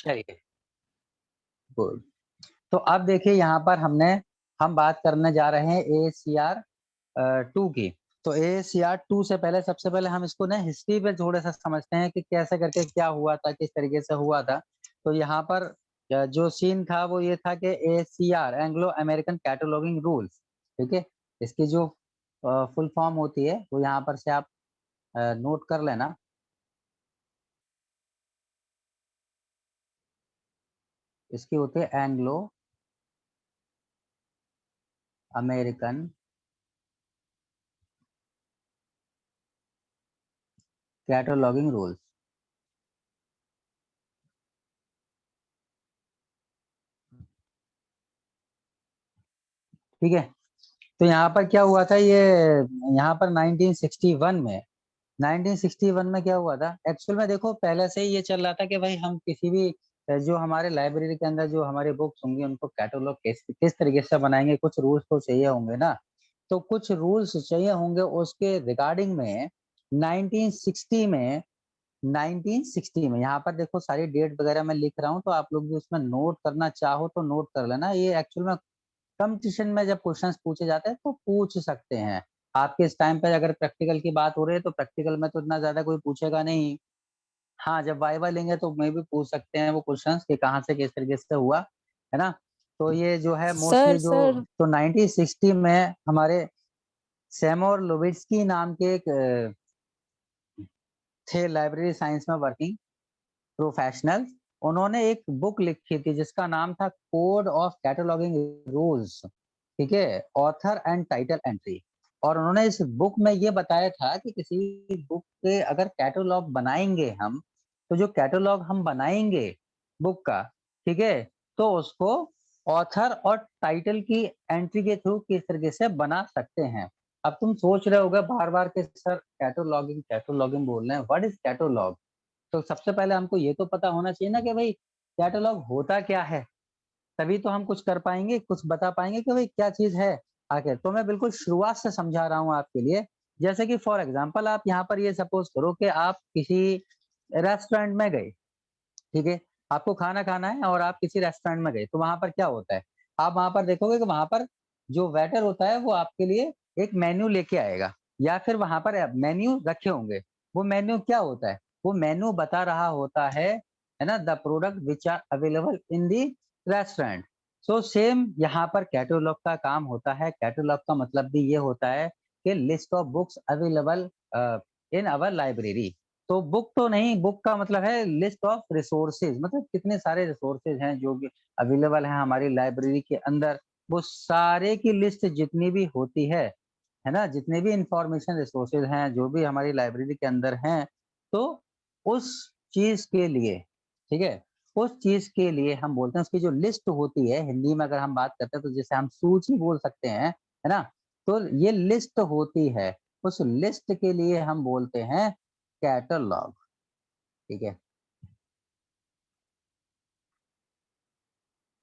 चलिए, गुड। तो अब देखिए यहाँ पर हम बात करने जा रहे हैं AACR 2 की। तो AACR 2 से पहले सबसे पहले हम इसको ना हिस्ट्री पे थोड़ा सा समझते हैं कि कैसे करके क्या हुआ था, किस तरीके से हुआ था। तो यहाँ पर जो सीन था वो ये था कि AACR Anglo American cataloguing rules, ठीक है। इसकी जो फुल फॉर्म होती है वो यहाँ पर से आप नोट कर लेना। इसकी होती है एंग्लो अमेरिकन कैटलॉगिंग रूल्स। ठीक है। तो यहाँ पर क्या हुआ था, ये यहाँ पर 1961 में क्या हुआ था एक्चुअल में, देखो पहले से ही ये चल रहा था कि भाई हम किसी भी जो हमारे लाइब्रेरी के अंदर जो हमारे बुक्स होंगी उनको कैटलॉग किस तरीके से बनाएंगे, कुछ रूल्स तो चाहिए होंगे ना। तो कुछ रूल्स चाहिए होंगे उसके रिगार्डिंग में 1960 में 1960 में यहाँ पर देखो सारी डेट वगैरह मैं लिख रहा हूँ, तो आप लोग भी उसमें नोट करना चाहो तो नोट कर लेना। ये एक्चुअल में कंपटीशन में जब क्वेश्चंस पूछे जाते हैं तो पूछ सकते हैं। आपके इस टाइम पे अगर प्रैक्टिकल की बात हो रही है तो प्रैक्टिकल में तो इतना ज्यादा कोई पूछेगा नहीं। हाँ, जब वाइवा लेंगे तो मैं भी पूछ सकते हैं वो क्वेश्चंस कि कहाँ से किस तरीके से हुआ, है ना। तो ये जो है सर मोस्टली जो सर तो 1960 में हमारे सैमोर लोविट्स्की नाम के एक थे लाइब्रेरी साइंस में वर्किंग प्रोफेशनल। उन्होंने एक बुक लिखी थी जिसका नाम था कोड ऑफ कैटलॉगिंग रूल्स, ठीक है, ऑथर एंड टाइटल एंट्री। और उन्होंने इस बुक में ये बताया था कि किसी बुक के अगर कैटलॉग बनाएंगे हम, तो जो कैटलॉग हम बनाएंगे बुक का, ठीक है, तो उसको ऑथर और टाइटल की एंट्री के थ्रू किस तरीके से बना सकते हैं। अब तुम सोच रहे होगे बार बार के सर कैटलॉगिंग कैटलॉगिंग बोल रहे हैं, व्हाट इज कैटलॉग। तो सबसे पहले हमको ये तो पता होना चाहिए ना कि भाई कैटलॉग होता क्या है, तभी तो हम कुछ कर पाएंगे, कुछ बता पाएंगे कि भाई क्या चीज है आखिर। तो मैं बिल्कुल शुरुआत से समझा रहा हूँ आपके लिए। जैसे कि फॉर एग्जांपल आप यहाँ पर ये सपोज करो कि आप किसी रेस्टोरेंट में गए, ठीक है, आपको खाना खाना है और आप किसी रेस्टोरेंट में गए, तो वहां पर क्या होता है, आप वहां पर देखोगे कि वहां पर जो वेटर होता है वो आपके लिए एक मेन्यू लेके आएगा, या फिर वहां पर मेन्यू रखे होंगे। वो मेन्यू क्या होता है, वो मेन्यू बता रहा होता है ना, the product which are available in the restaurant. So same यहाँ पर कैटलॉग का काम होता है। कैटलॉग का मतलब भी ये होता है कि list of books available in our library. तो बुक तो नहीं, बुक का मतलब है लिस्ट ऑफ रिसोर्सेज, मतलब कितने सारे रिसोर्सेज हैं जो कि अवेलेबल हैं हमारी लाइब्रेरी के अंदर। वो सारे की लिस्ट जितनी भी होती है ना, जितने भी इंफॉर्मेशन रिसोर्सेज हैं जो भी हमारी लाइब्रेरी के अंदर हैं, तो उस चीज के लिए, ठीक है, उस चीज के लिए हम बोलते हैं उसकी जो लिस्ट होती है, हिंदी में अगर हम बात करते हैं तो जैसे हम सूची बोल सकते हैं, है ना। तो ये लिस्ट होती है, उस लिस्ट के लिए हम बोलते हैं कैटलॉग, ठीक है।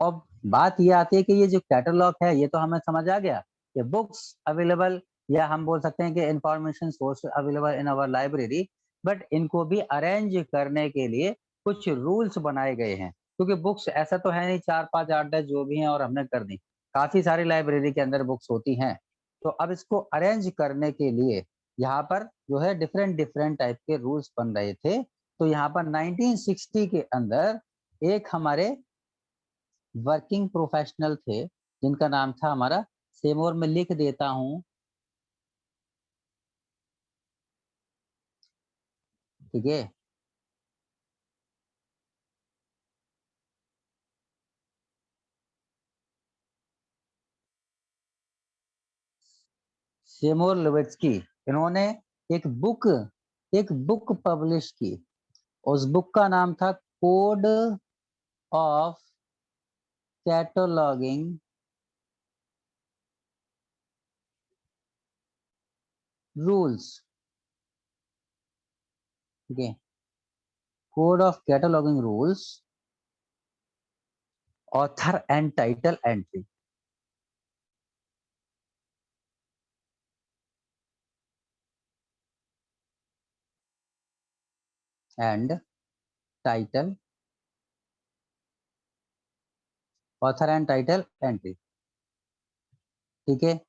अब बात ये आती है कि ये जो कैटलॉग है ये तो हमें समझ आ गया कि बुक्स अवेलेबल, या हम बोल सकते हैं कि information source available in our library. But इनको भी अरेंज करने के लिए कुछ रूल्स बनाए गए हैं, क्योंकि बुक्स ऐसा तो है नहीं 4 5 8 10 जो भी हैं और हमने कर दी। काफी सारी लाइब्रेरी के अंदर बुक्स होती हैं। तो अब इसको अरेंज करने के लिए यहाँ पर जो है डिफरेंट डिफरेंट टाइप के रूल्स बन रहे थे। तो यहाँ पर 1960 के अंदर एक हमारे वर्किंग प्रोफेशनल थे जिनका नाम था हमारा सेमोर, में लिख देता हूं, ठीक है। सेमोर लेविट्स्की, इन्होंने एक बुक एक बुक पब्लिश की। उस बुक का नाम था कोड ऑफ कैटलॉगिंग रूल्स, ठीक है, code of cataloguing rules, author and title entry. And title author and title entry. ठीक है,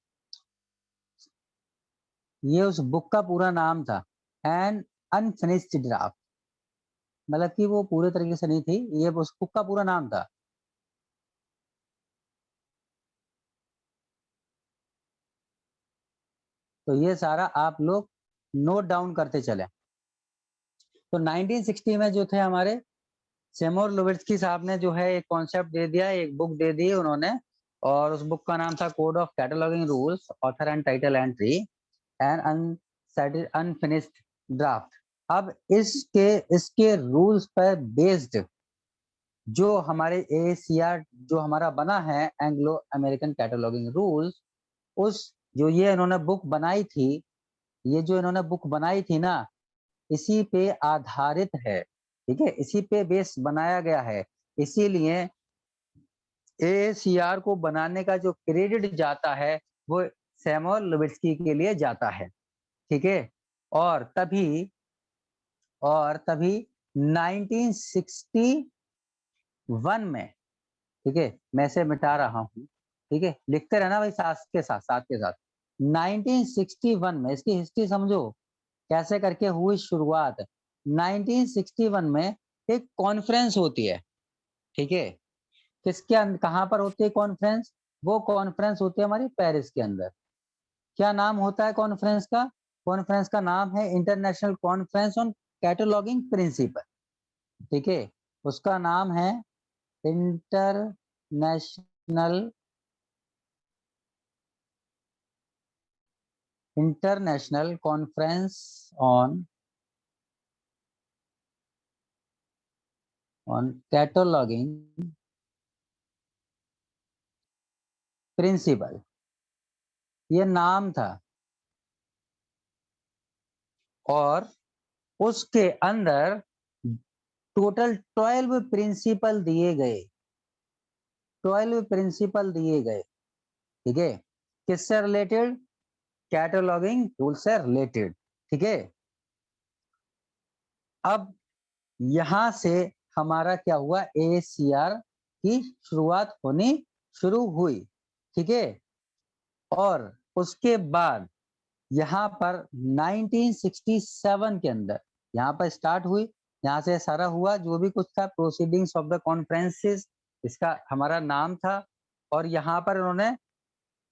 ये उस बुक का पूरा नाम था, एन अनफिनिश्ड ड्राफ्ट, मतलब कि वो पूरे तरीके से नहीं थी, ये उस बुक का पूरा नाम था। तो ये सारा आप लोग नोट डाउन करते चले। तो 1960 में जो थे हमारे सेमोर लोविट्स्की साहब ने जो है एक कॉन्सेप्ट दे दिया, एक बुक दे दी उन्होंने, और उस बुक का नाम था code of cataloguing rules, author and title entry and unfinished draft. अब इसके इसके रूल्स पर बेस्ड जो हमारे एसीआर जो हमारा बना है, एंग्लो अमेरिकन कैटलॉगिंग रूल्स, उस जो ये इन्होंने बुक बनाई थी, ये जो इन्होंने बुक बनाई थी ना, इसी पे आधारित है। ठीक है, इसी पे बेस बनाया गया है, इसीलिए एसीआर को बनाने का जो क्रेडिट जाता है वो सैमुअल लेविट्स्की के लिए जाता है। ठीक है, और तभी और तभी 1961 में, ठीक है, मैं से मिटा रहा हूँ, ठीक है, लिखते रहना भाई, साथ के साथ 1961 में, इसकी हिस्ट्री समझो कैसे करके हुई शुरुआत। 1961 में एक कॉन्फ्रेंस होती है। ठीक है, कहाँ पर होती है कॉन्फ्रेंस? वो कॉन्फ्रेंस होती है हमारी पेरिस के अंदर। क्या नाम होता है कॉन्फ्रेंस का? कॉन्फ्रेंस का नाम है international conference on cataloguing principle. ठीक है, उसका नाम है international international conference on cataloguing principle, ये नाम था। और उसके अंदर टोटल 12 प्रिंसिपल दिए गए, 12 प्रिंसिपल दिए गए। ठीक है, किससे रिलेटेड? कैटलॉगिंग रूल से रिलेटेड। ठीक है, अब यहां से हमारा क्या हुआ, एसीआर की शुरुआत होनी शुरू हुई। ठीक है, और उसके बाद यहाँ पर 1967 के अंदर यहाँ पर स्टार्ट हुई, यहाँ से सारा हुआ जो भी कुछ था, प्रोसीडिंग्स ऑफ द कॉन्फ्रेंसेस, इसका हमारा नाम था। और यहाँ पर उन्होंने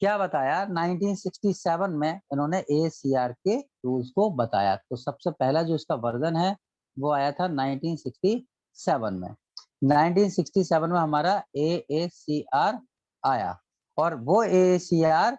क्या बताया, 1967 में इन्होंने एसीआर के रूल्स को बताया। तो सबसे पहला जो इसका वर्जन है वो आया था 1967 में। 1967 में हमारा एसीआर आया, और वो एसीआर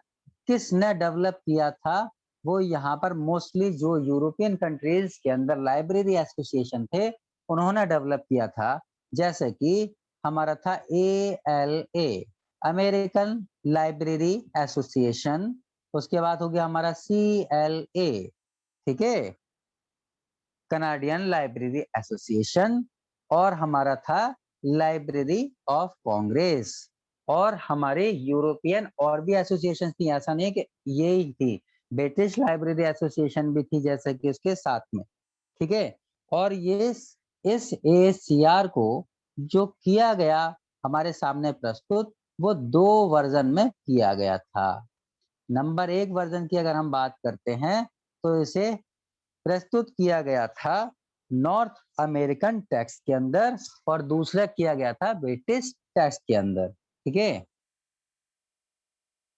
किसने डेवलप किया था? वो यहाँ पर मोस्टली जो यूरोपियन कंट्रीज के अंदर लाइब्रेरी एसोसिएशन थे उन्होंने डेवलप किया था। जैसे कि हमारा था ALA, अमेरिकन लाइब्रेरी एसोसिएशन, उसके बाद हो गया हमारा CLA, ठीक है, कनाडियन लाइब्रेरी एसोसिएशन, और हमारा था लाइब्रेरी ऑफ कांग्रेस, और हमारे यूरोपियन और भी एसोसिएशन थी, ऐसा नहीं है कि यही थी, ब्रिटिश लाइब्रेरी एसोसिएशन भी थी जैसे कि उसके साथ में। ठीक है, और ये इस ACR को जो किया गया हमारे सामने प्रस्तुत, वो 2 वर्जन में किया गया था। नंबर 1 वर्जन की अगर हम बात करते हैं तो इसे प्रस्तुत किया गया था नॉर्थ अमेरिकन टेक्स्ट के अंदर, और दूसरा किया गया था ब्रिटिश टेक्स्ट के अंदर। ठीक है,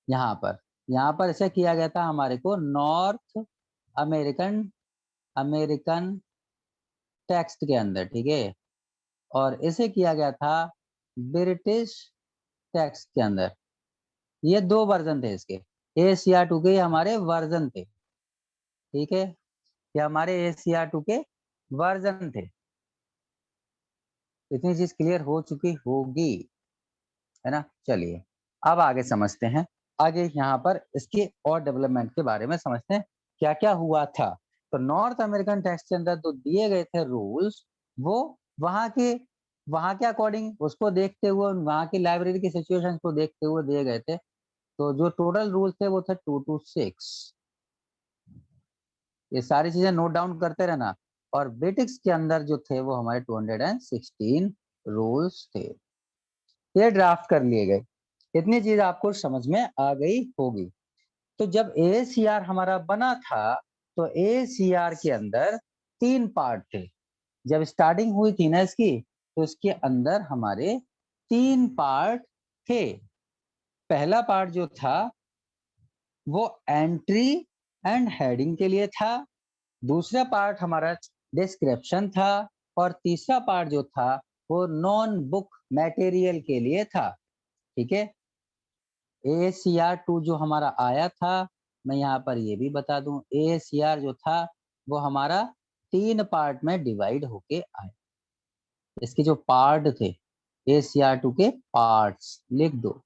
यहाँ पर इसे किया गया था हमारे को नॉर्थ अमेरिकन अमेरिकन टेक्स्ट के अंदर। ठीक है, और इसे किया गया था ब्रिटिश टेक्स्ट के अंदर। ये 2 वर्जन थे इसके, ACR2 के हमारे वर्जन थे। ठीक है, ये हमारे ACR2 के वर्जन थे। इतनी चीज क्लियर हो चुकी होगी, है ना? चलिए अब आगे समझते हैं, आगे यहाँ पर इसके और डेवलपमेंट के बारे में समझते हैं क्या क्या हुआ था। तो नॉर्थ अमेरिकन टेक्स्ट के अंदर तो दिए गए थे रूल्स, वो वहां के अकॉर्डिंग उसको देखते हुए, वहां की लाइब्रेरी की सिचुएशन को देखते हुए दिए गए थे। तो जो टोटल रूल्स थे वो थे 2 to 6। ये सारी चीजें नोट डाउन करते रहना। और ब्रिटिश के अंदर जो थे वो हमारे 216 रूल्स थे। ये ड्राफ्ट कर लिए गए। इतनी चीज आपको समझ में आ गई होगी। तो जब AACR हमारा बना था तो AACR के अंदर 3 पार्ट थे। जब स्टार्टिंग हुई थी ना इसकी, तो इसके अंदर हमारे 3 पार्ट थे। पहला पार्ट जो था वो एंट्री एंड हेडिंग के लिए था, दूसरा पार्ट हमारा डिस्क्रिप्शन था, और तीसरा पार्ट जो था वो नॉन बुक मटेरियल के लिए था। ठीक है। AACR 2 जो हमारा आया था, मैं यहाँ पर ये भी बता दूं, AACR जो था वो हमारा 3 पार्ट में डिवाइड होके आया। इसके जो पार्ट थे, AACR 2 के पार्ट्स लिख दो।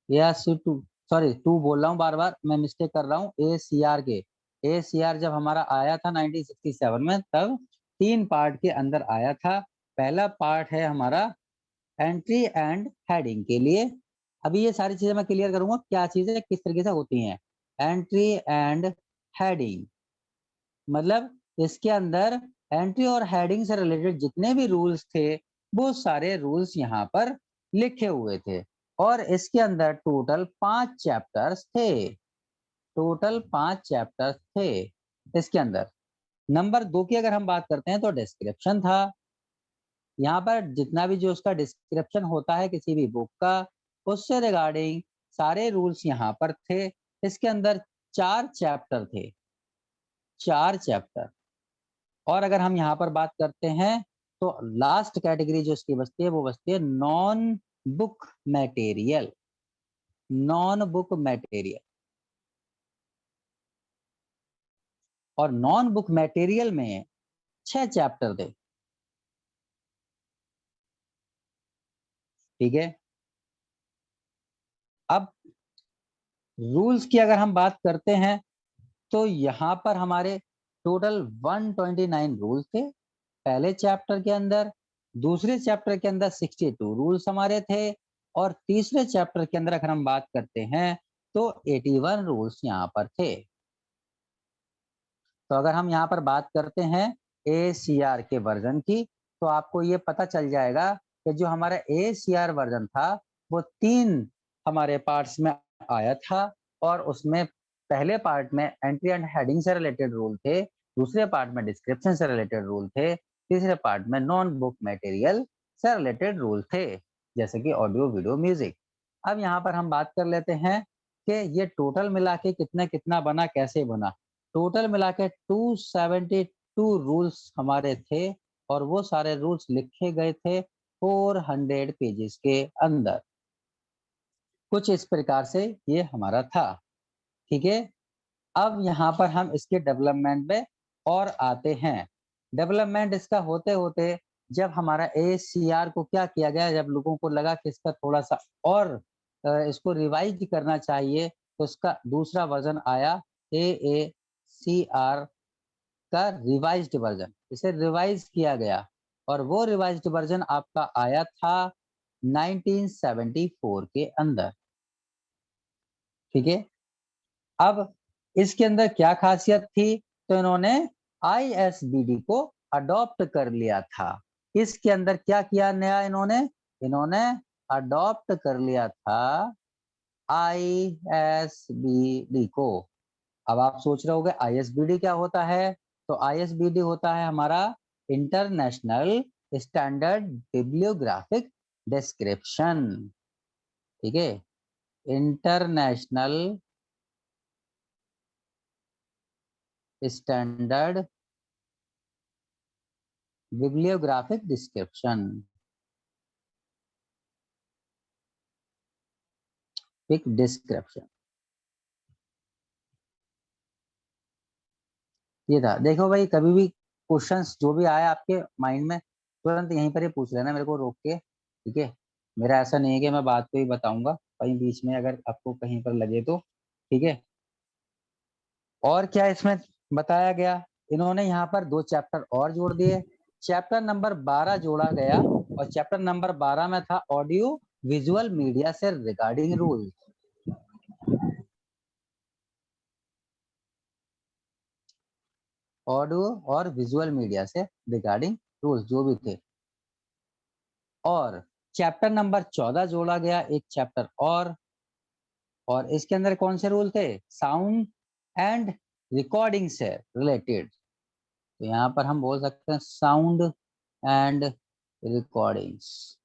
AACR 2, सॉरी 2 बोल रहा हूँ, बार बार मैं मिस्टेक कर रहा हूँ। AACR के, AACR जब हमारा आया था 1967 में, तब 3 पार्ट के अंदर आया था। पहला पार्ट है हमारा एंट्री एंड हेडिंग के लिए। अभी ये सारी चीजें मैं क्लियर करूंगा क्या चीजें किस तरीके से होती हैं। एंट्री एंड हेडिंग मतलब इसके अंदर एंट्री और हेडिंग से रिलेटेड जितने भी रूल्स थे वो सारे रूल्स यहाँ पर लिखे हुए थे। और इसके अंदर टोटल 5 चैप्टर्स थे। टोटल 5 चैप्टर्स थे इसके अंदर। नंबर 2 की अगर हम बात करते हैं तो डिस्क्रिप्शन था। यहाँ पर जितना भी जो उसका डिस्क्रिप्शन होता है किसी भी बुक का, उससे रिगार्डिंग सारे रूल्स यहाँ पर थे। इसके अंदर 4 चैप्टर थे, 4 चैप्टर। और अगर हम यहाँ पर बात करते हैं तो लास्ट कैटेगरी जो इसकी बचती है वो बचती है non book material. Non book material, और नॉन बुक मटेरियल में 6 चैप्टर थे। ठीक है। अब रूल्स की अगर हम बात करते हैं तो यहाँ पर हमारे टोटल 129 रूल्स थे पहले चैप्टर के अंदर। दूसरे चैप्टर के अंदर 62 रूल्स हमारे थे, और तीसरे चैप्टर के अंदर अगर हम बात करते हैं तो 81 रूल्स यहाँ पर थे। तो अगर हम यहाँ पर बात करते हैं AACR के वर्जन की, तो आपको ये पता चल जाएगा कि जो हमारा AACR वर्जन था वो 3 हमारे पार्ट्स में आया था। और उसमें पहले पार्ट में एंट्री एंड हेडिंग से रिलेटेड रूल थे, दूसरे पार्ट में डिस्क्रिप्शन से रिलेटेड रूल थे, तीसरे पार्ट में नॉन बुक मटेरियल से रिलेटेड रूल थे, जैसे कि ऑडियो वीडियो म्यूजिक। अब यहाँ पर हम बात कर लेते हैं कि ये टोटल मिला के कितना कितना बना, कैसे बना। टोटल मिला के 272 रूल्स हमारे थे, और वो सारे रूल्स लिखे गए थे 400 पेजेस के अंदर। कुछ इस प्रकार से ये हमारा था। ठीक है। अब यहाँ पर हम इसके डेवलपमेंट में और आते हैं। डेवलपमेंट इसका होते होते जब हमारा AACR को क्या किया गया, जब लोगों को लगा कि इसका थोड़ा सा और इसको रिवाइज करना चाहिए, तो इसका दूसरा वर्जन आया AACR का रिवाइज्ड वर्जन। इसे रिवाइज किया गया, और वो रिवाइज्ड वर्जन आपका आया था 1974 के अंदर। ठीक है। अब इसके अंदर क्या खासियत थी, तो इन्होंने ISBD को अडॉप्ट कर लिया था। इसके अंदर क्या किया नया इन्होंने, इन्होंने अडॉप्ट कर लिया था ISBD को। अब आप सोच रहे होंगे ISBD क्या होता है, तो ISBD होता है हमारा इंटरनेशनल स्टैंडर्ड बिब्लियोग्राफिक डिस्क्रिप्शन। ठीक है। International standard bibliographic description, big description, ये था। देखो भाई, कभी भी क्वेश्चंस जो भी आया आपके माइंड में, तुरंत यहीं पर ही पूछ लेना मेरे को रोक के। ठीक है। मेरा ऐसा नहीं है कि मैं बात को ही बताऊंगा कहीं बीच में, अगर आपको कहीं पर लगे तो। ठीक है। और क्या इसमें बताया गया, इन्होंने यहाँ पर 2 चैप्टर और जोड़ दिए। चैप्टर नंबर 12 जोड़ा गया, और चैप्टर नंबर 12 में था ऑडियो विजुअल मीडिया से रिगार्डिंग रूल। ऑडियो और विजुअल मीडिया से रिगार्डिंग रूल्स जो भी थे। और चैप्टर नंबर 14 जोड़ा गया, एक चैप्टर और इसके अंदर कौन से रूल थे? साउंड एंड रिकॉर्डिंग से रिलेटेड। तो यहाँ पर हम बोल सकते हैं साउंड एंड रिकॉर्डिंग्स,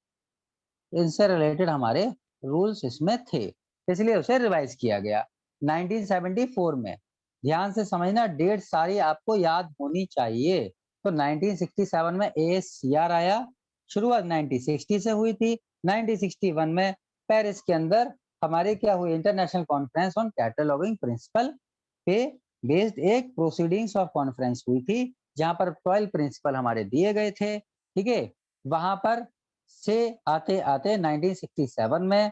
इनसे रिलेटेड हमारे रूल्स इसमें थे, इसलिए उसे रिवाइज किया गया 1974 में। ध्यान से समझना, डेट सारी आपको याद होनी चाहिए। तो 1967 में ASCR आया, शुरुआत 1960 से हुई थी। 1961 में पेरिस के अंदर हमारे क्या हुई, international conference on cataloguing principle पे बेस्ड एक प्रोसीडिंग्स ऑफ कॉन्फ्रेंस हुई थी, जहां पर 12 प्रिंसिपल हमारे दिए गए थे। ठीक है, वहां पर से आते आते 1967 में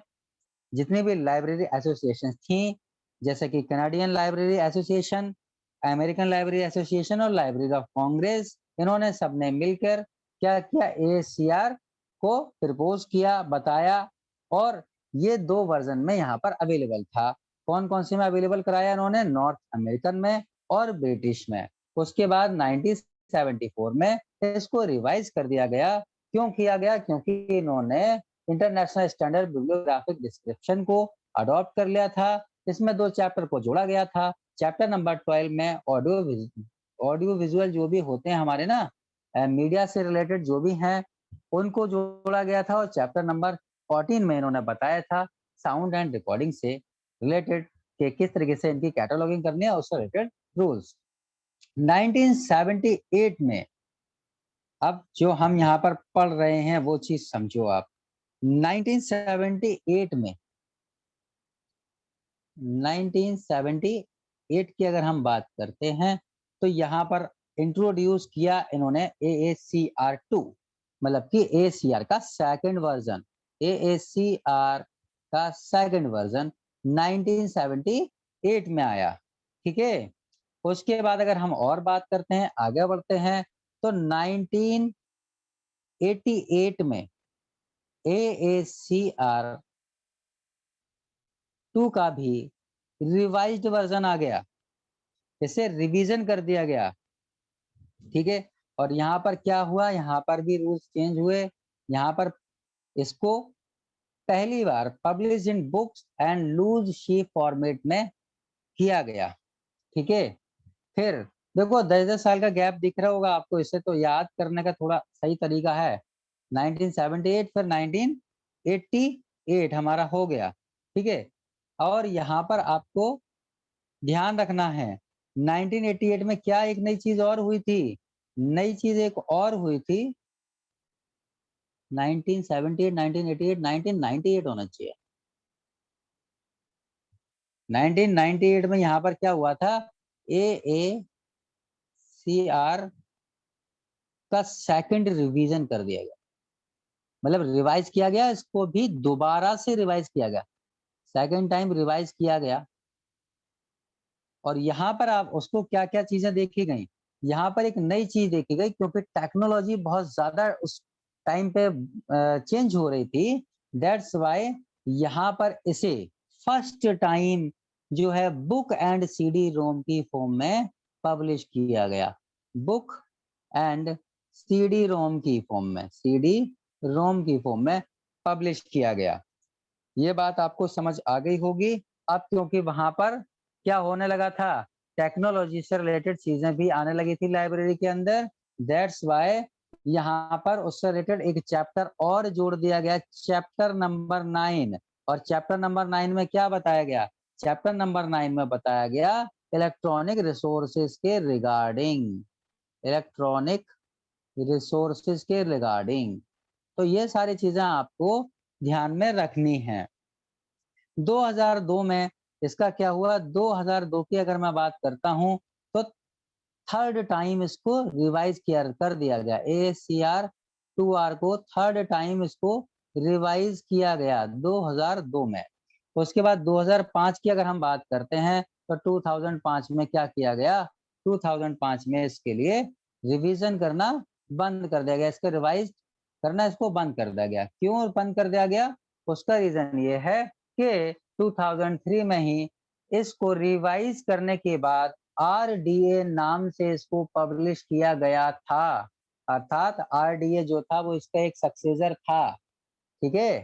जितनी भी लाइब्रेरी एसोसिएशन थी, जैसे कि Canadian library association, American library association और लाइब्रेरी ऑफ कांग्रेस, इन्होंने सबने मिलकर क्या किया, ASCR को प्रपोज किया, बताया, और ये 2 वर्जन में यहाँ पर अवेलेबल था। कौन कौन से में अवेलेबल कराया इन्होंने? नॉर्थ अमेरिकन में और ब्रिटिश में। उसके बाद 1974 में इसको रिवाइज कर दिया गया। क्यों किया गया? क्योंकि इन्होंने इंटरनेशनल स्टैंडर्ड बिब्लियोग्राफिक डिस्क्रिप्शन को अडॉप्ट कर लिया था। इसमें 2 चैप्टर को जोड़ा गया था। चैप्टर नंबर 12 में ऑडियो विजुअल जो भी होते हैं हमारे ना, मीडिया से रिलेटेड जो भी हैं, उनको जोड़ा गया था। और चैप्टर नंबर 14 में इन्होंने बताया था साउंड एंड रिकॉर्डिंग से रिलेटेड कि किस तरीके से इनकी कैटलॉगिंग करनी है, उससे रिलेटेड रूल्स। 1978 में, अब जो हम यहाँ पर पढ़ रहे हैं वो चीज समझो आप। 1978 में 1978 की अगर हम बात करते हैं, तो यहाँ पर इंट्रोड्यूस किया इन्होंने ASCR2, मतलब कि ASCR का सेकंड वर्जन, ASCR का सेकंड वर्जन 1978 में आया। ठीक है, उसके बाद अगर हम और बात करते हैं, आगे बढ़ते हैं, तो 1988 में ASCR 2 का भी रिवाइज्ड वर्जन आ गया, इसे रिवीजन कर दिया गया। ठीक है, और यहाँ पर क्या हुआ, यहाँ पर भी रूल्स चेंज हुए। यहाँ पर इसको पहली बार publish in books and loose sheet format में किया गया। ठीक है, फिर देखो 10-10 साल का गैप दिख रहा होगा आपको, इसे तो याद करने का थोड़ा सही तरीका है। 1978 फिर 1988 हमारा हो गया। ठीक है, और यहाँ पर आपको ध्यान रखना है 1988 में क्या एक नई चीज और हुई थी, नई चीज एक और हुई थी। 1978, 1988, 1998 होना चाहिए। 1998 में यहाँ पर क्या हुआ था, AACR का सेकंड रिवीजन कर दिया गया, मतलब रिवाइज किया गया, इसको भी दोबारा से रिवाइज किया गया, सेकंड टाइम रिवाइज किया गया। और यहाँ पर आप उसको क्या क्या चीजें देखी गई, यहाँ पर एक नई चीज देखी गई, क्योंकि टेक्नोलॉजी बहुत ज्यादा उस टाइम पे चेंज हो रही थी। दैट्स वाई यहाँ पर इसे फर्स्ट टाइम जो है बुक एंड CD रोम की फॉर्म में पब्लिश किया गया, बुक एंड CD रोम की फॉर्म में, CD रोम की फॉर्म में पब्लिश किया गया। ये बात आपको समझ आ गई होगी अब, क्योंकि वहां पर क्या होने लगा था, टेक्नोलॉजी से रिलेटेड चीजें भी आने लगी थी लाइब्रेरी के अंदर। दैट्स वाई यहाँ पर उससे रिलेटेड एक चैप्टर और जोड़ दिया गया, चैप्टर नंबर 9। और चैप्टर नंबर 9 में क्या बताया गया, चैप्टर नंबर 9 में बताया गया इलेक्ट्रॉनिक रिसोर्सेज के रिगार्डिंग, इलेक्ट्रॉनिक रिसोर्सेज के रिगार्डिंग। तो ये सारी चीजें आपको ध्यान में रखनी है। 2002 में इसका क्या हुआ, 2002 की अगर मैं बात करता हूं, तो थर्ड टाइम इसको रिवाइज किया कर दिया गया, ASCR 2R को थर्ड टाइम इसको रिवाइज किया गया 2002 में। उसके बाद 2005 की अगर हम बात करते हैं, तो 2005 में क्या किया गया, 2005 में इसके लिए रिवीजन करना बंद कर दिया गया, इसका रिवाइज करना इसको बंद कर दिया गया। क्यों बंद कर दिया गया, उसका रीजन ये है कि 2003 में ही इसको रिवाइज करने के बाद RDA नाम से इसको पब्लिश किया गया था, अर्थात RDA जो था वो इसका एक सक्सेसर था। ठीक है।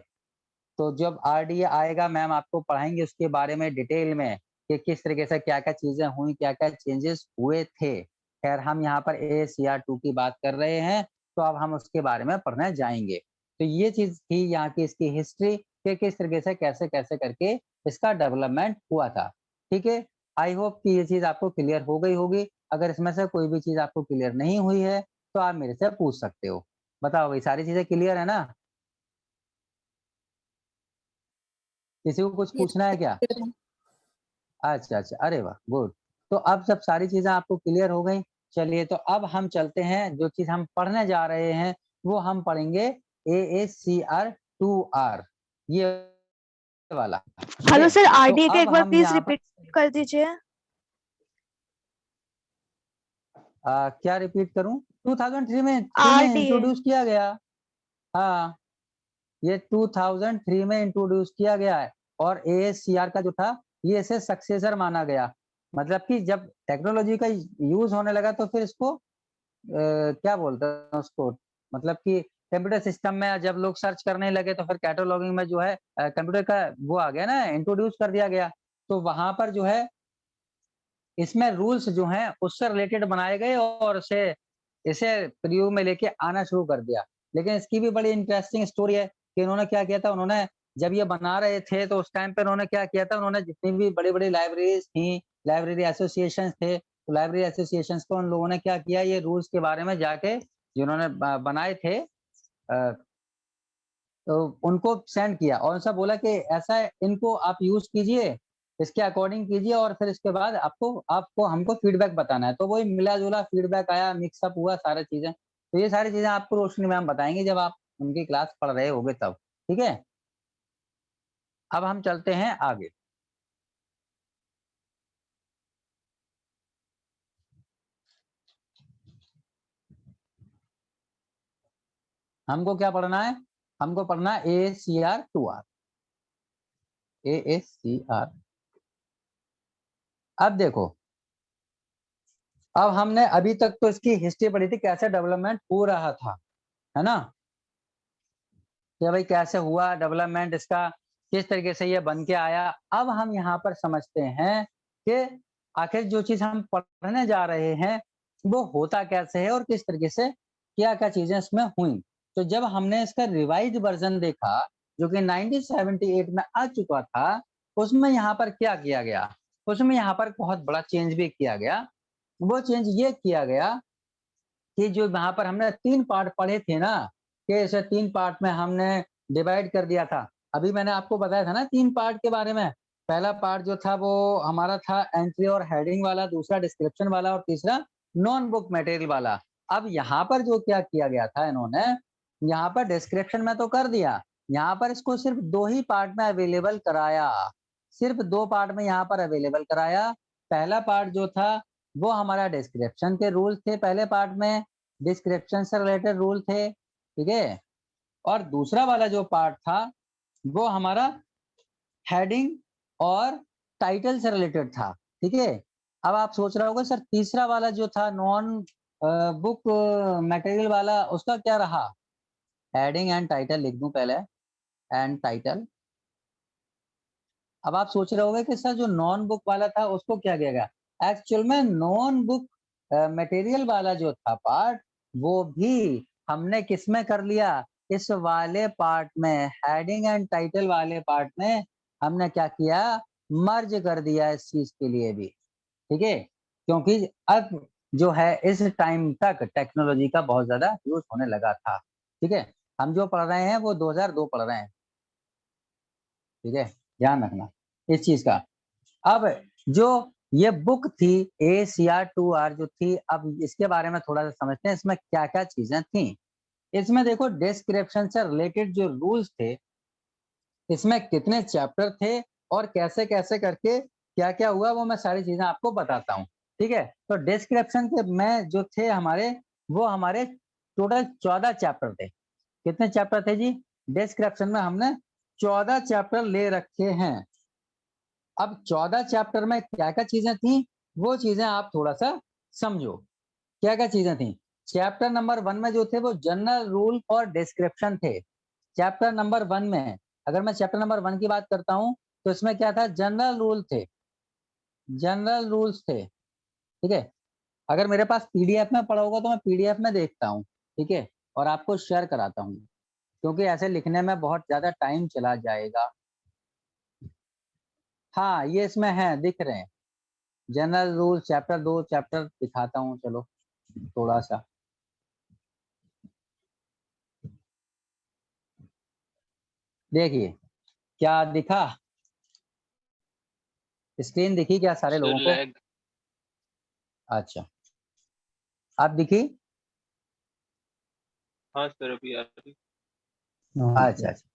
तो जब आरडीए आएगा मैम आपको पढ़ाएंगे उसके बारे में डिटेल में कि किस तरीके से क्या क्या चीजें हुई, क्या क्या चेंजेस हुए थे। खैर हम यहाँ पर AACR2 की बात कर रहे हैं, तो अब हम उसके बारे में पढ़ने जाएंगे। तो ये चीज थी यहाँ की इसकी हिस्ट्री कि किस तरीके से कैसे कैसे करके इसका डेवलपमेंट हुआ था। ठीक है, आई होप कि ये चीज आपको क्लियर हो गई होगी। अगर इसमें से कोई भी चीज आपको क्लियर नहीं हुई है तो आप मेरे से पूछ सकते हो। बताओ भाई, सारी चीजें क्लियर है ना? किसी को कुछ पूछना है क्या? अच्छा अच्छा, अरे वाह, गुड। तो अब जब सारी चीजें आपको क्लियर हो गई, चलिए तो अब हम चलते हैं, जो चीज हम पढ़ने जा रहे हैं वो हम पढ़ेंगे AACR2R, ये वाला। ठीक हेलो है, सर, तो आरडीए का अब एक बार हम प्लीज यहाँ रिपीट पर कर दीजिए। क्या रिपीट करूं? 2003 में आरडीए। इंट्रोड्यूस किया गया। हाँ, ये 2003 में इंट्रोड्यूस किया गया है। और AACR का जो था ये इसे सक्सेसर माना गया। मतलब कि जब टेक्नोलॉजी का यूज होने लगा तो फिर इसको क्या बोलते हैं उसको, मतलब कि कंप्यूटर सिस्टम में जब लोग सर्च करने लगे तो फिर कैटलॉगिंग में जो है कंप्यूटर का वो आ गया ना, इंट्रोड्यूस कर दिया गया। तो वहां पर जो है इसमें रूल्स जो हैं उससे रिलेटेड बनाए गए और उसे इसे प्रयोग में लेके आना शुरू कर दिया। लेकिन इसकी भी बड़ी इंटरेस्टिंग स्टोरी है कि उन्होंने क्या किया था। उन्होंने जब ये बना रहे थे तो उस टाइम पे उन्होंने क्या किया था, उन्होंने जितनी भी बड़ी बड़ी लाइब्रेरीज थी, लाइब्रेरी एसोसिएशन थे, तो लाइब्रेरी एसोसिएशन को उन लोगों ने क्या किया, ये रूल्स के बारे में जाके जिन्होंने बनाए थे तो उनको सेंड किया और उनसे बोला कि ऐसा इनको आप यूज कीजिए, इसके अकॉर्डिंग कीजिए और फिर इसके बाद आपको आपको हमको फीडबैक बताना है। तो वही मिला जुला फीडबैक आया, मिक्सअप हुआ सारी चीजें। तो ये सारी चीजें आपको रोशनी मैम बताएंगे जब आप उनकी क्लास पढ़ रहे होगे तब। ठीक है, अब हम चलते हैं आगे। हमको क्या पढ़ना है? हमको पढ़ना है AACR2R। AACR, अब देखो, अब हमने अभी तक तो इसकी हिस्ट्री पढ़ी थी, कैसे डेवलपमेंट हो रहा था, है ना, कि भाई कैसे हुआ डेवलपमेंट इसका, किस तरीके से ये बन के आया। अब हम यहाँ पर समझते हैं कि आखिर जो चीज हम पढ़ने जा रहे हैं वो होता कैसे है और किस तरीके से क्या क्या चीजें इसमें हुई। तो जब हमने इसका रिवाइज वर्जन देखा जो कि 1978 में आ चुका था, उसमें यहाँ पर क्या किया गया, उसमें यहाँ पर बहुत बड़ा चेंज भी किया गया। वो चेंज ये किया गया कि जो यहाँ पर हमने 3 पार्ट पढ़े थे ना, कि इसे 3 पार्ट में हमने डिवाइड कर दिया था। अभी मैंने आपको बताया था ना 3 पार्ट के बारे में। पहला पार्ट जो था वो हमारा था एंट्री और हेडिंग वाला, दूसरा डिस्क्रिप्शन वाला और तीसरा नॉन बुक मटेरियल वाला। अब यहाँ पर जो क्या किया गया था इन्होंने, यहाँ पर डिस्क्रिप्शन में तो कर दिया, यहाँ पर इसको सिर्फ 2 ही पार्ट में अवेलेबल कराया, सिर्फ 2 पार्ट में यहाँ पर अवेलेबल कराया। पहला पार्ट जो था वो हमारा डिस्क्रिप्शन के रूल थे, पहले पार्ट में डिस्क्रिप्शन से रिलेटेड रूल थे, ठीक है। और दूसरा वाला जो पार्ट था वो हमारा हेडिंग और टाइटल से रिलेटेड था, ठीक है। अब आप सोच रहे होगे सर तीसरा वाला जो था नॉन बुक मटेरियल वाला उसका क्या रहा? हेडिंग एंड टाइटल लिख दूं पहले, एंड टाइटल। अब आप सोच रहे होगे कि सर जो नॉन बुक वाला था उसको क्या किया गया? एक्चुअल में नॉन बुक मटेरियल वाला जो था पार्ट वो भी हमने किस में कर लिया, इस वाले पार्ट में, हेडिंग एंड टाइटल वाले पार्ट में हमने क्या किया, मर्ज कर दिया इस चीज के लिए भी, ठीक है। क्योंकि अब जो है इस टाइम तक टेक्नोलॉजी का बहुत ज्यादा यूज होने लगा था, ठीक है। हम जो पढ़ रहे हैं वो 2002 पढ़ रहे हैं, ठीक है, ध्यान रखना इस चीज का। अब जो ये बुक थी AACR2R जो थी, अब इसके बारे में थोड़ा सा समझते हैं इसमें क्या क्या चीजें थी। इसमें देखो डिस्क्रिप्शन से रिलेटेड जो रूल्स थे, इसमें कितने चैप्टर थे और कैसे कैसे करके क्या क्या हुआ वो मैं सारी चीजें आपको बताता हूँ, ठीक है। तो डिस्क्रिप्शन के में जो थे हमारे, वो हमारे टोटल 14 चैप्टर थे। कितने चैप्टर थे जी? डिस्क्रिप्शन में हमने 14 चैप्टर ले रखे हैं। अब 14 चैप्टर में क्या क्या चीजें थी वो चीजें आप थोड़ा सा समझो, क्या क्या चीजें थी। चैप्टर नंबर 1 में जो थे वो जनरल रूल और डिस्क्रिप्शन थे, चैप्टर नंबर 1 में, अगर मैं चैप्टर नंबर 1 की बात करता हूँ तो इसमें क्या था, जनरल रूल थे, जनरल रूल्स थे, ठीक है। अगर मेरे पास पीडीएफ में पड़ा होगा तो मैं पीडीएफ में देखता हूँ, ठीक है, और आपको शेयर कराता हूँ, क्योंकि ऐसे लिखने में बहुत ज्यादा टाइम चला जाएगा। हाँ ये इसमें है, दिख रहे हैं जनरल रूल चैप्टर 2, चैप्टर दिखाता हूँ, चलो थोड़ा सा। देखिए क्या दिखा, स्क्रीन दिखी क्या सारे लोगों को? अच्छा, आप दिखी? हाँ सर अभी आ रही। अच्छा अच्छा,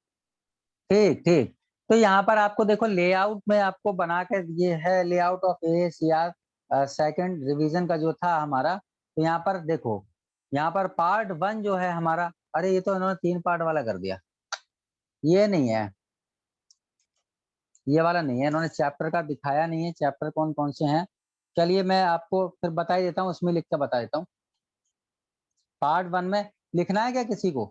ठीक ठीक। तो यहाँ पर आपको देखो लेआउट में आपको बना के, ये है layout of AACR second revision का जो था हमारा। तो यहाँ पर देखो, यहाँ पर पार्ट 1 जो है हमारा, अरे ये तो इन्होंने 3 पार्ट वाला कर दिया, ये नहीं है, ये वाला नहीं है, इन्होंने चैप्टर का दिखाया नहीं है, चैप्टर कौन कौन से हैं। चलिए मैं आपको फिर बता ही देता हूँ, उसमें लिख के बता देता हूँ। पार्ट 1 में लिखना है क्या किसी को?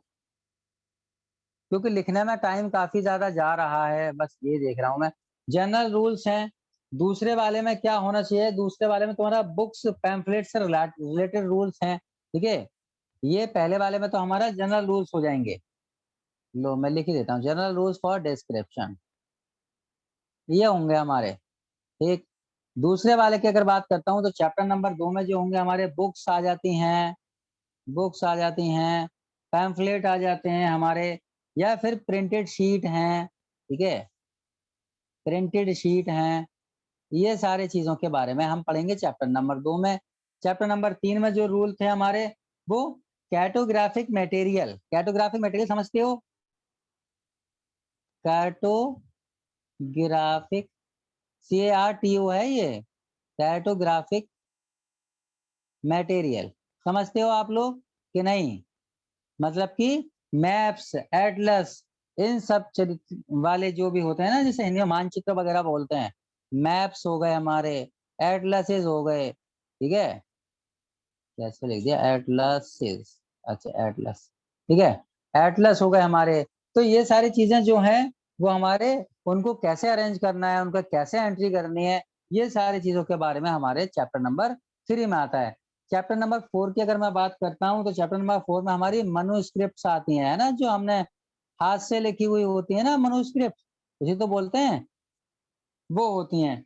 क्योंकि लिखने में टाइम काफी ज्यादा जा रहा है, बस ये देख रहा हूं मैं। जनरल रूल्स हैं, दूसरे वाले में क्या होना चाहिए, दूसरे वाले में तुम्हारा बुक्स पैम्फलेट से रिलेटेड रूल्स हैं, ठीक है। ये पहले वाले में तो हमारा जनरल रूल्स हो जाएंगे। लो मैं लिख ही देता हूँ, जनरल रूल्स फॉर डिस्क्रिप्शन, ये होंगे हमारे, ठीक। दूसरे वाले की अगर बात करता हूँ तो चैप्टर नंबर 2 में जो होंगे हमारे, बुक्स आ जाती हैं, बुक्स आ जाती हैं, पैम्फलेट आ जाते हैं हमारे, या फिर प्रिंटेड शीट हैं, ठीक है, प्रिंटेड शीट हैं। ये सारे चीजों के बारे में हम पढ़ेंगे चैप्टर नंबर 2 में। चैप्टर नंबर 3 में जो रूल थे हमारे, वो कैटोग्राफिक मटेरियल, कैटोग्राफिक मटेरियल समझते हो? कैटोग्राफिक, CARTO है ये, कैटोग्राफिक मटेरियल, समझते हो आप लोग कि नहीं? मतलब कि मैप्स, एटलस, इन सब वाले जो भी होते हैं ना, जैसे हिंदी में मानचित्र वगैरह बोलते हैं, मैप्स हो गए हमारे, एटलसेस हो गए, ठीक है, कैसे लिख दिया, एटलसेस, अच्छा एटलस, ठीक है, एटलस हो गए हमारे। तो ये सारी चीजें जो हैं वो हमारे, उनको कैसे अरेंज करना है, उनका कैसे एंट्री करनी है, ये सारी चीजों के बारे में हमारे चैप्टर नंबर 3 में आता है। चैप्टर नंबर 4 की अगर मैं बात करता हूँ तो चैप्टर नंबर 4 में हमारी मनुस्क्रिप्ट्स आती हैं, है ना, जो हमने हाथ से लिखी हुई होती है ना, मनुस्क्रिप्ट उसी तो बोलते हैं, वो होती हैं।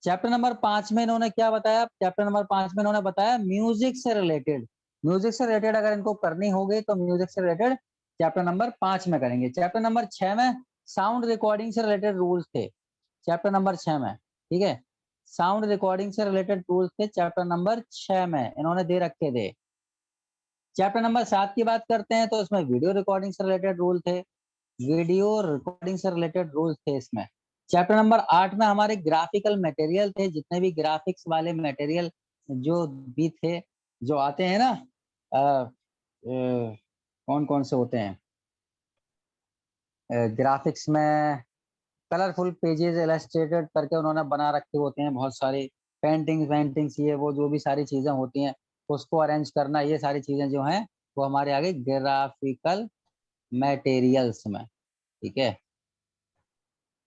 चैप्टर नंबर 5 में इन्होंने क्या बताया, चैप्टर नंबर 5 में इन्होंने बताया म्यूजिक से रिलेटेड, म्यूजिक से रिलेटेड अगर इनको करनी होगी तो म्यूजिक से रिलेटेड चैप्टर नंबर 5 में करेंगे। चैप्टर नंबर 6 में साउंड रिकॉर्डिंग से रिलेटेड रूल्स थे, चैप्टर नंबर 6 में, ठीक है, साउंड रिकॉर्डिंग से रिलेटेड रूल्स थे चैप्टर नंबर 6 में, इन्होंने दे रखे थे। चैप्टर नंबर 7 की बात करते हैं तो इसमें वीडियो रिकॉर्डिंग से रिलेटेड रूल थे, वीडियो रिकॉर्डिंग से रिलेटेड रूल्स थे इसमें। चैप्टर नंबर 8 में हमारे ग्राफिकल मटेरियल थे, जितने भी ग्राफिक्स वाले मटेरियल जो भी थे, जो आते हैं ना, कौन कौन से होते हैं ग्राफिक्स में, कलरफुल पेजेस इलस्ट्रेटेड करके उन्होंने बना रखे होते हैं बहुत सारे, पेंटिंग्स वेंटिंग्स, ये वो जो भी सारी चीजें होती हैं उसको अरेंज करना, ये सारी चीजें जो हैं वो हमारे आगे ग्राफिकल मटेरियल्स में, ठीक है।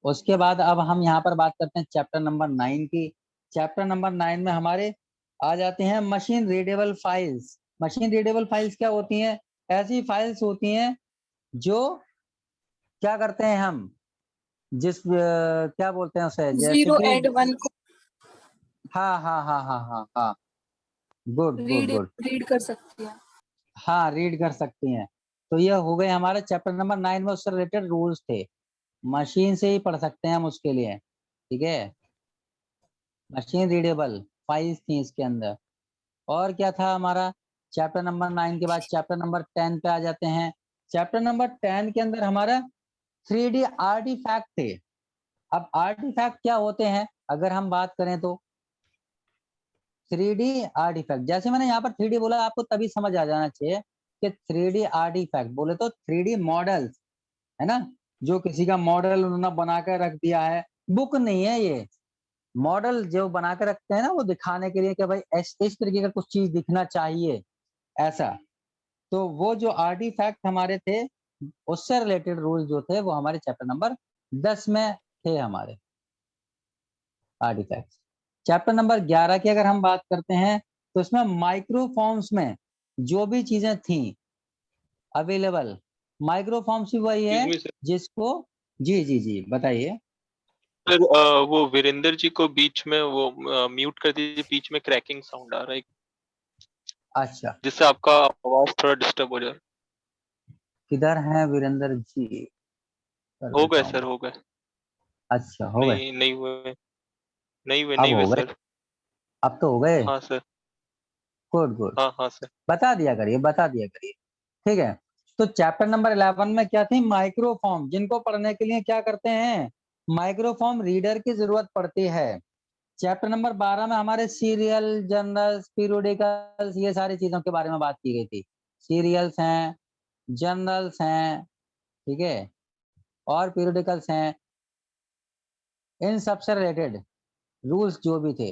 उसके बाद अब हम यहाँ पर बात करते हैं चैप्टर नंबर 9 की। चैप्टर नंबर 9 में हमारे आ जाते हैं machine readable files. Machine readable files क्या होती हैं? ऐसी फाइल्स होती हैं जो क्या करते हैं हम, जिस क्या बोलते हैं उसे, जैसे 0 कि and 1 को हाँ हाँ हाँ हाँ हाँ हाँ, गुड गुड गुड, रीड कर सकती है। हाँ रीड कर सकती हैं। तो ये हो गए हमारे चैप्टर नंबर 9 में, उससे रिलेटेड रूल्स थे, मशीन से ही पढ़ सकते हैं हम उसके लिए, ठीक है, मशीन रीडेबल फाइल्स थी इसके अंदर। और क्या था हमारा, चैप्टर नंबर 9 के बाद चैप्टर नंबर 10 पे आ जाते हैं। चैप्टर नंबर 10 के अंदर हमारा 3D आर्टिफैक्ट थे। अब आर्टिफैक्ट क्या होते हैं अगर हम बात करें तो, 3D आर्टिफैक्ट, जैसे मैंने यहाँ पर 3D बोला आपको तभी समझ आ जाना चाहिए कि 3D आर्टिफैक्ट बोले तो 3D मॉडल्स, है ना, जो किसी का मॉडल उन्होंने बना कर रख दिया है, बुक नहीं है ये, मॉडल जो बना के रखते हैं ना वो दिखाने के लिए कि भाई इस तरीके का कुछ चीज दिखना चाहिए, ऐसा। तो वो जो आर्टिफैक्ट हमारे थे उससे रिलेटेड रूल जो थे वो हमारे चैप्टर नंबर 10 में थे हमारे आर्टिफैक्ट्स। चैप्टर नंबर 11 की अगर हम बात करते हैं तो इसमें माइक्रोफॉर्म्स में जो भी चीजें थी अवेलेबल, माइक्रोफॉर्म्स भी वही है जिसको जी बताइए। सर वो वीरेंद्र जी को बीच में वो म्यूट कर दीजिए, बीच में क्रैकिंग साउंड आ रहा है अच्छा, जिससे आपका आवाज थोड़ा डिस्टर्ब हो जाए। किधर हैं वीरेंद्र जी? कर हो देता गए हूँ सर, मैं। हो गए। अच्छा, हो गए। नहीं हुए, अब नहीं हुए हो गए, सर। अब तो हो गए। हाँ सर। गुड गुड, हाँ सर। बता दिया करिए, बता दिया करिए। ठीक है, तो चैप्टर नंबर 11 में क्या थी? माइक्रोफॉर्म, जिनको पढ़ने के लिए क्या करते हैं? माइक्रोफॉर्म रीडर की जरूरत पड़ती है। चैप्टर नंबर 12 में हमारे सीरियल, जर्नल्स, पीरियोडिकल्स, ये सारी चीजों के बारे में बात की गई थी। सीरियल्स हैं, जर्नल्स हैं, ठीक है, और पीरियोडिकल्स हैं, इन सबसे रिलेटेड रूल्स जो भी थे।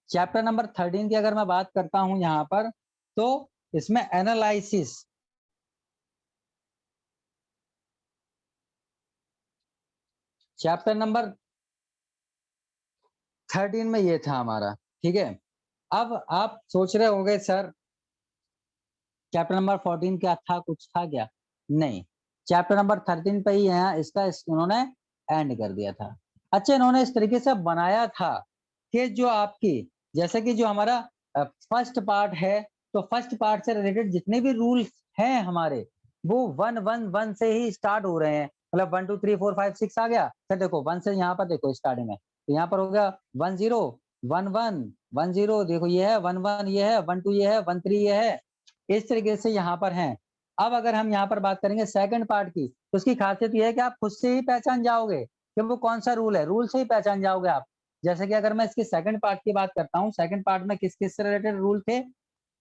चैप्टर नंबर 13 की अगर मैं बात करता हूं यहाँ पर, तो इसमें एनालिसिस, चैप्टर नंबर 13 में ये था हमारा। ठीक है, अब आप सोच रहे होंगे सर चैप्टर नंबर 14 क्या था, कुछ था क्या? नहीं, चैप्टर नंबर 13 पे ही है, इसका इन्होंने एंड कर दिया था। अच्छा, इन्होंने इस तरीके से बनाया था कि जो आपकी, जैसे कि जो हमारा फर्स्ट पार्ट है, तो फर्स्ट पार्ट से रिलेटेड जितने भी रूल्स हैं हमारे, वो 1 1 1 से ही स्टार्ट हो रहे हैं। मतलब 1 2 3 4 5 6 आ गया सर, देखो 1 से यहाँ पर देखो स्टार्टिंग है, तो यहाँ पर हो गया 1 0 1 1 1 0, देखो ये है 1 1, ये है 1 2, ये है 1 3, ये है, इस तरीके से यहाँ पर हैं। अब अगर हम यहाँ पर बात करेंगे सेकंड पार्ट की, तो उसकी खासियत यह है कि आप खुद से ही पहचान जाओगे कि वो कौन सा रूल है, रूल से ही पहचान जाओगे आप। जैसे कि अगर मैं इसके सेकंड पार्ट की बात करता हूँ, सेकंड पार्ट में किस किस से रिलेटेड रूल थे,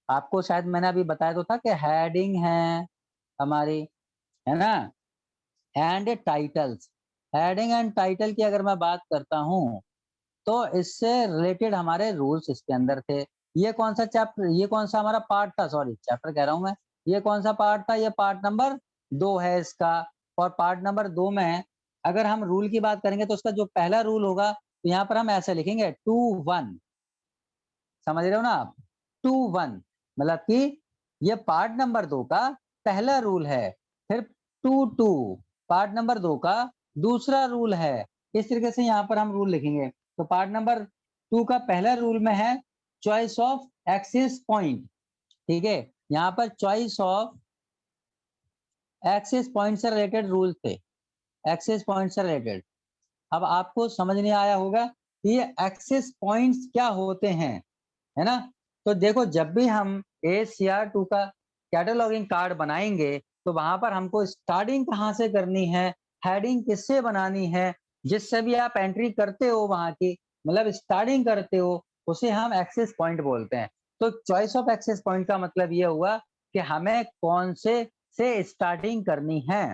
आपको शायद मैंने अभी बताया तो था कि हेडिंग है हमारी, है ना, and titles. Heading and title की अगर मैं बात करता हूँ तो इससे रिलेटेड हमारे रूल्स इसके अंदर थे। ये कौन सा चैप्टर, ये कौन सा हमारा पार्ट था, सॉरी चैप्टर कह रहा हूं मैं, ये कौन सा पार्ट था? ये पार्ट नंबर 2 है इसका। और पार्ट नंबर 2 में अगर हम रूल की बात करेंगे तो उसका जो पहला रूल होगा, तो यहाँ पर हम ऐसे लिखेंगे 2 1, समझ रहे हो ना आप? 2 1 मतलब कि ये पार्ट नंबर 2 का पहला रूल है। फिर 2 2 पार्ट नंबर 2 का दूसरा रूल है। इस तरीके से यहाँ पर हम रूल लिखेंगे। तो पार्ट नंबर 2 का पहला रूल में है चॉइस ऑफ एक्सिस पॉइंट। ठीक है, यहाँ पर चॉइस ऑफ एक्सिस पॉइंट से रिलेटेड रूल थे, एक्सिस पॉइंट से रिलेटेड। अब आपको समझ नहीं आया होगा कि ये एक्सिस पॉइंट्स क्या होते हैं, है ना? तो देखो, जब भी हम ACR2 का कैटलॉगिंग कार्ड बनाएंगे तो वहां पर हमको स्टार्टिंग कहाँ से करनी है, हेडिंग किससे बनानी है, जिससे भी आप एंट्री करते हो वहां की, मतलब स्टार्टिंग करते हो, उसे हम एक्सेस पॉइंट बोलते हैं। तो चॉइस ऑफ एक्सेस पॉइंट का मतलब ये हुआ कि हमें कौन से स्टार्टिंग करनी है।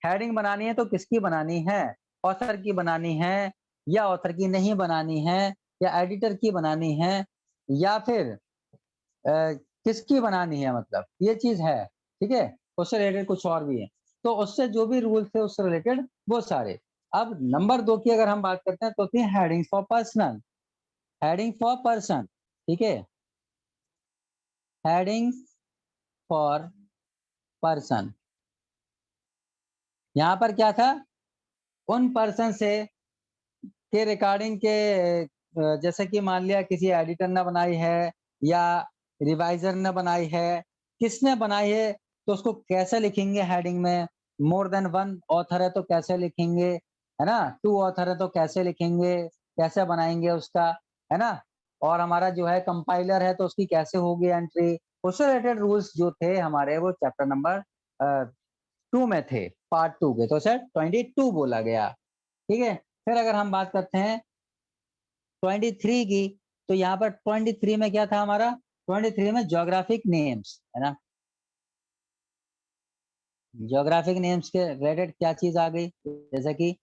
हेडिंग बनानी है तो किसकी बनानी है? ऑथर की बनानी है, या ऑथर की नहीं बनानी है, या एडिटर की बनानी है, या फिर किसकी बनानी है, मतलब ये चीज है। ठीक है, उससे रिलेटेड कुछ और भी है, तो उससे जो भी रूल थे उससे रिलेटेड वो सारे। अब नंबर 2 की अगर हम बात करते हैं तो थी heading for personal, heading for person. ठीक है, हेडिंग फॉर पर्सन, यहाँ पर क्या था? उन पर्सन से के रिकॉर्डिंग के जैसे कि मान लिया किसी एडिटर ने बनाई है या रिवाइजर ने बनाई है, किसने बनाई है, तो उसको कैसे लिखेंगे हेडिंग में? मोर देन 1 ऑथर है तो कैसे लिखेंगे, है ना? 2 ऑथर है तो कैसे लिखेंगे, कैसे बनाएंगे उसका, है ना? और हमारा जो है कंपाइलर है तो उसकी कैसे होगी एंट्री, उससे रिलेटेड रूल्स जो थे हमारे वो चैप्टर नंबर 2 में थे, पार्ट 2 के, तो सर 22 बोला गया। ठीक है, फिर अगर हम बात करते हैं 23 की, तो यहाँ पर 23 में क्या था हमारा? 23 में ज्योग्राफिक नेम्स, है ना? ज्योग्राफिक नेम्स के रिलेटेड क्या चीज आ गई, जैसे कि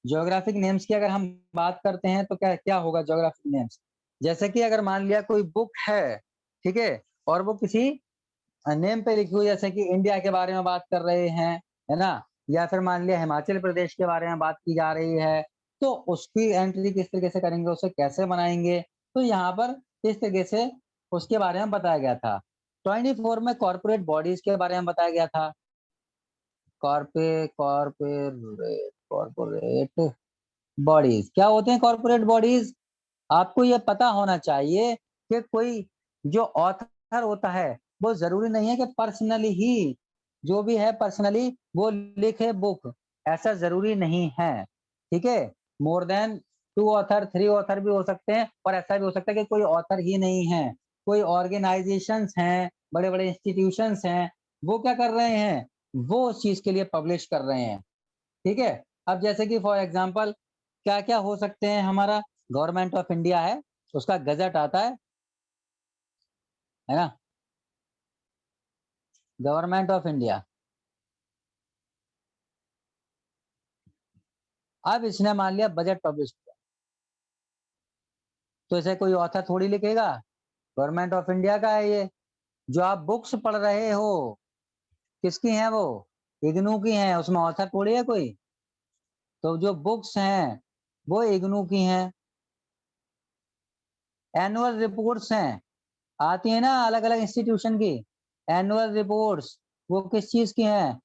ज्योग्राफिक नेम्स की अगर हम बात करते हैं तो क्या क्या होगा ज्योग्राफिक नेम्स? जैसे कि अगर मान लिया कोई बुक है, ठीक है, और वो किसी नेम पे लिखी हुई, जैसे कि इंडिया के बारे में बात कर रहे हैं, है ना, या फिर मान लिया हिमाचल प्रदेश के बारे में बात की जा रही है, तो उसकी एंट्री किस तरीके से करेंगे, उसे कैसे बनाएंगे, तो यहाँ पर किस तरीके से उसके बारे में बताया गया था। 24 में कॉर्पोरेट बॉडीज के बारे में बताया गया था। कॉर्पोरेट कॉर्पोरेट बॉडीज क्या होते हैं? कॉर्पोरेट बॉडीज, आपको ये पता होना चाहिए कि कोई जो ऑथर होता है वो जरूरी नहीं है कि पर्सनली ही जो भी है पर्सनली वो लिखे बुक, ऐसा जरूरी नहीं है। ठीक है, मोर देन 2 ऑथर 3 ऑथर भी हो सकते हैं, और ऐसा भी हो सकता है कि कोई ऑथर ही नहीं है, कोई ऑर्गेनाइजेशंस हैं, बड़े बड़े इंस्टीट्यूशंस हैं, वो क्या कर रहे हैं, वो उस चीज के लिए पब्लिश कर रहे हैं। ठीक है, अब जैसे कि फॉर एग्जांपल क्या क्या हो सकते हैं, हमारा गवर्नमेंट ऑफ इंडिया है, उसका गजट आता है ना, गवर्नमेंट ऑफ इंडिया। अब इसने मान लिया बजट पब्लिश किया, तो इसे कोई ऑथर थोड़ी लिखेगा, गवर्नमेंट ऑफ इंडिया का है ये। जो आप बुक्स पढ़ रहे हो किसकी हैं? वो इग्नू की हैं, उसमें ऑथर थोड़ी है कोई। तो जो बुक्स हैं वो इग्नू की हैं। एनुअल रिपोर्ट्स हैं, आती है ना अलग अलग इंस्टीट्यूशन की एनुअल रिपोर्ट्स, वो किस चीज की हैं?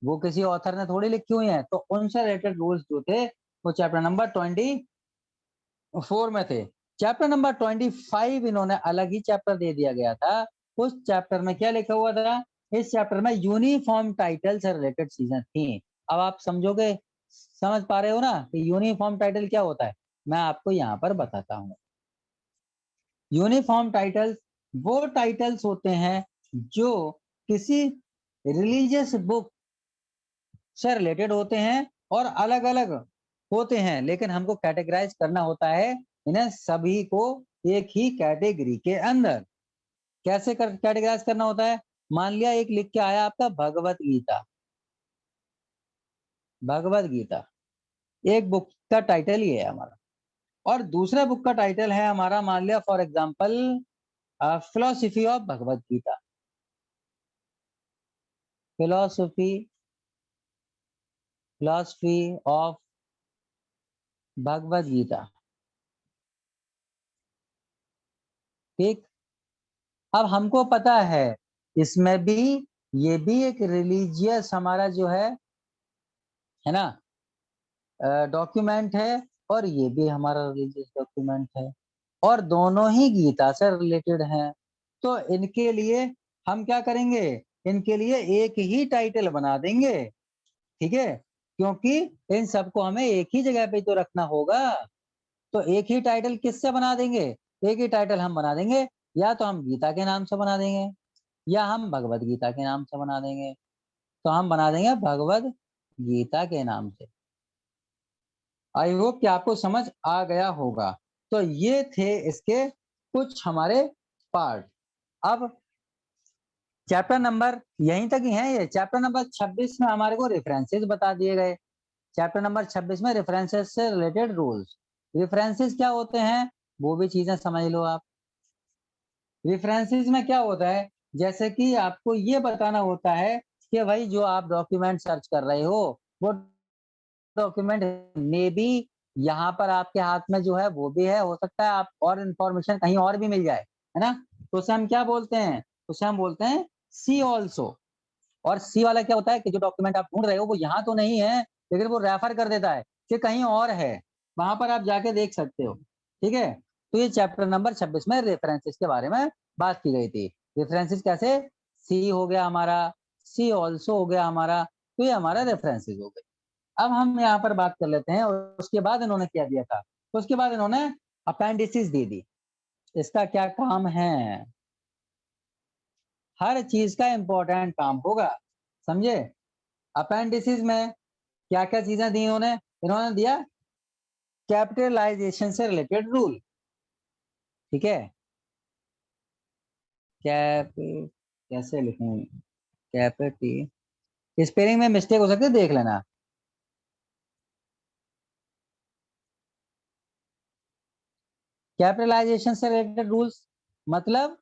वो किसी ऑथर ने थोड़ी लिखी हुई हैं। तो उनसे रिलेटेड रूल्स जो थे वो चैप्टर नंबर 24 में थे। चैप्टर नंबर 25 इन्होंने अलग ही चैप्टर दे दिया गया था। उस चैप्टर में क्या लिखा हुआ था? इस चैप्टर में यूनिफॉर्म टाइटल से रिलेटेड चीजें थी। अब आप समझोगे, समझ पा रहे हो ना कि यूनिफॉर्म टाइटल क्या होता है? मैं आपको यहाँ पर बताता हूँ। यूनिफॉर्म टाइटल्स वो टाइटल्स होते हैं जो किसी रिलीजियस बुक से रिलेटेड होते हैं और अलग अलग होते हैं, लेकिन हमको कैटेगराइज करना होता है इन्हें सभी को एक ही कैटेगरी के अंदर। कैसे कैटेगराइज करना होता है? मान लिया एक लिख के आया आपका भगवत गीता, भगवत गीता एक बुक का टाइटल ही है हमारा, और दूसरा बुक का टाइटल है हमारा मान लिया for example philosophy of Bhagavad Gita, philosophy philosophy of Bhagavad Gita. ठीक, अब हमको पता है इसमें भी ये भी एक रिलीजियस हमारा जो है ना डॉक्यूमेंट है, और ये भी हमारा रिलीजियस डॉक्यूमेंट है, और दोनों ही गीता से रिलेटेड हैं। तो इनके लिए हम क्या करेंगे? इनके लिए एक ही टाइटल बना देंगे। ठीक है, क्योंकि इन सबको हमें एक ही जगह पे तो रखना होगा। तो एक ही टाइटल किससे बना देंगे? एक ही टाइटल हम बना देंगे, या तो हम गीता के नाम से बना देंगे या हम भगवत गीता के नाम से बना देंगे। तो हम बना देंगे भगवत गीता के नाम से। आई होप कि आपको समझ आ गया होगा। तो ये थे इसके कुछ हमारे पार्ट। अब चैप्टर नंबर यहीं तक ही है, ये चैप्टर नंबर 26 में हमारे को रेफरेंसेस बता दिए गए। चैप्टर नंबर 26 में रेफरेंसेस से रिलेटेड रूल्स। रेफरेंसेस क्या होते हैं वो भी चीजें समझ लो आप। रेफरेंसेस में क्या होता है, जैसे कि आपको ये बताना होता है कि भाई जो आप डॉक्यूमेंट सर्च कर रहे हो वो डॉक्यूमेंट मे बी यहाँ पर आपके हाथ में जो है वो भी है, हो सकता है आप और इंफॉर्मेशन कहीं और भी मिल जाए, है ना। तो उसे हम क्या बोलते हैं? उसे हम बोलते हैं सी ऑल्सो। और सी वाला क्या होता है कि जो डॉक्यूमेंट आप ढूंढ रहे हो वो यहाँ तो नहीं है, लेकिन वो रेफर कर देता है कि कहीं और है, वहां पर आप जाके देख सकते हो। ठीक है, तो ये चैप्टर नंबर 26 में रेफरेंसेस के बारे में बात की गई थी। रेफरेंसेस कैसे? सी हो गया हमारा, सी ऑल्सो हो गया हमारा, तो ये हमारा रेफरेंसेस हो गए। अब हम यहाँ पर बात कर लेते हैं और उसके बाद इन्होंने क्या दिया था। तो उसके बाद इन्होंने अपेंडिसेस दे दी। इसका क्या काम है? हर चीज का इंपॉर्टेंट काम होगा, समझे। अपेंडिसेस में क्या क्या चीजें दी इन्होंने? इन्होंने दिया कैपिटलाइजेशन से रिलेटेड रूल। ठीक है, कैप कैसे लिखूं? कैपिटी स्पेलिंग में मिस्टेक हो सकती है, देख लेना। कैपिटलाइजेशन से रिलेटेड रूल्स मतलब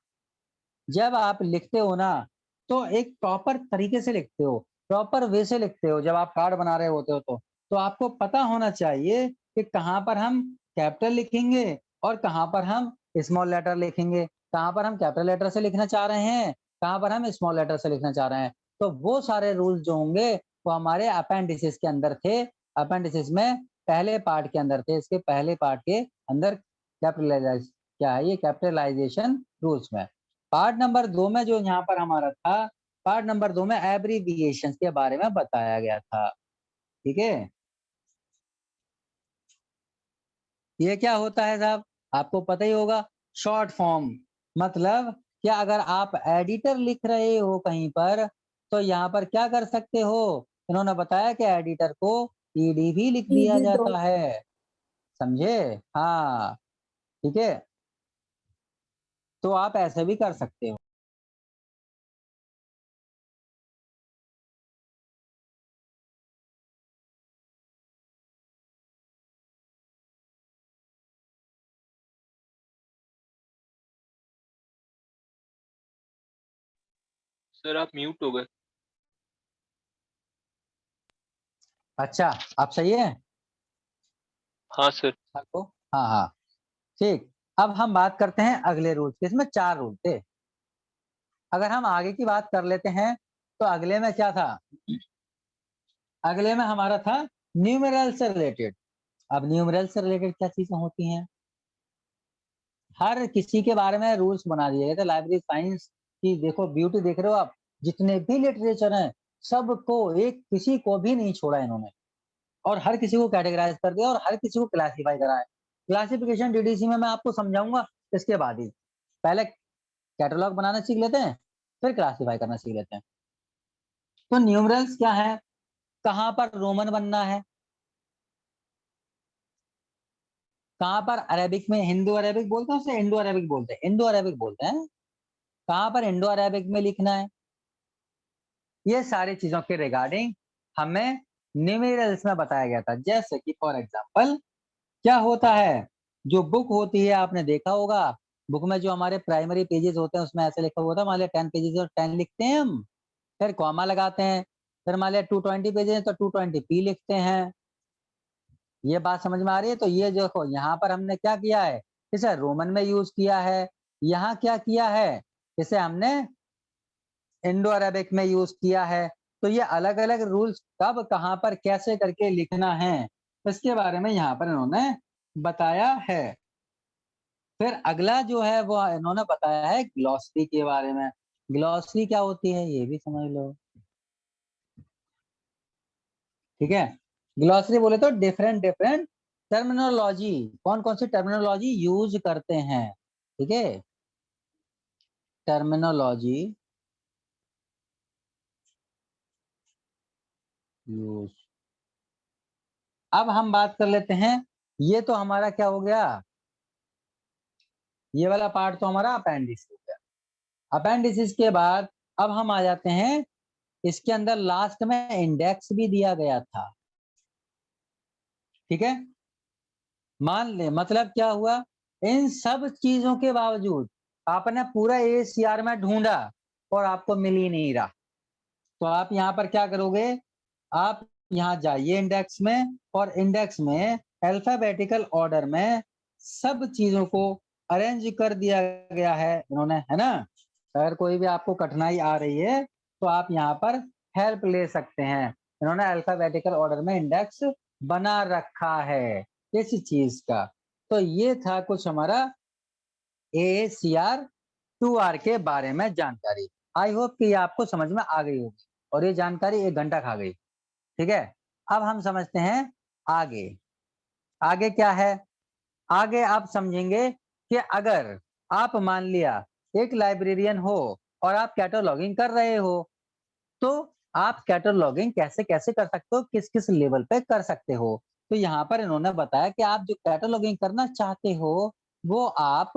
जब आप लिखते हो ना तो एक प्रॉपर तरीके से लिखते हो, प्रॉपर वे से लिखते हो। जब आप कार्ड बना रहे होते हो तो आपको पता होना चाहिए कि कहाँ पर हम कैपिटल लिखेंगे और कहाँ पर हम स्मॉल लेटर लिखेंगे, कहाँ पर हम कैपिटल लेटर से लिखना चाह रहे हैं, कहाँ पर हम स्मॉल लेटर से लिखना चाह रहे हैं। तो वो सारे रूल्स जो होंगे वो हमारे अपेंडिसेस के अंदर थे। अपेंडिसेस में पहले पार्ट के अंदर थे, इसके पहले पार्ट के अंदर कैपिटलाइज क्या है, ये कैपिटलाइजेशन रूल्स में। पार्ट नंबर 2 में जो यहाँ पर हमारा था, पार्ट नंबर 2 में एब्रीविएशन के बारे में बताया गया था। ठीक है, ये क्या होता है साहब, आपको पता ही होगा। शॉर्ट फॉर्म मतलब क्या, अगर आप एडिटर लिख रहे हो कहीं पर तो यहाँ पर क्या कर सकते हो, इन्होंने बताया कि एडिटर को ईडी भी लिख दिया जाता है, समझे। हाँ ठीक है, तो आप ऐसे भी कर सकते हो। सर आप म्यूट हो गए। अच्छा, आप सही है हाँ सर। आपको, हाँ हाँ ठीक। अब हम बात करते हैं अगले रूल्स के, इसमें 4 रूल थे। अगर हम आगे की बात कर लेते हैं तो अगले में क्या था, अगले में हमारा था न्यूमेरल से रिलेटेड। अब न्यूमेरल से रिलेटेड क्या चीजें होती हैं, हर किसी के बारे में रूल्स बना दिए गए थे। लाइब्रेरी साइंस की देखो ब्यूटी देख रहे हो आप, जितने भी लिटरेचर हैं सबको, एक किसी को भी नहीं छोड़ा इन्होंने, और हर किसी को कैटेगराइज कर दिया और हर किसी को क्लासीफाई करा है। क्लासिफिकेशन डीडीसी में मैं आपको समझाऊंगा इसके बाद ही, पहले कैटलॉग बनाना सीख लेते हैं फिर क्लासीफाई करना सीख लेते हैं। तो न्यूमरल्स क्या है, कहाँ पर रोमन बनना है, कहाँ पर अरेबिक में, हिंदू अरेबिक बोलते हैं उसे इंडो अरेबिक बोलते हैं, इंडो अरेबिक बोलते हैं, कहाँ पर इंडो अरेबिक में लिखना है, ये सारी चीजों के रिगार्डिंग हमें न्यूमेरल्स में बताया गया था। जैसे कि फॉर एग्जांपल क्या होता है, जो बुक होती है आपने देखा होगा, बुक में जो हमारे प्राइमरी पेजेस होते हैं उसमें ऐसे लिखा हुआ था, मान लिया 10 पेजेस और 10 लिखते हैं हम, फिर कॉमा लगाते हैं, फिर मान लिया 220 पेजेस तो 220 पी लिखते हैं। ये बात समझ में आ रही है। तो ये देखो यहाँ पर हमने क्या किया है, इसे रोमन में यूज किया है, यहाँ क्या किया है, इसे हमने इंडो अरेबिक में यूज किया है। तो ये अलग अलग रूल्स कब कहाँ पर कैसे करके लिखना है इसके बारे में यहाँ पर इन्होंने बताया है। फिर अगला जो है वो इन्होंने बताया है ग्लॉसरी के बारे में। ग्लॉसरी क्या होती है ये भी समझ लो, ठीक है। ग्लॉसरी बोले तो डिफरेंट डिफरेंट टर्मिनोलॉजी, कौन कौन सी टर्मिनोलॉजी यूज करते हैं, ठीक है, टर्मिनोलॉजी यूज। अब हम बात कर लेते हैं, ये तो हमारा क्या हो गया, ये वाला पार्ट तो हमारा अपेंडिक्स हो गया। अपेंडिक्स के बाद अब हम आ जाते हैं, इसके अंदर लास्ट में इंडेक्स भी दिया गया था, ठीक है। मान ले मतलब क्या हुआ, इन सब चीजों के बावजूद आपने पूरा एसीआर में ढूंढा और आपको मिल ही नहीं रहा, तो आप यहाँ पर क्या करोगे, आप यहाँ जाइए इंडेक्स में, और इंडेक्स में अल्फाबेटिकल ऑर्डर में सब चीजों को अरेंज कर दिया गया है इन्होंने, है ना। अगर कोई भी आपको कठिनाई आ रही है तो आप यहाँ पर हेल्प ले सकते हैं। इन्होंने अल्फाबेटिकल ऑर्डर में इंडेक्स बना रखा है इस चीज का। तो ये था कुछ हमारा AACR 2R के बारे में जानकारी। आई होप कि ये आपको समझ में आ गई होगी और ये जानकारी 1 घंटा खा गई, ठीक है। अब हम समझते हैं आगे, आगे क्या है, आगे आप समझेंगे कि अगर आप मान लिया एक लाइब्रेरियन हो और आप कैटलॉगिंग कर रहे हो, तो आप कैटलॉगिंग कैसे कैसे कर सकते हो, किस किस लेवल पे कर सकते हो। तो यहाँ पर इन्होंने बताया कि आप जो कैटलॉगिंग करना चाहते हो वो आप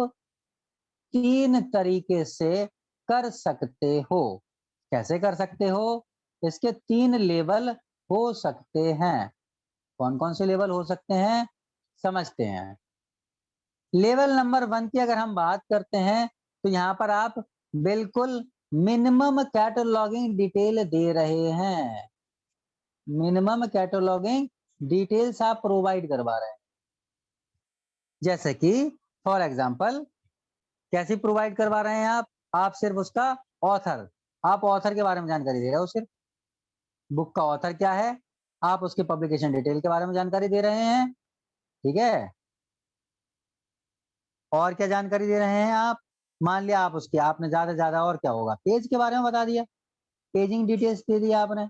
3 तरीके से कर सकते हो। कैसे कर सकते हो, इसके 3 लेवल हो सकते हैं। कौन कौन से लेवल हो सकते हैं समझते हैं। लेवल नंबर 1 की अगर हम बात करते हैं तो यहाँ पर आप बिल्कुल मिनिमम कैटलॉगिंग डिटेल दे रहे हैं, मिनिमम कैटलॉगिंग डिटेल्स आप प्रोवाइड करवा रहे हैं। जैसे कि फॉर एग्जांपल कैसे प्रोवाइड करवा रहे हैं आप सिर्फ उसका ऑथर, आप ऑथर के बारे में जानकारी दे रहे हो, सिर्फ बुक का ऑथर क्या है, आप उसके पब्लिकेशन डिटेल के बारे में जानकारी दे रहे हैं, ठीक है। और क्या जानकारी दे रहे हैं आप, मान लिया आप उसके आपने ज्यादा से ज्यादा और क्या होगा, पेज के बारे में बता दिया, पेजिंग डिटेल्स दे दिया आपने,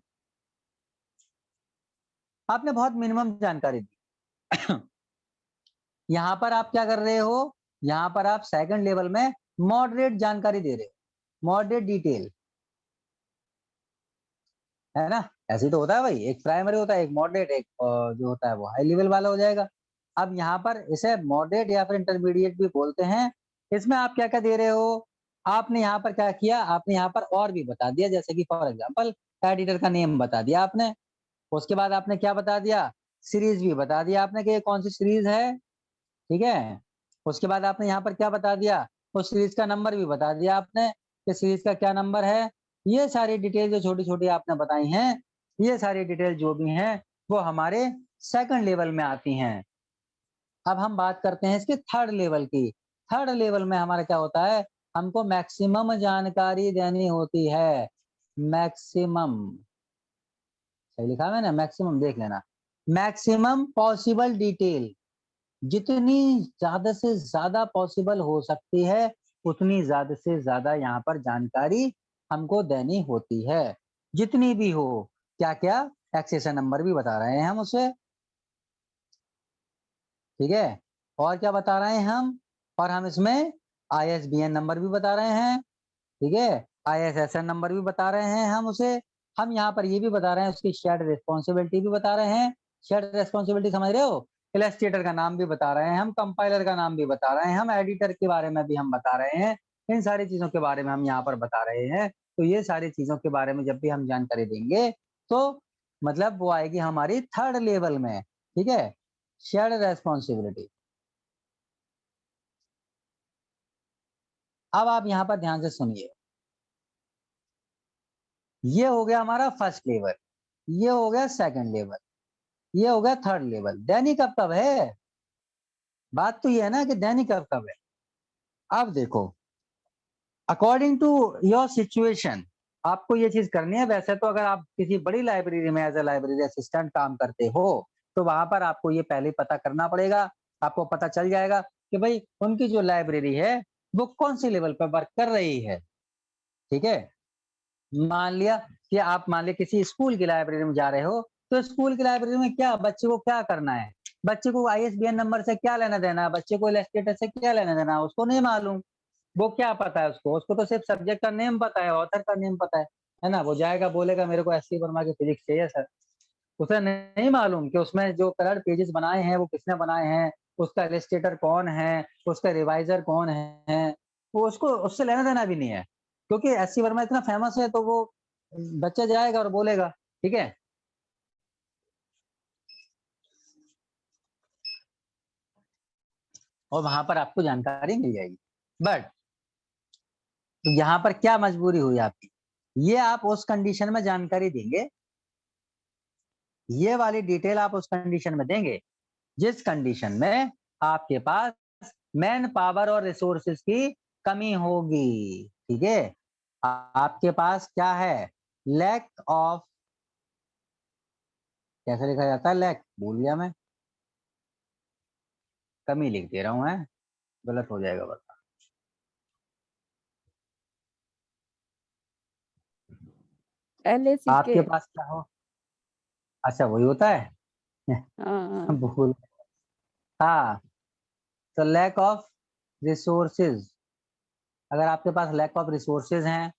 आपने बहुत मिनिमम जानकारी दी। यहाँ पर आप क्या कर रहे हो, यहाँ पर आप सेकंड लेवल में मॉडरेट जानकारी दे रहे हो, मॉडरेट डिटेल, है ना। ऐसे ही तो होता है भाई, एक प्राइमरी होता है, एक मॉडरेट, एक जो होता है वो हाई लेवल वाला हो जाएगा। अब यहाँ पर इसे मॉडरेट या फिर इंटरमीडिएट भी बोलते हैं। इसमें आप क्या क्या दे रहे हो, आपने यहाँ पर क्या किया, आपने यहाँ पर और भी बता दिया, जैसे कि फॉर एग्जाम्पल एडिटर का नेम बता दिया आपने, उसके बाद आपने क्या बता दिया, सीरीज भी बता दिया आपने कि ये कौन सी सीरीज है, ठीक है। उसके बाद आपने यहाँ पर क्या बता दिया, उस सीरीज का नंबर भी बता दिया आपने कि सीरीज का क्या नंबर है। ये सारी डिटेल जो छोटी छोटी आपने बताई हैं, ये सारी डिटेल जो भी हैं वो हमारे सेकंड लेवल में आती हैं। अब हम बात करते हैं इसके थर्ड लेवल की। थर्ड लेवल में हमारा क्या होता है, हमको मैक्सिमम जानकारी देनी होती है, मैक्सिमम, सही लिखा मैंने, मैक्सिमम देख लेना, मैक्सिमम पॉसिबल डिटेल, जितनी ज्यादा से ज्यादा पॉसिबल हो सकती है उतनी ज्यादा से ज्यादा यहाँ पर जानकारी हमको देनी होती है, जितनी भी हो। क्या क्या, एक्सेशन नंबर भी बता रहे हैं हम उसे, ठीक है। और क्या बता रहे हैं हम, और हम इसमें ISBN नंबर भी बता रहे हैं, ठीक है, ISSN नंबर भी बता रहे हैं हम उसे। हम यहाँ पर ये भी बता रहे हैं उसकी शेयर्ड रिस्पॉन्सिबिलिटी भी बता रहे हैं, शेयर्ड रिस्पॉन्सिबिलिटी समझ रहे हो, इलस्ट्रेटर का नाम भी बता रहे हैं हम, कंपाइलर का नाम भी बता रहे हैं हम, एडिटर के बारे में भी हम बता रहे हैं, इन सारी चीजों के बारे में हम यहाँ पर बता रहे हैं। तो ये सारी चीजों के बारे में जब भी हम जानकारी देंगे तो मतलब वो आएगी हमारी थर्ड लेवल में, ठीक है, शेयर्ड रेस्पॉन्सिबिलिटी। अब आप यहाँ पर ध्यान से सुनिए, ये हो गया हमारा फर्स्ट लेवल, ये हो गया सेकंड लेवल, ये हो गया थर्ड लेवल। दैनिक कब कब है, बात तो ये है ना कि दैनिक कब कब है। अब देखो, अकॉर्डिंग टू योर सिचुएशन आपको ये चीज करनी है। वैसे तो अगर आप किसी बड़ी लाइब्रेरी में एज ए लाइब्रेरी असिस्टेंट काम करते हो तो वहां पर आपको ये पहले पता करना पड़ेगा, आपको पता चल जाएगा कि भाई उनकी जो लाइब्रेरी है वो कौन सी लेवल पर वर्क कर रही है, ठीक है। मान लिया कि आप मान लिया किसी स्कूल की लाइब्रेरी में जा रहे हो, तो स्कूल की लाइब्रेरी में क्या बच्चे को क्या करना है, बच्चे को ISBN नंबर से क्या लेना देना है, बच्चे को इलस्ट्रेटर से क्या लेना देना है, उसको नहीं मालूम। वो क्या पता है उसको तो सिर्फ सब्जेक्ट का नेम पता है, ऑथर का नेम पता है ना। वो जाएगा बोलेगा मेरे को SC वर्मा की फिजिक्स चाहिए सर, उसे नहीं मालूम कि उसमें जो कलर पेजेस बनाए हैं वो किसने बनाए हैं, उसका इलस्ट्रेटर कौन है, उसका रिवाइजर कौन है, वो उसको उससे लेना देना भी नहीं है। क्योंकि SC वर्मा इतना फेमस है तो वो बच्चा जाएगा और बोलेगा, ठीक है। और वहां पर आपको जानकारी मिल जाएगी। बट तो यहाँ पर क्या मजबूरी हुई आपकी, ये आप उस कंडीशन में जानकारी देंगे, ये वाली डिटेल आप उस कंडीशन में देंगे जिस कंडीशन में आपके पास मैन पावर और रिसोर्सेज की कमी होगी, ठीक है। आपके पास क्या है, लैक ऑफ, कैसे लिखा जाता है, लैक भूल गया मैं, कमी लिख दे रहा हूं, है गलत हो जाएगा बता। LACK। आपके पास क्या हो, अच्छा वही होता है। हाँ भूल, हाँ, तो लैक ऑफ रिसोर्सेज, अगर आपके पास लैक ऑफ रिसोर्सेज हैं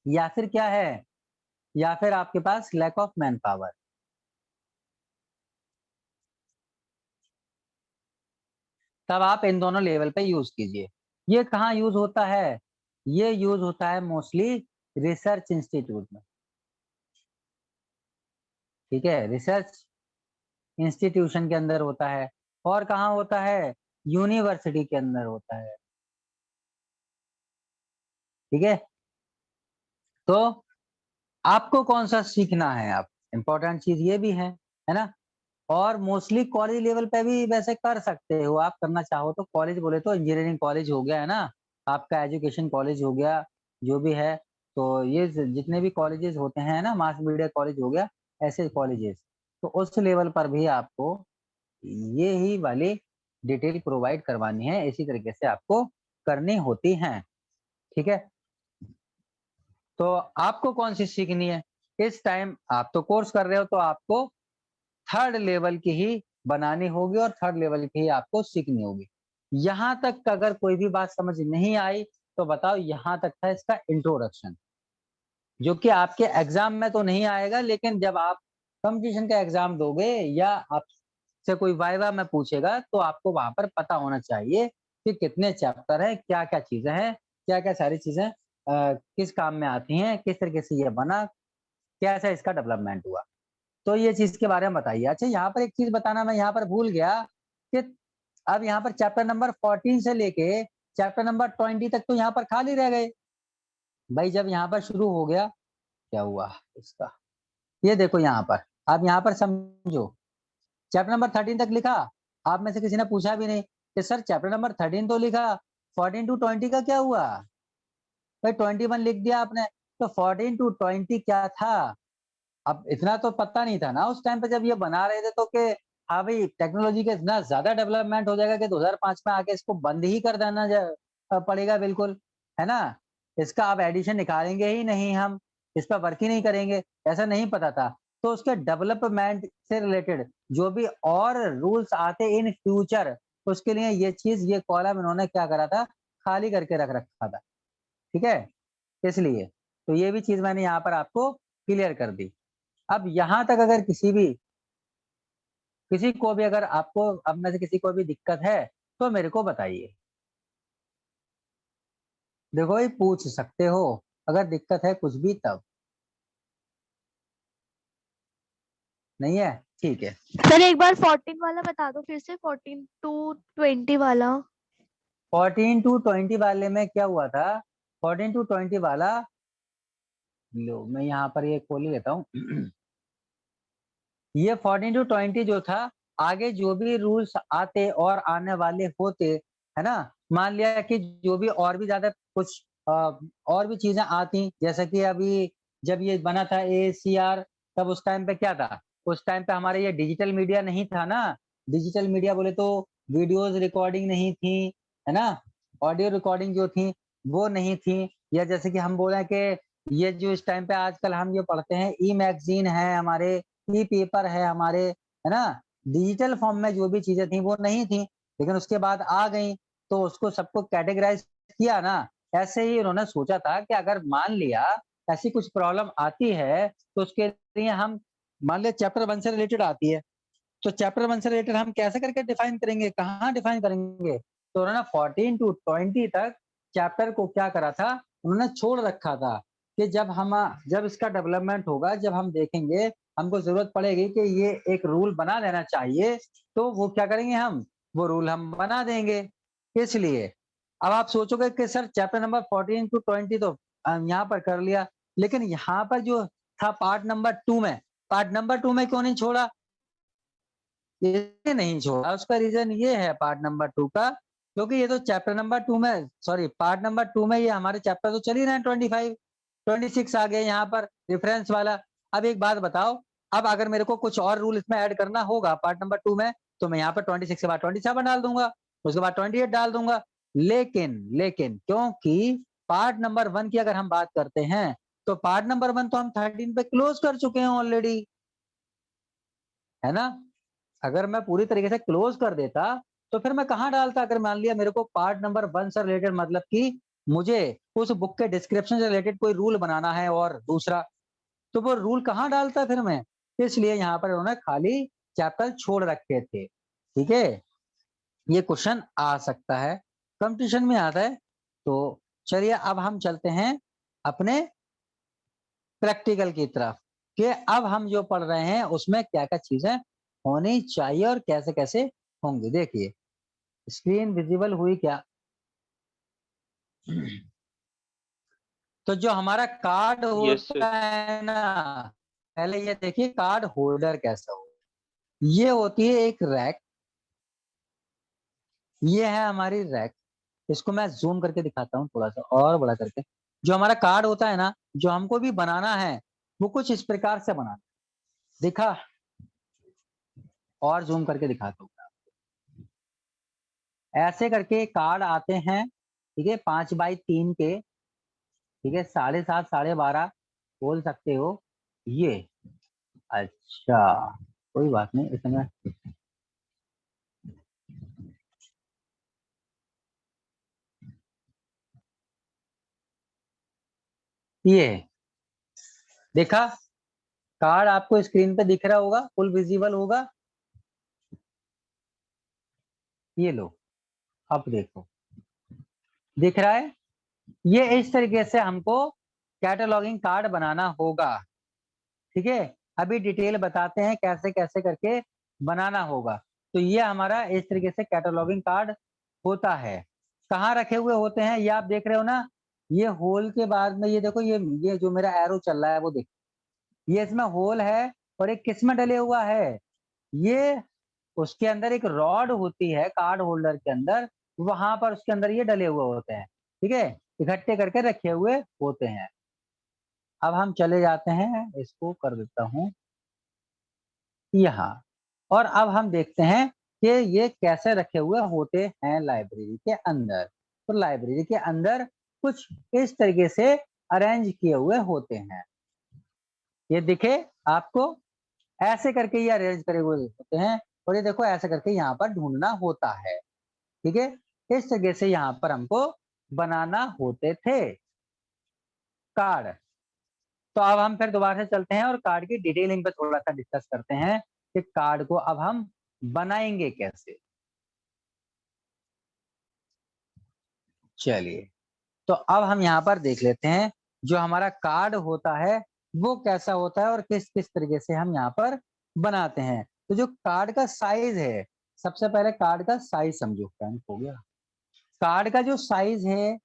या फिर क्या है, या फिर आपके पास लैक ऑफ मैन पावर, तब आप इन दोनों लेवल पे यूज कीजिए। ये कहाँ यूज होता है, ये यूज होता है मोस्टली रिसर्च इंस्टीट्यूट में, ठीक है, रिसर्च इंस्टीट्यूशन के अंदर होता है। और कहाँ होता है, यूनिवर्सिटी के अंदर होता है। ठीक है, तो आपको कौन सा सीखना है, आप इम्पोर्टेंट चीज ये भी है ना। और मोस्टली कॉलेज लेवल पे भी वैसे कर सकते हो, आप करना चाहो तो। कॉलेज बोले तो इंजीनियरिंग कॉलेज हो गया है ना, आपका एजुकेशन कॉलेज हो गया, जो भी है। तो ये जितने भी कॉलेजेस होते हैं ना, मास मीडिया कॉलेज हो गया, ऐसे कॉलेजेस, तो उस लेवल पर भी आपको ये ही वाली डिटेल प्रोवाइड करवानी है, इसी तरीके से आपको करनी होती हैं। ठीक है, तो आपको कौन सी सीखनी है इस टाइम? आप तो कोर्स कर रहे हो, तो आपको थर्ड लेवल की ही बनानी होगी और थर्ड लेवल की ही आपको सीखनी होगी। यहां तक अगर कोई भी बात समझ नहीं आई तो बताओ, यहां तक था इसका इंट्रोडक्शन, जो कि आपके एग्जाम में तो नहीं आएगा, लेकिन जब आप कंपटीशन का एग्जाम दोगे या आपसे कोई वाइवा में पूछेगा, तो आपको वहां पर पता होना चाहिए कि कितने चैप्टर है, क्या क्या चीजें हैं, क्या क्या सारी चीजें किस काम में आती हैं, किस तरीके से ये बना, कैसा इसका डेवलपमेंट हुआ। तो ये चीज के बारे में बताइए। अच्छा, यहाँ पर एक चीज बताना मैं यहाँ पर भूल गया कि अब यहाँ पर चैप्टर नंबर 14 से लेके चैप्टर नंबर 20 तक तो यहाँ पर खाली रह गए। भाई जब यहाँ पर शुरू हो गया, क्या हुआ इसका, ये देखो यहाँ पर, आप यहाँ पर समझो, चैप्टर नंबर 13 तक लिखा, आप में से किसी ने पूछा भी नहीं कि सर चैप्टर नंबर 13 तो लिखा, 14 टू 20 का क्या हुआ? भाई 21 लिख दिया आपने, तो 14 टू 20 क्या था? अब इतना तो पता नहीं था ना उस टाइम पे जब ये बना रहे थे, तो कि हाँ भाई टेक्नोलॉजी का इतना ज्यादा डेवलपमेंट हो जाएगा कि 2005 में आके इसको बंद ही कर देना पड़ेगा, बिल्कुल, है ना। इसका अब एडिशन निकालेंगे ही नहीं हम, इस पर वर्क ही नहीं करेंगे, ऐसा नहीं पता था। तो उसके डेवलपमेंट से रिलेटेड जो भी और रूल्स आते इन फ्यूचर, उसके लिए ये चीज, ये कॉलम इन्होंने क्या करा था, खाली करके रख रखा था। ठीक है, इसलिए तो ये भी चीज मैंने यहाँ पर आपको क्लियर कर दी। अब यहां तक अगर किसी को भी अगर आपको अब में से किसी को भी दिक्कत है तो मेरे को बताइए। देखो ये पूछ सकते हो, अगर दिक्कत है कुछ भी तब। नहीं है, ठीक है। सर एक बार 14 वाला बता दो फिर से, 14 टू 20 वाला। 14 टू 20 वाले में क्या हुआ था? 14 टू 20 वाला, लो मैं यहाँ पर ये खोल ही लेता हूँ। ये 14 टू 20 जो था, आगे जो भी रूल्स आते और आने वाले होते, है ना, मान लिया कि जो भी और भी ज्यादा कुछ और भी चीजें आती, जैसे कि अभी जब ये बना था AACR, तब उस टाइम पे क्या था, उस टाइम पे हमारे ये डिजिटल मीडिया नहीं था ना। डिजिटल मीडिया बोले तो वीडियोज रिकॉर्डिंग नहीं थी, है ना, ऑडियो रिकॉर्डिंग जो थी वो नहीं थी। या जैसे कि हम बोले कि ये जो इस टाइम पे आजकल हम जो पढ़ते हैं, ई मैगजीन है हमारे, ई पेपर है हमारे, है ना, डिजिटल फॉर्म में जो भी चीजें थी वो नहीं थी, लेकिन उसके बाद आ गई, तो उसको सबको कैटेगराइज किया ना। ऐसे ही उन्होंने सोचा था कि अगर मान लिया ऐसी कुछ प्रॉब्लम आती है, तो उसके लिए हम, मान लिया चैप्टर 1 से रिलेटेड आती है, तो चैप्टर 1 से रिलेटेड हम कैसे करके डिफाइन करेंगे, कहाँ डिफाइन करेंगे? तो उन्होंने 14 टू 20 तक चैप्टर को क्या करा था, उन्होंने छोड़ रखा था कि जब इसका डेवलपमेंट होगा, जब हम देखेंगे, हमको जरूरत पड़ेगी कि ये एक रूल बना देना चाहिए, तो वो क्या करेंगे, हम वो रूल हम बना देंगे। इसलिए अब आप सोचोगे कि सर चैप्टर नंबर 14 टू 20 तो यहाँ पर कर लिया, लेकिन यहाँ पर जो था पार्ट नंबर 2 में, पार्ट नंबर 2 में क्यों नहीं छोड़ा? ये नहीं छोड़ा, उसका रीजन ये है पार्ट नंबर 2 का, क्योंकि ये तो चैप्टर नंबर 2 में, सॉरी पार्ट नंबर 2 में ये हमारे चैप्टर तो चल ही रहे हैं, 25 26 आ गए यहाँ पर रेफरेंस वाला। अब एक बात बताओ, अब अगर मेरे को कुछ और रूल इसमें ऐड करना होगा पार्ट नंबर 2 में, तो मैं यहाँ पर 26 के बाद 27 डाल दूंगा, उसके बाद 28 डाल दूंगा। लेकिन क्योंकि पार्ट नंबर 1 की अगर हम बात करते हैं, तो पार्ट नंबर 1 तो हम 13 पे क्लोज कर चुके हैं ऑलरेडी, है ना। अगर मैं पूरी तरीके से क्लोज कर देता, तो फिर मैं कहाँ डालता? अगर मान लिया मेरे को पार्ट नंबर 1 से रिलेटेड, मतलब कि मुझे उस बुक के डिस्क्रिप्शन से रिलेटेड कोई रूल बनाना है और दूसरा, तो वो रूल कहाँ डालता फिर मैं? इसलिए यहाँ पर उन्होंने खाली चैप्टर छोड़ रखे थे। ठीक है, ये क्वेश्चन आ सकता है, कंपटीशन में आता है। तो चलिए अब हम चलते हैं अपने प्रैक्टिकल की तरफ, कि अब हम जो पढ़ रहे हैं उसमें क्या क्या चीजें होनी चाहिए और कैसे कैसे होंगी। देखिए स्क्रीन विजिबल हुई क्या? तो जो हमारा कार्ड Yes, sir. होता है ना, पहले ये देखिए कार्ड होल्डर कैसा हो। ये होती है एक रैक, ये है हमारी रैक। इसको मैं जूम करके दिखाता हूँ थोड़ा सा और बड़ा करके। जो हमारा कार्ड होता है ना, जो हमको भी बनाना है, वो कुछ इस प्रकार से बनाना है। दिखा? और जूम करके दिखाता हूँ। ऐसे करके कार्ड आते हैं, ठीक है, 5x3 के, ठीक है, 7.5 12.5 बोल सकते हो ये। अच्छा, कोई बात नहीं, इसमें ये देखा, कार्ड आपको स्क्रीन पे दिख रहा होगा, फुल विजिबल होगा। ये लो, अब देखो, दिख रहा है? ये इस तरीके से हमको कैटलॉगिंग कार्ड बनाना होगा, ठीक है। अभी डिटेल बताते हैं कैसे कैसे करके बनाना होगा। तो ये हमारा इस तरीके से कैटलॉगिंग कार्ड होता है। कहाँ रखे हुए होते हैं ये आप देख रहे हो ना, ये होल के बाद में ये देखो, ये जो मेरा एरो चल रहा है वो देखो, ये इसमें होल है और एक किस में डले हुआ है, ये उसके अंदर एक रॉड होती है कार्ड होल्डर के अंदर, वहां पर उसके अंदर ये डले हुए होते हैं, ठीक है, इकट्ठे करके रखे हुए होते हैं। अब हम चले जाते हैं, इसको कर देता हूं यहाँ, और अब हम देखते हैं कि ये कैसे रखे हुए होते हैं लाइब्रेरी के अंदर। तो लाइब्रेरी के अंदर कुछ इस तरीके से अरेंज किए हुए होते हैं। ये दिखे आपको? ऐसे करके ये अरेंज करे हुए होते हैं, और ये देखो ऐसे करके यहाँ पर ढूंढना होता है, ठीक है। इस तरीके से यहाँ पर हमको बनाना होते थे कार्ड। तो अब हम फिर दोबारा से चलते हैं और कार्ड की डिटेलिंग पे थोड़ा सा डिस्कस करते हैं कि कार्ड को अब हम बनाएंगे कैसे। चलिए, तो अब हम यहाँ पर देख लेते हैं जो हमारा कार्ड होता है वो कैसा होता है और किस किस तरीके से हम यहाँ पर बनाते हैं। तो जो कार्ड का साइज है, सबसे पहले कार्ड का साइज समझो। फ्रेंड हो गया, कार्ड का जो साइज है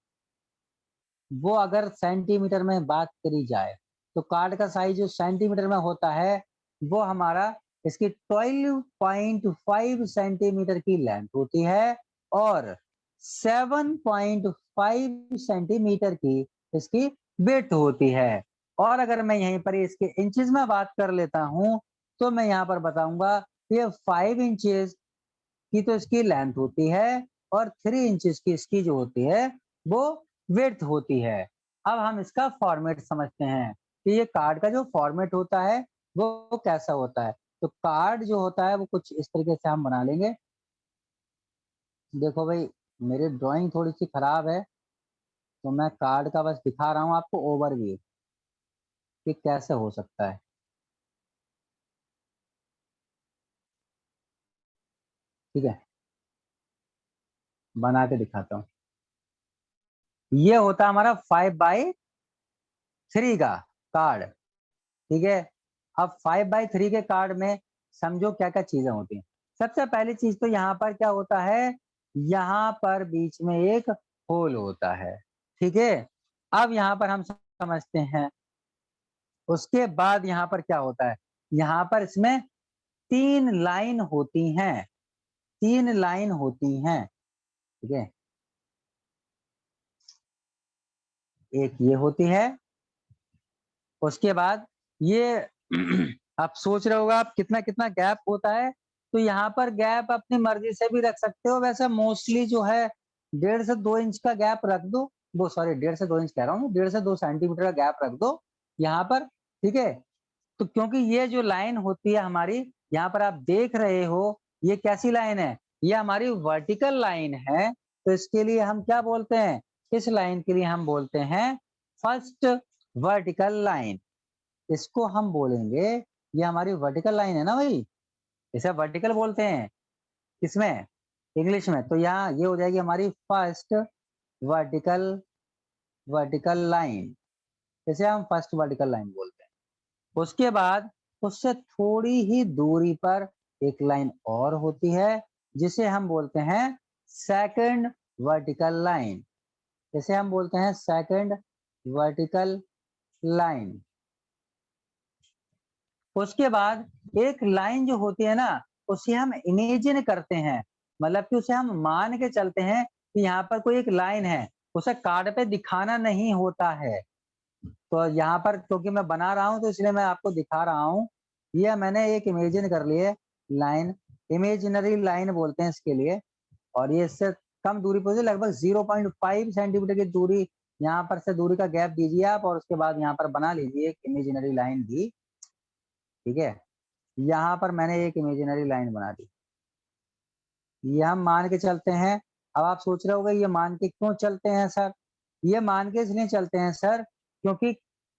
वो अगर सेंटीमीटर में बात करी जाए, तो कार्ड का साइज जो सेंटीमीटर में होता है वो हमारा, इसकी 12.5 सेंटीमीटर की लेंथ होती है और 7.5 सेंटीमीटर की इसकी विड्थ होती है। और अगर मैं यहीं पर इसके इंचेस में बात कर लेता हूं, तो मैं यहाँ पर बताऊंगा ये 5 इंचेस की तो इसकी लेंथ होती है और 3 इंचेस की इसकी जो होती है वो विड्थ होती है। अब हम इसका फॉर्मेट समझते हैं कि ये कार्ड का जो फॉर्मेट होता है वो कैसा होता है। तो कार्ड जो होता है वो कुछ इस तरीके से हम बना लेंगे। देखो भाई, मेरी ड्राइंग थोड़ी सी खराब है, तो मैं कार्ड का बस दिखा रहा हूँ आपको ओवरव्यू कि कैसे हो सकता है। ठीक है, बना के दिखाता हूँ। ये होता है हमारा 5x3 का कार्ड, ठीक है। अब 5x3 के कार्ड में समझो क्या क्या चीजें होती हैं। सबसे पहली चीज तो यहाँ पर क्या होता है, यहाँ पर बीच में एक होल होता है, ठीक है। अब यहाँ पर हम समझते हैं, उसके बाद यहाँ पर क्या होता है, यहाँ पर इसमें 3 लाइन होती हैं, 3 लाइन होती हैं, ठीक है। एक ये होती है, उसके बाद ये आप सोच रहे होगा आप कितना कितना गैप होता है, तो यहाँ पर गैप अपनी मर्जी से भी रख सकते हो। वैसे मोस्टली जो है 1.5 से 2 इंच का गैप रख दो, वो सॉरी 1.5 से 2 इंच कह रहा हूँ, 1.5 से 2 सेंटीमीटर का गैप रख दो यहाँ पर, ठीक है। तो क्योंकि ये जो लाइन होती है हमारी, यहाँ पर आप देख रहे हो ये कैसी लाइन है, ये हमारी वर्टिकल लाइन है। तो इसके लिए हम क्या बोलते हैं, इस लाइन के लिए हम बोलते हैं फर्स्ट वर्टिकल लाइन। इसको हम बोलेंगे, ये हमारी वर्टिकल लाइन है ना भाई, इसे वर्टिकल बोलते हैं किसमें, इंग्लिश में। तो यहाँ ये हो जाएगी हमारी फर्स्ट वर्टिकल वर्टिकल लाइन, इसे हम फर्स्ट वर्टिकल लाइन बोलते हैं। उसके बाद उससे थोड़ी ही दूरी पर एक लाइन और होती है जिसे हम बोलते हैं सेकंड वर्टिकल लाइन, इसे हम बोलते हैं सेकंड वर्टिकल लाइन। उसके बाद एक लाइन जो होती है ना, उसे हम इमेजिन करते हैं, मतलब कि उसे हम मान के चलते हैं कि यहाँ पर कोई एक लाइन है, उसे कार्ड पे दिखाना नहीं होता है। तो यहाँ पर क्योंकि मैं बना रहा हूँ तो इसलिए मैं आपको दिखा रहा हूँ। ये मैंने एक इमेजिन कर ली है लाइन, इमेजिनरी लाइन बोलते हैं इसके लिए। और ये इससे कम दूरी पर लगभग 0.5 सेंटीमीटर की दूरी, यहाँ पर से दूरी का गैप दीजिए आप, और उसके बाद यहाँ पर बना लीजिए एक इमेजिनरी लाइन भी। ठीक है, यहाँ पर मैंने एक इमेजिनरी लाइन बना दी, ये हम मान के चलते हैं। अब आप सोच रहे होंगे ये मान के क्यों चलते हैं सर? ये मान के इसलिए चलते हैं सर क्योंकि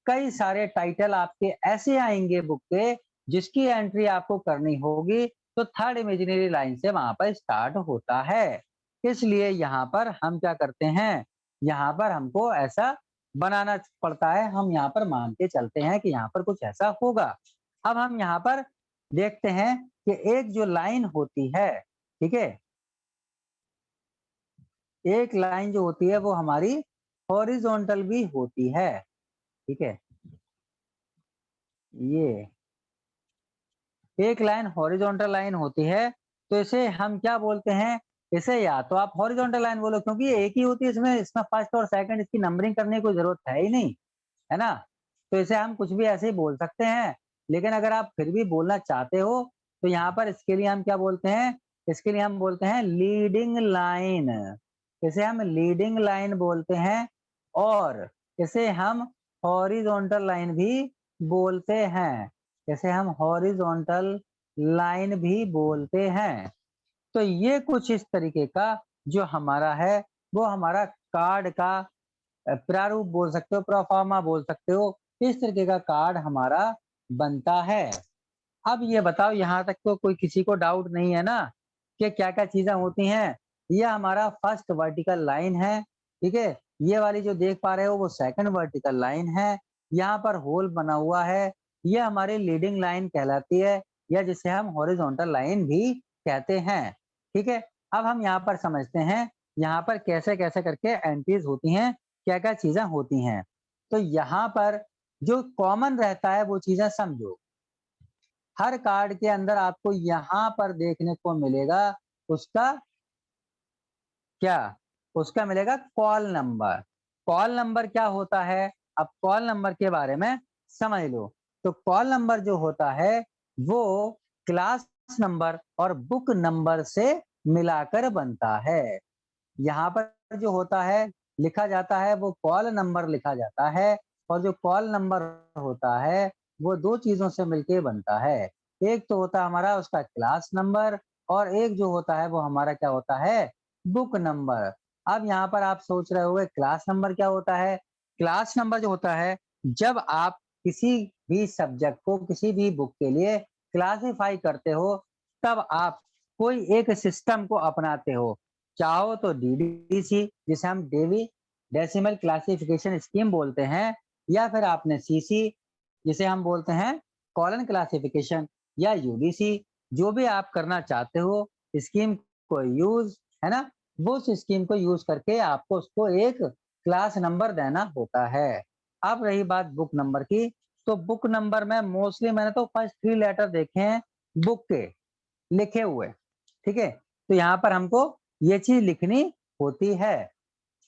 कई सारे टाइटल आपके ऐसे आएंगे बुक के जिसकी एंट्री आपको करनी होगी, तो थर्ड इमेजिनरी लाइन से वहां पर स्टार्ट होता है। इसलिए यहाँ पर हम क्या करते हैं, यहाँ पर हमको ऐसा बनाना पड़ता है, हम यहाँ पर मान के चलते हैं कि यहाँ पर कुछ ऐसा होगा। अब हम यहाँ पर देखते हैं कि एक जो लाइन होती है, ठीक है, एक लाइन जो होती है वो हमारी हॉरिजॉन्टल भी होती है। ठीक है, ये एक लाइन हॉरिजॉन्टल लाइन होती है, तो इसे हम क्या बोलते हैं, इसे या तो आप हॉरिजॉन्टल लाइन बोलो क्योंकि ये एक ही होती है, इसमें फर्स्ट और सेकंड इसकी नंबरिंग करने की कोई जरूरत है ही नहीं, है ना। तो इसे हम कुछ भी ऐसे ही बोल सकते हैं। लेकिन अगर आप फिर भी बोलना चाहते हो तो यहाँ पर इसके लिए हम क्या बोलते हैं, इसके लिए हम बोलते हैं लीडिंग लाइन। इसे हम लीडिंग लाइन बोलते हैं, और इसे हम हॉरिजॉन्टल लाइन भी बोलते हैं, इसे हम हॉरिजॉन्टल लाइन भी बोलते हैं। तो ये कुछ इस तरीके का जो हमारा है वो हमारा कार्ड का प्रारूप बोल सकते हो, प्रोफार्मा बोल सकते हो, इस तरीके का कार्ड हमारा बनता है। अब ये बताओ यहाँ तक तो कोई किसी को डाउट नहीं है ना कि क्या क्या चीजें होती हैं। ये हमारा फर्स्ट वर्टिकल लाइन है, ठीक है, ये वाली जो देख पा रहे हो वो सेकंड वर्टिकल लाइन है, यहाँ पर होल बना हुआ है, ये हमारी लीडिंग लाइन कहलाती है, या जिसे हम हॉरिजॉन्टल लाइन भी कहते हैं। ठीक है, अब हम यहाँ पर समझते हैं यहाँ पर कैसे कैसे करके एंट्रीज होती हैं, क्या क्या चीजें होती हैं। तो यहाँ पर जो कॉमन रहता है वो चीजें समझो। हर कार्ड के अंदर आपको यहाँ पर देखने को मिलेगा उसका क्या, उसका मिलेगा कॉल नंबर। कॉल नंबर क्या होता है, अब कॉल नंबर के बारे में समझ लो। तो कॉल नंबर जो होता है वो क्लास नंबर और बुक नंबर से मिलाकर बनता है। यहाँ पर जो होता है लिखा जाता है वो कॉल नंबर लिखा जाता है, और जो कॉल नंबर होता है वो दो चीजों से मिलके बनता है। एक तो होता है हमारा उसका क्लास नंबर, और एक जो होता है वो हमारा क्या होता है, बुक नंबर। अब यहाँ पर आप सोच रहे होंगे क्लास नंबर क्या होता है। क्लास नंबर जो होता है, जब आप किसी भी सब्जेक्ट को किसी भी बुक के लिए क्लासिफाई करते हो तब आप कोई एक सिस्टम को अपनाते हो, चाहो तो डीडीसी जिसे हम डेसिमल क्लासिफिकेशन स्कीम बोलते हैं, या फिर आपने सीसी जिसे हम बोलते हैं कॉलन क्लासिफिकेशन, या यूडीसी, जो भी आप करना चाहते हो स्कीम को यूज, है ना, वो उस स्कीम को यूज करके आपको उसको एक क्लास नंबर देना होता है। अब रही बात बुक नंबर की, तो बुक नंबर में मोस्टली मैंने तो फर्स्ट 3 लेटर देखे हैं बुक के लिखे हुए, ठीक है, तो यहाँ पर हमको ये चीज लिखनी होती है।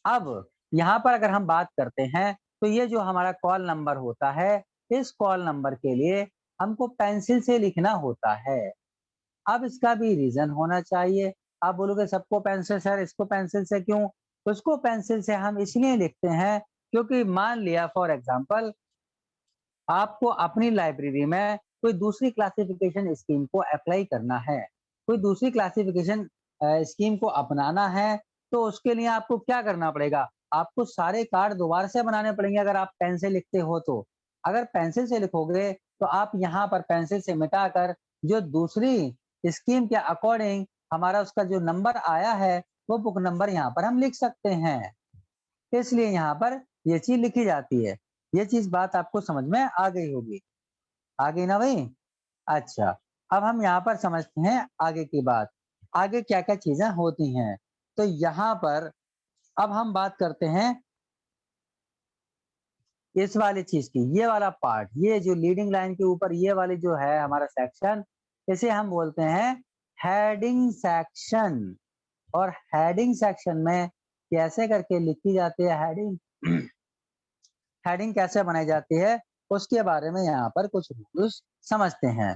अब यहाँ पर अगर हम बात करते हैं तो ये जो हमारा कॉल नंबर होता है, इस कॉल नंबर के लिए हमको पेंसिल से लिखना होता है। अब इसका भी रीजन होना चाहिए। आप बोलोगे सबको पेंसिल सर, इसको पेंसिल से क्यों? तो इसको पेंसिल से हम इसलिए लिखते हैं क्योंकि मान लिया फॉर एग्जांपल आपको अपनी लाइब्रेरी में कोई दूसरी क्लासिफिकेशन स्कीम को अप्लाई करना है, कोई दूसरी क्लासिफिकेशन स्कीम को अपनाना है, तो उसके लिए आपको क्या करना पड़ेगा, आपको सारे कार्ड दोबारा से बनाने पड़ेंगे अगर आप पेन से लिखते हो तो। अगर पेंसिल से लिखोगे तो आप यहाँ पर पेंसिल से मिटाकर जो दूसरी स्कीम के अकॉर्डिंग हमारा उसका जो नंबर आया है वो बुक नंबर यहाँ पर हम लिख सकते हैं, इसलिए यहाँ पर ये चीज लिखी जाती है। ये चीज बात आपको समझ में आ गई होगी, आ गई ना भाई? अच्छा, अब हम यहाँ पर समझते हैं आगे की बात, आगे क्या क्या चीजें होती हैं। तो यहाँ पर अब हम बात करते हैं इस वाली चीज की, ये वाला पार्ट, ये जो लीडिंग लाइन के ऊपर ये वाली जो है हमारा सेक्शन, इसे हम बोलते हैं हेडिंग सेक्शन। और हेडिंग सेक्शन में कैसे करके लिखी जाती है हेडिंग, हेडिंग कैसे बनाई जाती है, उसके बारे में यहाँ पर कुछ रूल्स समझते हैं।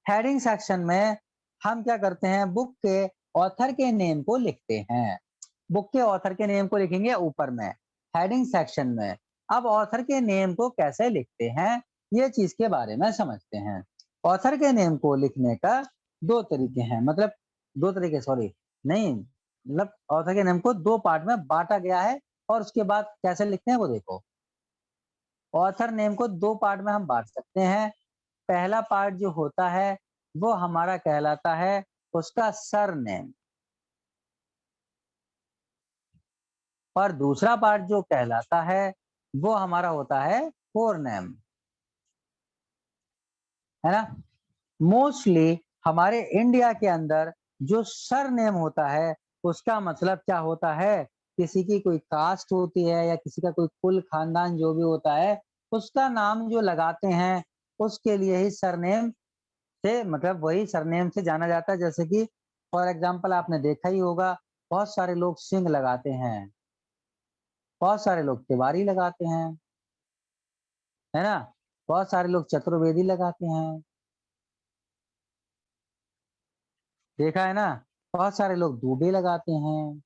हेडिंग सेक्शन में हम क्या करते हैं, बुक के ऑथर के नेम को लिखते हैं। बुक के ऑथर के नेम को लिखेंगे ऊपर में हेडिंग सेक्शन में। अब ऑथर के नेम को कैसे लिखते हैं, ये चीज के बारे में समझते हैं। ऑथर के नेम को लिखने का दो तरीके हैं, मतलब दो तरीके, सॉरी नहीं, मतलब ऑथर के नेम को दो पार्ट में बांटा गया है, और उसके बाद कैसे लिखते हैं वो देखो। ऑथर नेम को दो पार्ट में हम बांट सकते हैं। पहला पार्ट जो होता है वो हमारा कहलाता है उसका सर नेम, और दूसरा पार्ट जो कहलाता है वो हमारा होता है फोर नेम, है ना। मोस्टली हमारे इंडिया के अंदर जो सर नेम होता है उसका मतलब क्या होता है, किसी की कोई कास्ट होती है या किसी का कोई कुल खानदान जो भी होता है, उसका नाम जो लगाते हैं उसके लिए ही सरनेम से, मतलब वही सरनेम से जाना जाता है। जैसे कि फॉर एग्जांपल आपने देखा ही होगा, बहुत सारे लोग सिंह लगाते हैं, बहुत सारे लोग तिवारी लगाते हैं, है ना, बहुत सारे लोग चतुर्वेदी लगाते हैं, देखा है ना, बहुत सारे लोग दूबे लगाते हैं।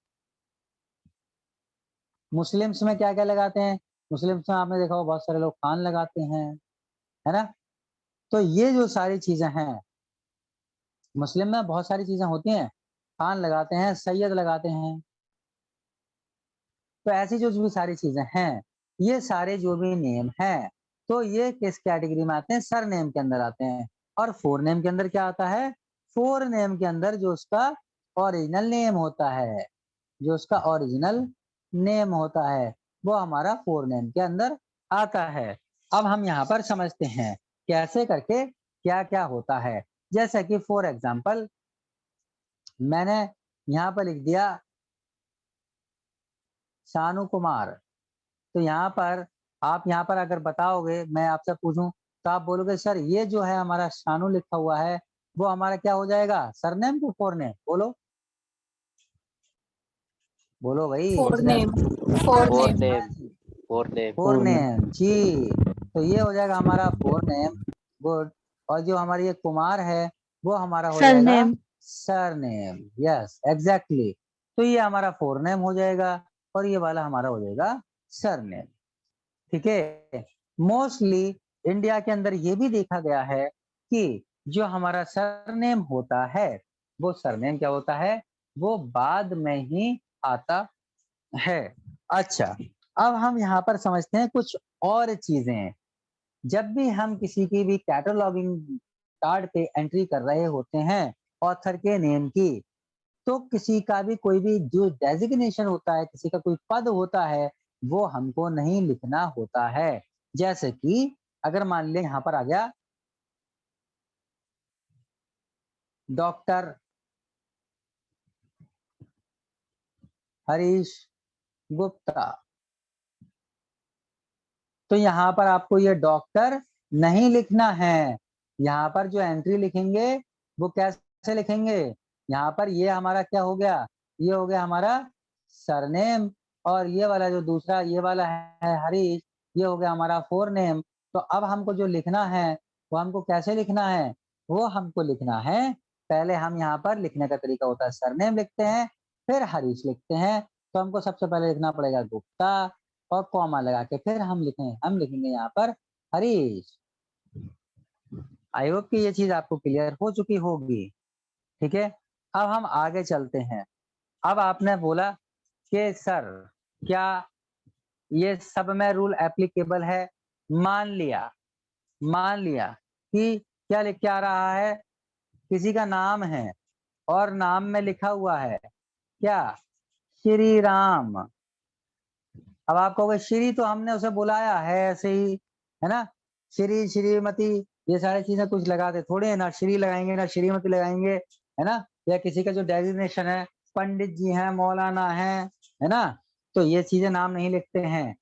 मुस्लिम्स में क्या क्या लगाते हैं, मुस्लिम्स में आपने देखा होगा बहुत सारे लोग खान लगाते हैं, है ना। तो ये जो सारी चीजें हैं, मुस्लिम में बहुत सारी चीजें होती हैं, खान लगाते हैं, सैयद लगाते हैं। तो ऐसी जो भी सारी चीजें हैं, ये सारे जो भी नेम हैं, तो ये किस कैटेगरी में आते हैं, सर नेम के अंदर आते हैं। और फोर नेम के अंदर क्या आता है, फोर नेम के अंदर जो उसका ओरिजिनल नेम होता है, जो उसका ओरिजिनल नेम होता है वो हमारा फोर नेम के अंदर आता है। अब हम यहाँ पर समझते हैं कैसे करके क्या क्या होता है। जैसे कि फॉर एग्जांपल मैंने यहाँ पर लिख दिया शानू कुमार, तो यहाँ पर आप यहाँ पर अगर बताओगे, मैं आपसे पूछूं तो आप बोलोगे सर ये जो है हमारा शानू लिखा हुआ है वो हमारा क्या हो जाएगा, सरनेम को फोर नेम, बोलो बोलो भाई। Four name. Four four name. Name. Four name. Four name जी, तो ये हो जाएगा हमारा फोर नेम, गुड। और जो हमारी ये कुमार है वो हमारा हो जाएगा surname. Sir name, yes exactly. तो ये हमारा फोर नेम हो जाएगा और ये वाला हमारा हो जाएगा सर नेम, ठीक है। मोस्टली इंडिया के अंदर ये भी देखा गया है कि जो हमारा सरनेम होता है वो सरनेम क्या होता है, वो बाद में ही आता है। अच्छा, अब हम यहाँ पर समझते हैं कुछ और चीजें। जब भी हम किसी की भी कैटलॉगिंग कार्ड पे एंट्री कर रहे होते हैं ऑथर के नेम की, तो किसी का भी कोई भी जो डेजिग्नेशन होता है, किसी का कोई पद होता है, वो हमको नहीं लिखना होता है। जैसे कि अगर मान लें यहाँ पर आ गया डॉक्टर हरीश गुप्ता, तो यहाँ पर आपको ये डॉक्टर नहीं लिखना है। यहाँ पर जो एंट्री लिखेंगे वो कैसे लिखेंगे, यहाँ पर ये हमारा क्या हो गया, ये हो गया हमारा सरनेम, और ये वाला जो दूसरा ये वाला है हरीश, ये हो गया हमारा फोर नेम। तो अब हमको जो लिखना है वो हमको कैसे लिखना है, वो हमको लिखना है, पहले हम यहाँ पर लिखने का तरीका होता है सरनेम लिखते हैं, फिर हरीश लिखते हैं। तो हमको सबसे पहले लिखना पड़ेगा गुप्ता और कॉमा लगा के फिर हम लिखेंगे यहाँ पर हरीश। आई होप कि ये चीज आपको क्लियर हो चुकी होगी, ठीक है। अब हम आगे चलते हैं। अब आपने बोला कि सर क्या ये सब में रूल एप्लीकेबल है, मान लिया कि क्या लिख के आ रहा है, किसी का नाम है और नाम में लिखा हुआ है क्या, श्री राम। अब आप कहोगे श्री तो हमने उसे बुलाया है ऐसे ही, है ना, श्री श्रीमती ये सारी चीजें कुछ लगाते थोड़े है ना, श्री लगाएंगे ना श्रीमती लगाएंगे, है ना। या किसी का जो डेजिग्नेशन है, पंडित जी हैं, मौलाना है ना, तो ये चीजें नाम नहीं लिखते हैं।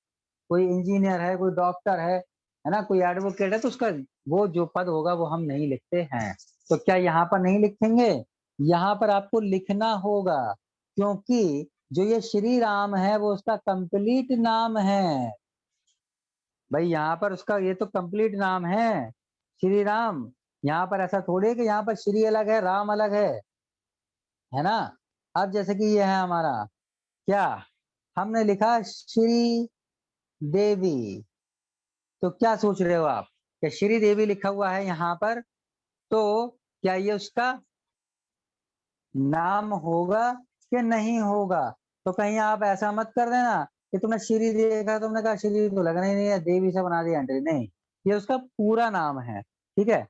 कोई इंजीनियर है, कोई डॉक्टर है ना, कोई एडवोकेट है, तो उसका वो जो पद होगा वो हम नहीं लिखते हैं। तो क्या यहाँ पर नहीं लिखेंगे? यहाँ पर आपको लिखना होगा, क्योंकि जो ये श्री राम है वो उसका कंप्लीट नाम है भाई। यहाँ पर उसका ये तो कंप्लीट नाम है श्री राम। यहाँ पर ऐसा थोड़ी है कि यहाँ पर श्री अलग है राम अलग है ना। अब जैसे कि ये है हमारा क्या, हमने लिखा श्री देवी, तो क्या सोच रहे हो आप कि श्री देवी लिखा हुआ है यहाँ पर, तो क्या ये उसका नाम होगा कि नहीं होगा? तो कहीं आप ऐसा मत कर देना कि तुमने श्री देखा, तुमने कहा श्री तो लगना ही नहीं है, देवी से बना दिया एंट्री। नहीं, ये उसका पूरा नाम है, ठीक है।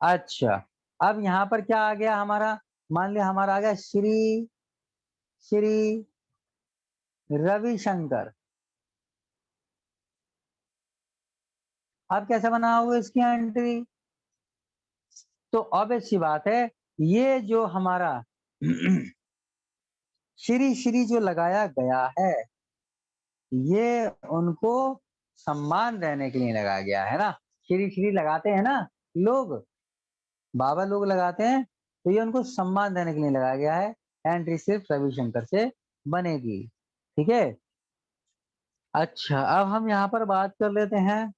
अच्छा, अब यहाँ पर क्या आ गया हमारा, मान लिया हमारा आ गया श्री श्री रविशंकर। अब कैसे बनाओगे इसकी एंट्री? तो ऑब्वियस सी बात है, ये जो हमारा श्री श्री जो लगाया गया है, ये उनको सम्मान देने के लिए लगाया गया है ना। श्री श्री लगाते हैं ना लोग, बाबा लोग लगाते हैं, तो ये उनको सम्मान देने के लिए लगाया गया है। एंट्री सिर्फ रविशंकर से बनेगी, ठीक है। अच्छा, अब हम यहाँ पर बात कर लेते हैं,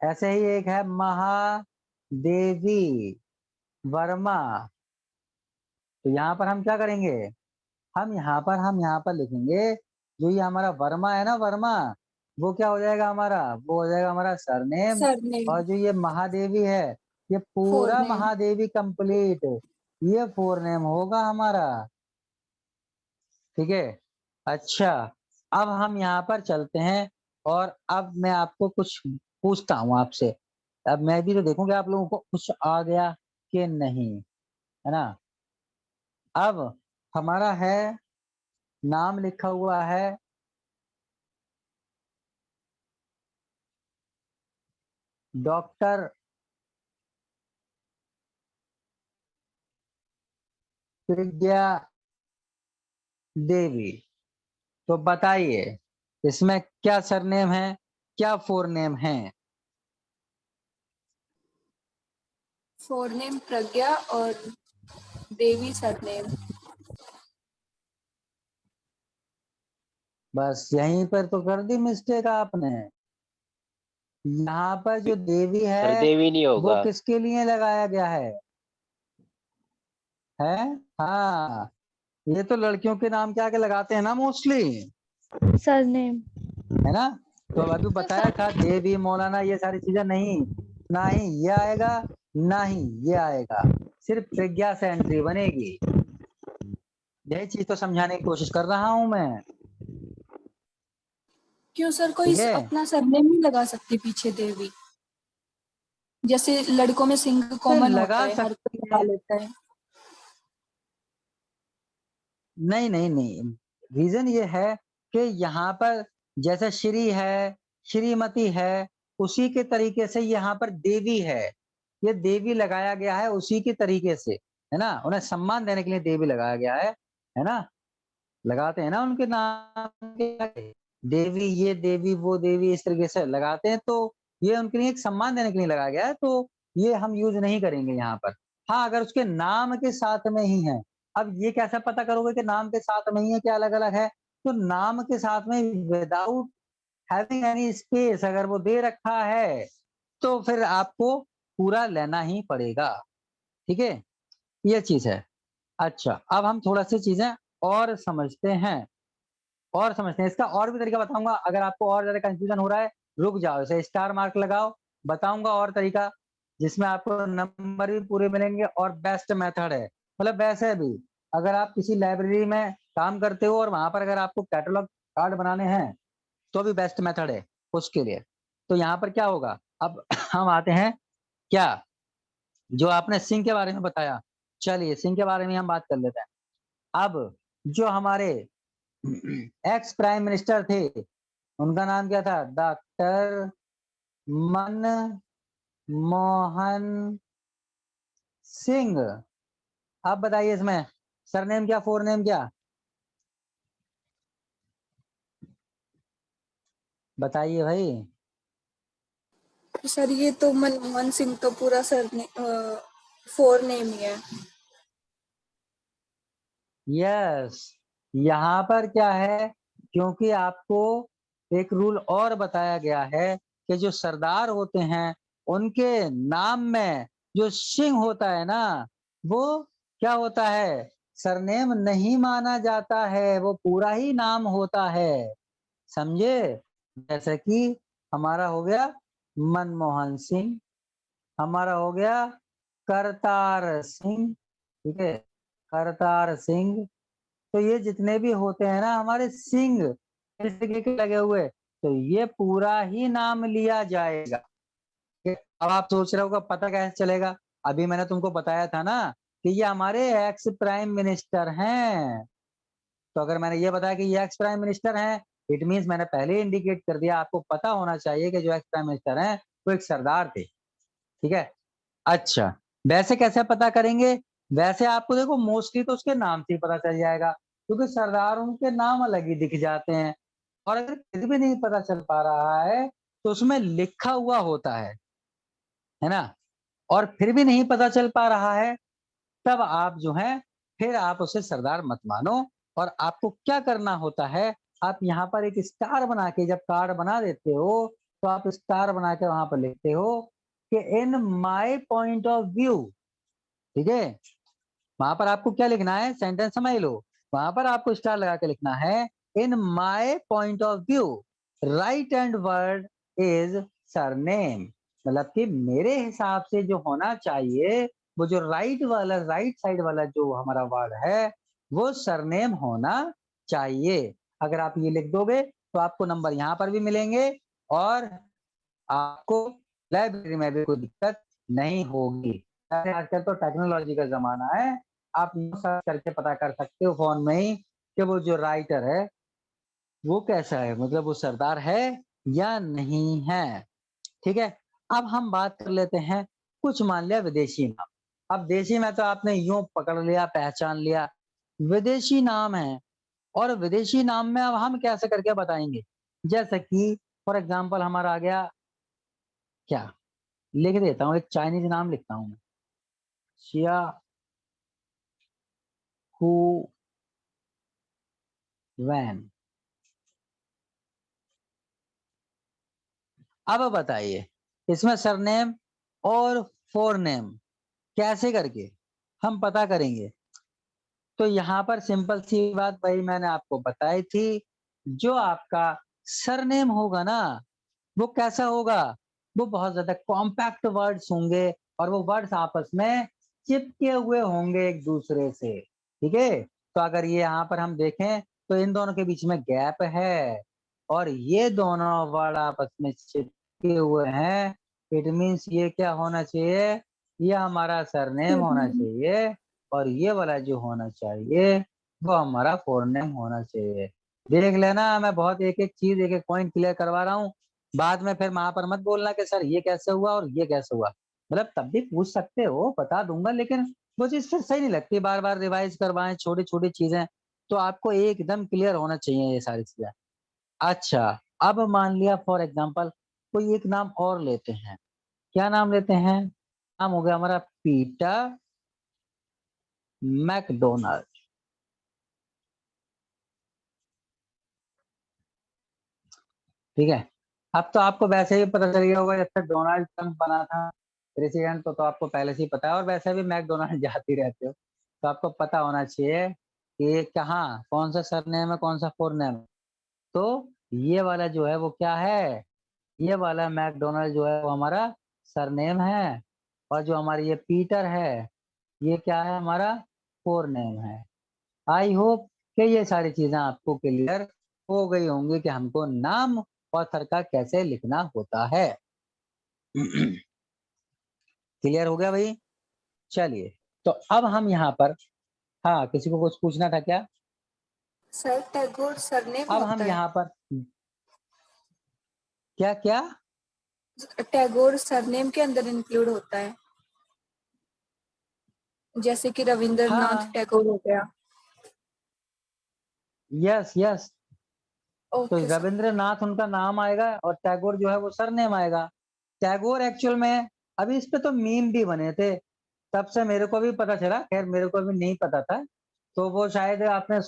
ऐसे ही एक है महादेवी वर्मा। तो यहाँ पर हम क्या करेंगे, हम यहाँ पर लिखेंगे, जो ये हमारा वर्मा है ना, वर्मा, वो क्या हो जाएगा हमारा, वो हो जाएगा हमारा सरनेम। सरनेम। और जो ये महादेवी है, ये पूरा फोरनेम। महादेवी कंप्लीट, ये फोरनेम होगा हमारा, ठीक है। अच्छा, अब हम यहाँ पर चलते हैं, और अब मैं आपको कुछ पूछता हूँ आपसे। अब मैं भी तो देखूंगा आप लोगों को कुछ आ गया कि नहीं, है ना। अब हमारा है, नाम लिखा हुआ है डॉक्टर प्रज्ञा देवी। तो बताइए इसमें क्या सरनेम है, क्या फोरनेम है? फोरनेम प्रज्ञा और देवी सरनेम। बस यहीं पर तो कर दी मिस्टेक आपने। यहाँ पर जो देवी सर है देवी नहीं वो होगा। किसके लिए लगाया गया है? हाँ, ये तो लड़कियों के नाम के आगे लगाते हैं ना मोस्टली, सरनेम। है ना। तो अभी बताया था देवी मौलाना ये सारी चीजें नहीं, ना ही ये आएगा ना ही ये आएगा, सिर्फ प्रज्ञा से एंट्री बनेगी। यही चीज तो समझाने की कोशिश कर रहा हूं मैं, क्यों सर, कोई ठीक है। अपना सरनेम नहीं लगा सकती पीछे देवी? जैसे लड़कों में सिंह तो कॉमन लगा होता है, हर कोई सकते लगा हैं, लेता है। नहीं नहीं नहीं, रीजन ये है कि यहाँ पर जैसे श्री है, श्रीमती है, उसी के तरीके से यहाँ पर देवी है, ये देवी लगाया गया है उसी के तरीके से, है ना। उन्हें सम्मान देने के लिए देवी लगाया गया है ना। लगाते हैं ना उनके नाम के आगे, देवी, ये देवी, वो देवी, इस तरीके से लगाते हैं, तो ये उनके लिए एक सम्मान देने के लिए लगाया गया है, तो ये हम यूज नहीं करेंगे यहाँ पर। हाँ, अगर उसके नाम के साथ में ही है, अब ये कैसे पता करोगे कि नाम के साथ में ही है क्या अलग अलग है? तो नाम के साथ में विदाउट हैविंग एनी स्पेस अगर वो दे रखा है, तो फिर आपको पूरा लेना ही पड़ेगा, ठीक है। ये चीज है। अच्छा, अब हम थोड़ा सी चीजें और समझते हैं, इसका और भी तरीका बताऊंगा। अगर आपको और ज्यादा कंफ्यूजन हो रहा है, रुक जाओ, इसे स्टार मार्क लगाओ, बताऊंगा और तरीका जिसमें आपको नंबर भी पूरे मिलेंगे, और बेस्ट मेथड है। मतलब वैसे भी अगर आप किसी लाइब्रेरी में काम करते हो और वहां पर अगर आपको कैटलॉग कार्ड बनाने हैं, तो भी बेस्ट मेथड है उसके लिए। तो यहाँ पर क्या होगा, अब हम आते हैं क्या, जो आपने सिंह के बारे में बताया, चलिए सिंह के बारे में हम बात कर लेते हैं। अब जो हमारे एक्स प्राइम मिनिस्टर थे, उनका नाम क्या था? डॉक्टर मनमोहन सिंह। आप बताइए इसमें सरनेम क्या, फोरनेम क्या? बताइए भाई। सर ये तो मनमोहन सिंह तो पूरा सर फोर नेम ही है। यस, यहाँ पर क्या है, क्योंकि आपको एक रूल और बताया गया है कि जो सरदार होते हैं उनके नाम में जो सिंह होता है ना, वो क्या होता है, सरनेम नहीं माना जाता है, वो पूरा ही नाम होता है, समझे। जैसे कि हमारा हो गया मनमोहन सिंह, हमारा हो गया करतार सिंह, ठीक है, करतार सिंह। तो ये जितने भी होते हैं ना हमारे सिंह इस तरीके के लगे हुए, तो ये पूरा ही नाम लिया जाएगा। अब आप सोच रहे होगा पता कैसे चलेगा, अभी मैंने तुमको बताया था ना कि ये हमारे एक्स प्राइम मिनिस्टर हैं। तो अगर मैंने ये बताया कि ये एक्स प्राइम मिनिस्टर हैं, इट मीन्स मैंने पहले इंडिकेट कर दिया, आपको पता होना चाहिए कि जो एक्स प्राइम मिनिस्टर हैं वो एक सरदार थे, ठीक है। अच्छा, वैसे कैसे पता करेंगे, वैसे आपको देखो मोस्टली तो उसके नाम से ही पता चल जाएगा, क्योंकि सरदारों के नाम अलग ही दिख जाते हैं। और अगर फिर भी नहीं पता चल पा रहा है तो उसमें लिखा हुआ होता है ना। और फिर भी नहीं पता चल पा रहा है, तब आप जो है फिर आप उसे सरदार मत मानो। और आपको क्या करना होता है, आप यहाँ पर एक स्टार बना के जब कार्ड बना देते हो, तो आप स्टार बना के वहां पर लिखते हो कि in my point of view, ठीक है। वहां पर आपको क्या लिखना है, सेंटेंस समझ लो, वहां पर आपको स्टार लगा के लिखना है in my point of view right and word is surname. मतलब कि मेरे हिसाब से जो होना चाहिए, वो जो राइट वाला, राइट साइड वाला जो हमारा वर्ड है वो सरनेम होना चाहिए। अगर आप ये लिख दोगे तो आपको नंबर यहाँ पर भी मिलेंगे और आपको लाइब्रेरी में भी कोई दिक्कत नहीं होगी। आजकल तो टेक्नोलॉजी का जमाना है, आप सर्च करके पता कर सकते हो फोन में ही कि वो जो राइटर है वो कैसा है, मतलब वो सरदार है या नहीं है, ठीक है। अब हम बात कर लेते हैं कुछ मान लिया विदेशी नाम। अब देशी में तो आपने यूं पकड़ लिया, पहचान लिया, विदेशी नाम है। और विदेशी नाम में अब हम कैसे करके बताएंगे, जैसे कि फॉर एग्जाम्पल हमारा आ गया, क्या लिख देता हूँ, एक चाइनीज नाम लिखता हूँ, शिया हु वैन। अब बताइए इसमें सरनेम और फोरनेम कैसे करके हम पता करेंगे। तो यहाँ पर सिंपल सी बात भाई मैंने आपको बताई थी, जो आपका सरनेम होगा ना वो कैसा होगा, वो बहुत ज्यादा कॉम्पैक्ट वर्ड्स होंगे और वो वर्ड्स आपस में चिपके हुए होंगे एक दूसरे से, ठीक है। तो अगर ये यहाँ पर हम देखें तो इन दोनों के बीच में गैप है और ये दोनों वर्ड आपस में चिपके हुए हैं, इट मीन्स ये क्या होना चाहिए, ये हमारा सरनेम होना चाहिए और ये वाला जो होना चाहिए वो हमारा फोरनेम होना चाहिए। देख लेना, मैं बहुत एक एक चीज, एक एक पॉइंट क्लियर करवा रहा हूँ, बाद में फिर वहां पर मत बोलना कि सर ये कैसे हुआ और ये कैसे हुआ। मतलब तब भी पूछ सकते हो, बता दूंगा, लेकिन वो चीज फिर सही नहीं लगती, बार बार रिवाइज करवाएं छोटी छोटी चीजें। तो आपको एकदम क्लियर होना चाहिए ये सारी चीजें। अच्छा, अब मान लिया फॉर एग्जाम्पल कोई एक नाम और लेते हैं, क्या नाम लेते हैं, नाम हो गया हमारा पीटर मैकडोनाल्ड, ठीक है। अब तो आपको वैसे ही पता चल गया होगा, जब से डोनाल्ड ट्रंप बना था प्रेसिडेंट, तो आपको पहले से ही पता है, और वैसे भी मैकडोनाल्ड जाती रहते हो, तो आपको पता होना चाहिए कि कहाँ कौन सा सरनेम है कौन सा फोरनेम है। तो ये वाला जो है वो क्या है, ये वाला मैकडोनाल्ड जो है वो हमारा सरनेम है, और जो हमारी ये पीटर है ये क्या है, हमारा फोरनेम है। आई होप कि ये सारी चीजें आपको क्लियर हो गई होंगी कि हमको नाम ऑथर का कैसे लिखना होता है। क्लियर हो गया भाई। चलिए, तो अब हम यहाँ पर, हाँ किसी को कुछ पूछना था क्या। सर टैगोर सरनेम अब हम होता है। यहाँ पर क्या क्या, टैगोर सरनेम के अंदर इंक्लूड होता है, जैसे कि रविंद्रनाथ हाँ टैगोर हो गया। यस यस, तो ओके सर। रविंद्रनाथ उनका नाम आएगा और टैगोर जो है वो सरनेम आएगा। टैगोर एक्चुअल में, अभी इस पे तो मीम भी बने थे, तब से मेरे को भी पता चला, खैर मेरे को भी नहीं पता था। तो वो शायद आपने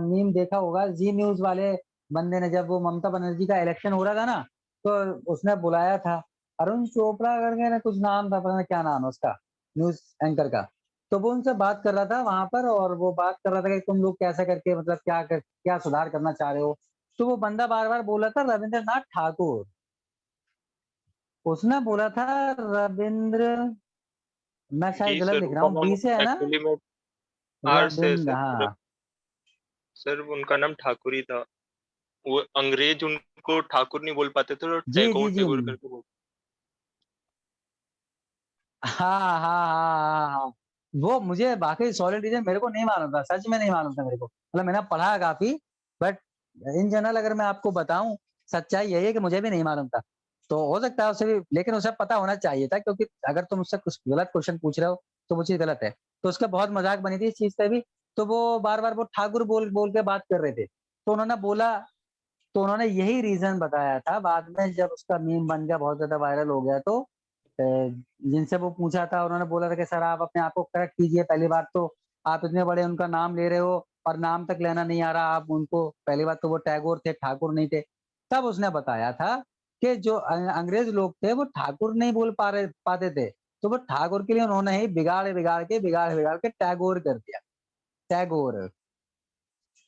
मीम देखा होगा, जी न्यूज वाले बंदे ने, जब वो ममता बनर्जी का इलेक्शन हो रहा था ना, तो उसने बुलाया था अरुण चोपड़ा करके ना, कुछ नाम था, पता नहीं क्या नाम है उसका, न्यूज एंकर का। तो वो उनसे बात कर रहा था वहां पर, और वो बात कर रहा था कि तुम लोग कैसे करके, मतलब क्या सुधार करना चाह रहे हो। तो वो बंदा बार बार बोला था रविंद्रनाथ ठाकुर, उसने बोला था रविंद्र, मैं शायद जी गलत सर, लिख रहा उनका हूँ, नाम बी से है ना, एक्चुअली में आर से है रविंद्र, सर। हाँ सर उनका नाम ठाकुर ही था। वो अंग्रेज उनको ठाकुर नहीं बोल पाते थे, तो जी जी टैगोर जी, टैगोर करके बोल। हाँ हाँ हाँ हाँ, वो मुझे बाकी सॉलिड रीजन मेरे को नहीं मालूम था, सच में नहीं मालूम था मेरे को, मतलब मैंने पढ़ा है काफी, बट इन जनरल अगर मैं आपको बताऊं, सच्चाई यही है कि मुझे भी नहीं मालूम था। तो हो सकता है उसे भी, लेकिन उसे पता होना चाहिए था, क्योंकि अगर तुम उससे कुछ गलत क्वेश्चन पूछ रहे हो तो वो चीज गलत है। तो उसका बहुत मजाक बनी थी इस चीज पे भी। तो वो बार बार वो ठाकुर बोल बोल के बात कर रहे थे, तो उन्होंने बोला, तो उन्होंने यही रीजन बताया था बाद में, जब उसका मीम बन गया, बहुत ज्यादा वायरल हो गया, तो जिनसे वो पूछा था उन्होंने बोला था कि सर आप अपने आप को करेक्ट कीजिए, पहली बात तो आप इतने बड़े उनका नाम ले रहे हो और नाम तक लेना नहीं आ रहा आप उनको, पहली बात तो वो टैगोर थे, ठाकुर नहीं थे। तब उसने बताया था कि जो अंग्रेज लोग थे वो ठाकुर नहीं बोल पाते थे, तो वो ठाकुर के लिए उन्होंने ही बिगाड़ बिगाड़ के टैगोर कर दिया, टैगोर।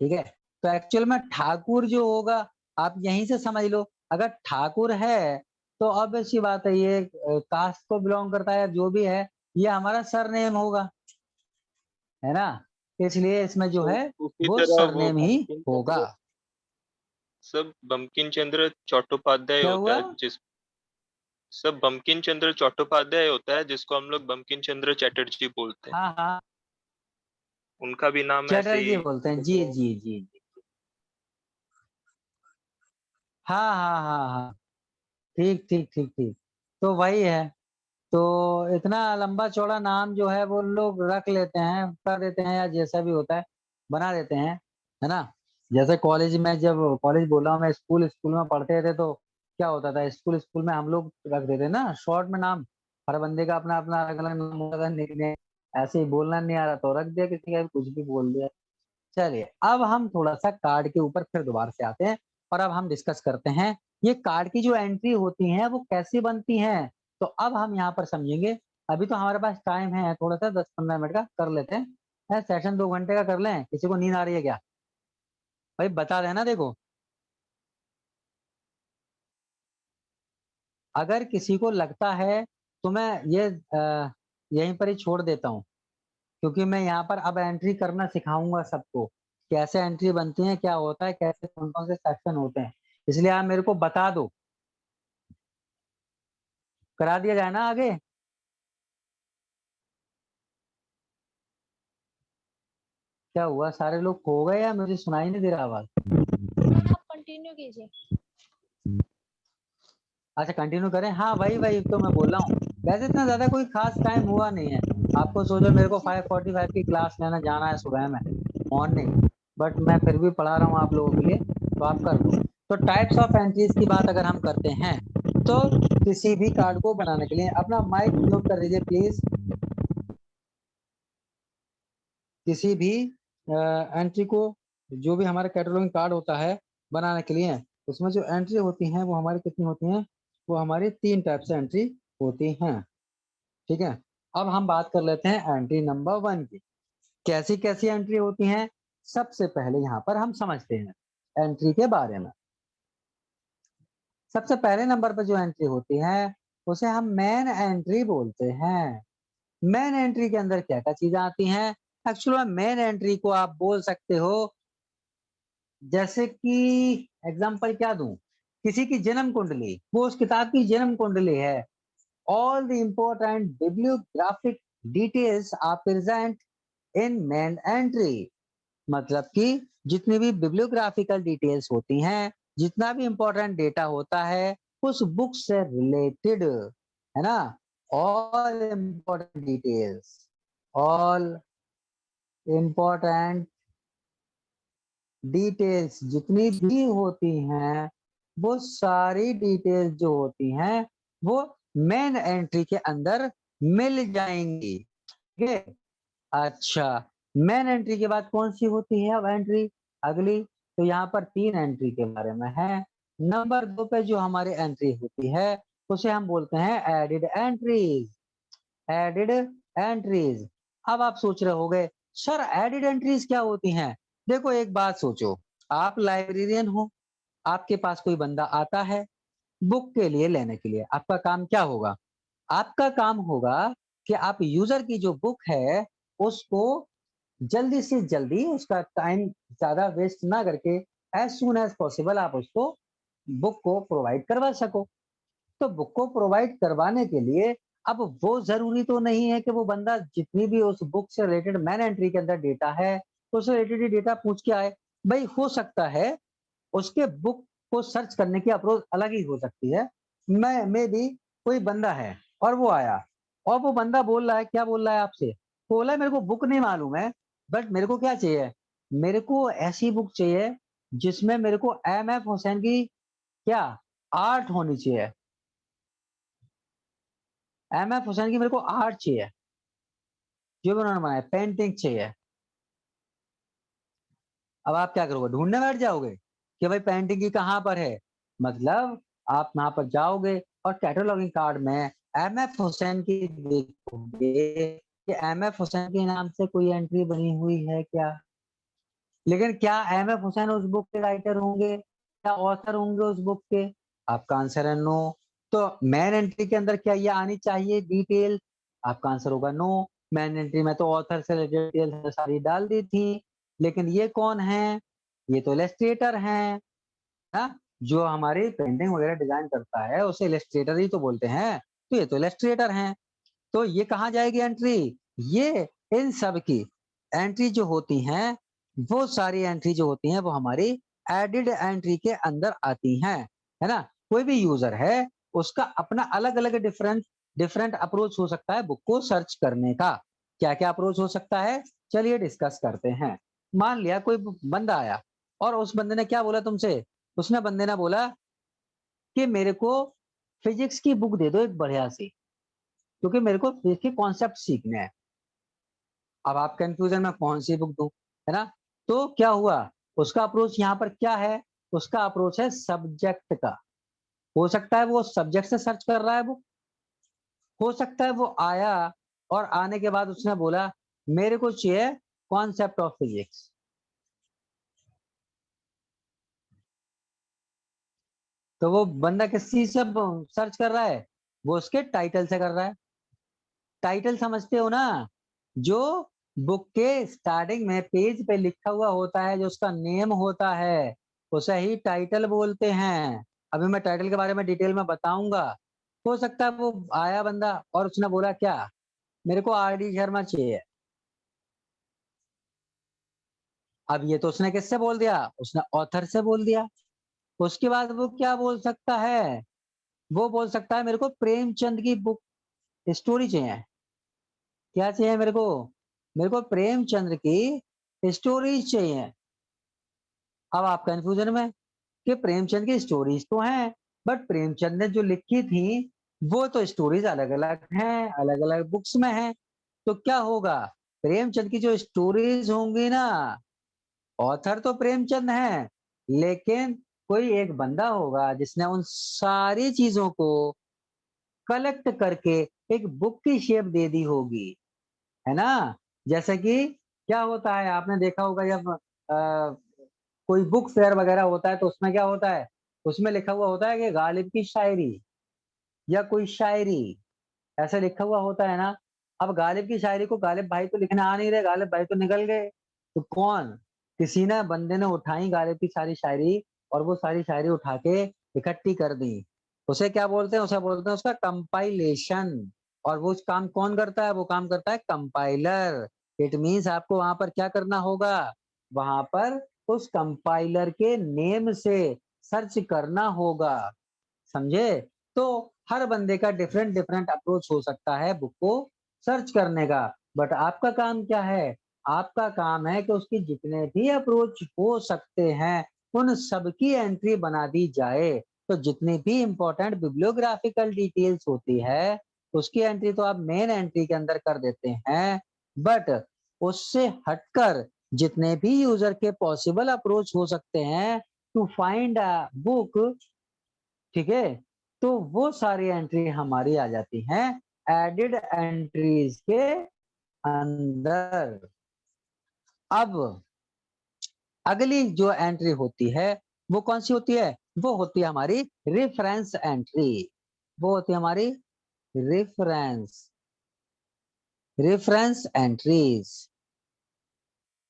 ठीक है, तो एक्चुअल में ठाकुर जो होगा, आप यहीं से समझ लो, अगर ठाकुर है तो ऑब्वियस सी बात है, ये कास्ट को बिलोंग करता है, जो भी है, ये हमारा सरनेम होगा, है ना, इसलिए इसमें जो सर है उसी वो तरह वो सरनेम ही बंकिम होगा। चंद्र, सब बंकिम चंद्र चट्टोपाध्याय क्या होता हुआ? है जिस, सब बंकिम चंद्र चट्टोपाध्याय होता है जिसको हम लोग बंकिम चंद्र चटर्जी बोलते हैं। हाँ हाँ, उनका भी नाम ऐसे चटर्जी ही बोलते हैं, जी जैसे। जी जी जी, हाँ हाँ हाँ हाँ, ठीक ठीक ठीक ठीक, तो वही है। तो इतना लंबा चौड़ा नाम जो है वो लोग रख लेते हैं, कर देते हैं, या जैसा भी होता है बना देते हैं, है ना। जैसे कॉलेज में, जब कॉलेज बोला हूं मैं, स्कूल स्कूल में पढ़ते थे तो क्या होता था, स्कूल स्कूल में हम लोग रख देते ना शॉर्ट में नाम, हर बंदे का अपना अपना अलग अलग नाम होता था, निकनेम, ऐसे ही बोलना नहीं आ रहा तो रख दिया, किसी का भी कुछ भी बोल दिया। चलिए अब हम थोड़ा सा कार्ड के ऊपर फिर दोबारा से आते हैं, और अब हम डिस्कस करते हैं ये कार्ड की जो एंट्री होती है वो कैसे बनती हैं। तो अब हम यहाँ पर समझेंगे, अभी तो हमारे पास टाइम है थोड़ा सा, 10-15 मिनट का कर लेते हैं, सेशन 2 घंटे का कर लें, किसी को नींद आ रही है क्या? भाई बता देना, देखो अगर किसी को लगता है तो मैं ये यहीं पर ही छोड़ देता हूँ, क्योंकि मैं यहाँ पर अब एंट्री करना सिखाऊंगा सबको, कैसे एंट्री बनती है, क्या होता है, कैसे कौन कौन से सेक्शन होते हैं, इसलिए आप मेरे को बता दो, करा दिया जाए ना आगे। क्या हुआ, सारे लोग खो गए या मुझे सुनाई नहीं दे रहा आवाज? आप कंटिन्यू कीजिए। अच्छा कंटिन्यू करें, हाँ वही वही तो मैं बोल रहा हूँ। वैसे इतना ज्यादा कोई खास टाइम हुआ नहीं है, आपको सोचो मेरे को 5:45 की क्लास लेना जाना है सुबह में, मॉर्निंग, बट मैं फिर भी पढ़ा रहा हूँ आप लोगों के लिए, तो आप कर लो। तो टाइप्स ऑफ एंट्रीज की बात अगर हम करते हैं, तो किसी भी कार्ड को बनाने के लिए अपना माइक म्यूट कर दीजिए प्लीज। किसी भी एंट्री को, जो भी हमारा कैटलॉगिंग कार्ड होता है बनाने के लिए, उसमें जो एंट्री होती हैं वो हमारी कितनी होती हैं, वो हमारी 3 टाइप से एंट्री होती हैं। ठीक है, अब हम बात कर लेते हैं एंट्री नंबर 1 की, कैसी कैसी एंट्री होती हैं। सबसे पहले यहाँ पर हम समझते हैं एंट्री के बारे में। सबसे पहले नंबर पर जो एंट्री होती है उसे हम मेन एंट्री बोलते हैं। मेन एंट्री के अंदर क्या क्या चीजें आती हैं? एक्चुअली मेन एंट्री को आप बोल सकते हो, जैसे कि एग्जांपल क्या दूं, किसी की जन्म कुंडली, वो उस किताब की जन्म कुंडली है, all the important bibliographic details are present in main entry, मतलब कि जितनी भी बिब्लियोग्राफिकल डिटेल्स होती हैं, जितना भी इंपॉर्टेंट डेटा होता है उस बुक से रिलेटेड, है ना, all important details, all important details जितनी भी होती हैं वो सारी डिटेल्स जो होती हैं वो मेन एंट्री के अंदर मिल जाएंगी। ठीक है, अच्छा मेन एंट्री के बाद कौन सी होती है अब एंट्री अगली? तो यहाँ पर 3 एंट्री के बारे में है। नंबर 2 पे जो हमारी एंट्री होती है उसे हम बोलते हैं एडिड एंट्रीज। Added entries. अब आप सोच रहे होंगे सर एडिड एंट्रीज क्या होती हैं? देखो एक बात सोचो, आप लाइब्रेरियन हो, आपके पास कोई बंदा आता है बुक के लिए लेने के लिए, आपका काम क्या होगा? आपका काम होगा कि आप यूजर की जो बुक है उसको जल्दी से जल्दी, उसका टाइम ज्यादा वेस्ट ना करके एज सुन एज पॉसिबल आप उसको बुक को प्रोवाइड करवा सको। तो बुक को प्रोवाइड करवाने के लिए अब वो जरूरी तो नहीं है कि वो बंदा जितनी भी उस बुक से रिलेटेड मैन एंट्री के अंदर डेटा है तो उससे रिलेटेड डेटा पूछ के आए। भाई हो सकता है उसके बुक को सर्च करने की अप्रोच अलग ही हो सकती है। मैं मे भी कोई बंदा है और वो आया और वो बंदा बोल रहा है, क्या बोल रहा है आपसे? बोला है मेरे को बुक नहीं मालूम है, बट मेरे को क्या चाहिए? मेरे को ऐसी बुक चाहिए जिसमें मेरे को एम एफ हुसैन की क्या आर्ट होनी चाहिए। एम एफ हुसैन की मेरे को आर्ट चाहिए जो भी उन्होंने बनाया, पेंटिंग चाहिए। अब आप क्या करोगे? ढूंढने बैठ जाओगे कि भाई पेंटिंग की कहाँ पर है? मतलब आप वहां पर जाओगे और कैटलॉगिंग कार्ड में एम एफ हुसैन की देखोगे कि एम एफ हुसैन के नाम से कोई एंट्री बनी हुई है क्या? लेकिन क्या एम एफ हुसैन उस बुक के राइटर होंगे, क्या ऑथर होंगे उस बुक के? आपका आंसर है नो। तो मैन एंट्री के अंदर क्या ये आनी चाहिए डिटेल? आपका आंसर होगा नो। मैन एंट्री में तो ऑथर से रिलेटेड डिटेल सारी डाल दी थी, लेकिन ये कौन है? ये तो इलस्ट्रेटर हैं ना, जो हमारी पेंटिंग वगैरह डिजाइन करता है उसे इलस्ट्रेटर ही तो बोलते हैं। तो ये तो इलस्ट्रेटर हैं, तो ये कहाँ जाएगी एंट्री? ये इन सब की एंट्री जो होती हैं वो सारी एंट्री जो होती हैं वो हमारी एडिड एंट्री के अंदर आती हैं, है ना। कोई भी यूजर है उसका अपना अलग अलग डिफरेंट डिफरेंट अप्रोच हो सकता है बुक को सर्च करने का। क्या क्या अप्रोच हो सकता है चलिए डिस्कस करते हैं। मान लिया कोई बंदा आया और उस बंदे ने क्या बोला तुमसे? उसने बंदे ने बोला कि मेरे को फिजिक्स की बुक दे दो एक बढ़िया सी, क्योंकि मेरे को फिजिक्स के कॉन्सेप्ट सीखने हैं। अब आप कंफ्यूजन में कौन सी बुक दूं, है ना। तो क्या हुआ, उसका अप्रोच यहाँ पर क्या है? उसका अप्रोच है सब्जेक्ट का। हो सकता है वो सब्जेक्ट से सर्च कर रहा है बुक, हो सकता है वो आया और आने के बाद उसने बोला मेरे को चाहिए कॉन्सेप्ट ऑफ फिजिक्स। तो वो बंदा किस चीज से सर्च कर रहा है? वो उसके टाइटल से कर रहा है। टाइटल समझते हो ना, जो बुक के स्टार्टिंग में पेज पे लिखा हुआ होता है, जो उसका नेम होता है उसे ही टाइटल बोलते हैं। अभी मैं टाइटल के बारे में डिटेल में बताऊंगा। हो सकता है वो आया बंदा और उसने बोला क्या, मेरे को आर डी शर्मा चाहिए। अब ये तो उसने किससे बोल दिया? उसने ऑथर से बोल दिया। उसके बाद वो क्या बोल सकता है? वो बोल सकता है मेरे को प्रेमचंद की बुक स्टोरी चाहिए। क्या चाहिए मेरे को? मेरे को प्रेमचंद्र की स्टोरीज चाहिए। अब आप कंफ्यूजन में कि प्रेमचंद की स्टोरीज तो हैं, बट प्रेमचंद ने जो लिखी थी वो तो स्टोरीज अलग अलग हैं, अलग अलग बुक्स में हैं। तो क्या होगा, प्रेमचंद की जो स्टोरीज होंगी ना, ऑथर तो प्रेमचंद है, लेकिन कोई एक बंदा होगा जिसने उन सारी चीजों को कलेक्ट करके एक बुक की शेप दे दी होगी, है ना। जैसे कि क्या होता है, आपने देखा होगा जब कोई बुक फेयर वगैरह होता है तो उसमें क्या होता है, उसमें लिखा हुआ होता है कि गालिब की शायरी या कोई शायरी, ऐसा लिखा हुआ होता है ना। अब गालिब की शायरी को गालिब भाई तो लिखने आ नहीं रहे, गालिब भाई तो निकल गए, तो कौन, किसी ने बंदे ने उठाई गालिब की सारी शायरी और वो सारी शायरी उठा के इकट्ठी कर दी। उसे क्या बोलते हैं? उसे बोलते हैं उसका कंपाइलेशन। और वो काम कौन करता है? वो काम करता है कंपाइलर। इट मीन्स आपको वहां पर क्या करना होगा, वहां पर उस कंपाइलर के नेम से सर्च करना होगा, समझे। तो हर बंदे का डिफरेंट डिफरेंट अप्रोच हो सकता है बुक को सर्च करने का, बट आपका काम क्या है? आपका काम है कि उसकी जितने भी अप्रोच हो सकते हैं उन सबकी एंट्री बना दी जाए। तो जितनी भी इंपॉर्टेंट बिब्लियोग्राफिकल डिटेल्स होती है उसकी एंट्री तो आप मेन एंट्री के अंदर कर देते हैं, बट उससे हटकर जितने भी यूजर के पॉसिबल अप्रोच हो सकते हैं टू फाइंड अ बुक, ठीक है, तो वो सारी एंट्री हमारी आ जाती हैं एडिड एंट्रीज के अंदर। अब अगली जो एंट्री होती है वो कौन सी होती है? वो होती है हमारी रेफरेंस एंट्री। वो होती है हमारी रेफरेंस एंट्रीज।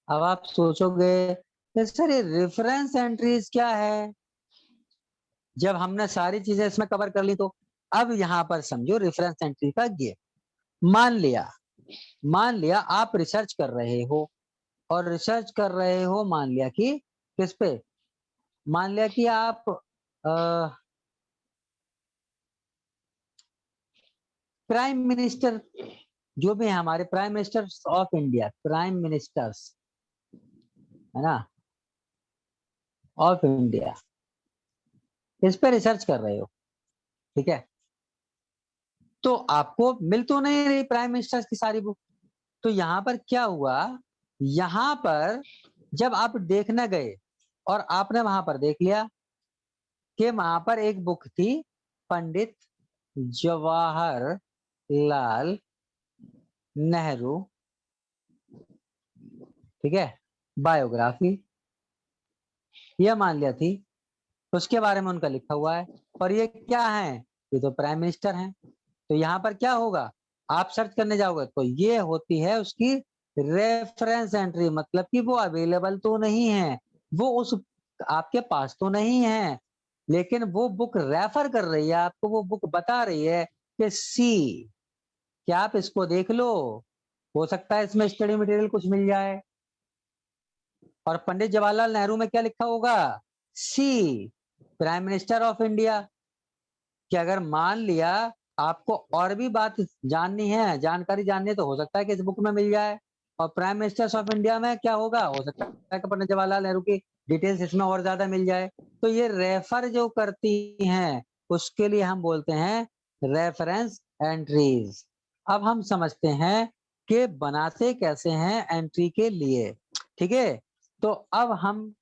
अब आप सोचोगे कि सर ये रेफरेंस एंट्रीज क्या है? जब हमने सारी चीजें इसमें कवर कर ली तो अब यहाँ पर समझो रेफरेंस एंट्री का गेम। मान लिया आप रिसर्च कर रहे हो और रिसर्च कर रहे हो, मान लिया कि किस पे? मान लिया कि आप प्राइम मिनिस्टर जो भी है हमारे prime ministers of India, prime ministers है ना ऑफ इंडिया, इस पे रिसर्च कर रहे हो, ठीक है। तो आपको मिल तो नहीं रही प्राइम मिनिस्टर्स की सारी बुक। तो यहाँ पर क्या हुआ, यहाँ पर जब आप देखने गए और आपने वहां पर देख लिया कि वहां पर एक बुक थी पंडित जवाहरलाल नेहरू, ठीक है, बायोग्राफी, यह मान लिया थी, उसके बारे में उनका लिखा हुआ है। और ये क्या है? ये तो प्राइम मिनिस्टर हैं। तो यहाँ पर क्या होगा, आप सर्च करने जाओगे तो ये होती है उसकी रेफरेंस एंट्री, मतलब कि वो अवेलेबल तो नहीं है, वो उस आपके पास तो नहीं है, लेकिन वो बुक रेफर कर रही है आपको, वो बुक बता रही है कि सी, क्या आप इसको देख लो, हो सकता है इसमें स्टडी मटेरियल कुछ मिल जाए। और पंडित जवाहरलाल नेहरू में क्या लिखा होगा? सी, प्राइम मिनिस्टर ऑफ इंडिया। कि अगर मान लिया आपको और भी बात जाननी है, जानकारी जाननी है, तो हो सकता है कि इस बुक में मिल जाए। और प्राइम मिनिस्टर्स ऑफ इंडिया में क्या होगा, हो सकता है कि पंडित जवाहरलाल नेहरू की डिटेल्स इसमें और ज्यादा मिल जाए। तो ये रेफर जो करती हैं उसके लिए हम बोलते हैं रेफरेंस एंट्रीज। अब हम समझते हैं कि बनाते कैसे हैं एंट्री के लिए, ठीक है। तो अब हम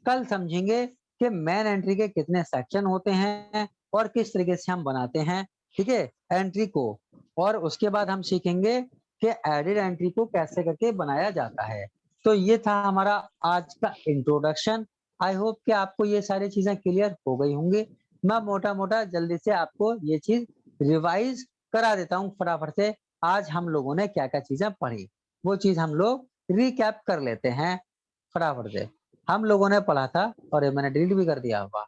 कल समझेंगे कि मेन एंट्री के कितने सेक्शन होते हैं और किस तरीके से हम बनाते हैं, ठीक है, एंट्री को। और उसके बाद हम सीखेंगे कि एडिड एंट्री को कैसे करके बनाया जाता है। तो ये था हमारा आज का इंट्रोडक्शन। आई होप कि आपको ये सारी चीजें क्लियर हो गई होंगी। मैं मोटा मोटा जल्दी से आपको ये चीज रिवाइज करा देता हूँ फटाफट से। आज हम लोगों ने क्या क्या चीजें पढ़ी वो चीज हम लोग रिकैप कर लेते हैं फटाफट से। हम लोगों ने पढ़ा था, और ये मैंने डिलीट भी कर दिया हुआ,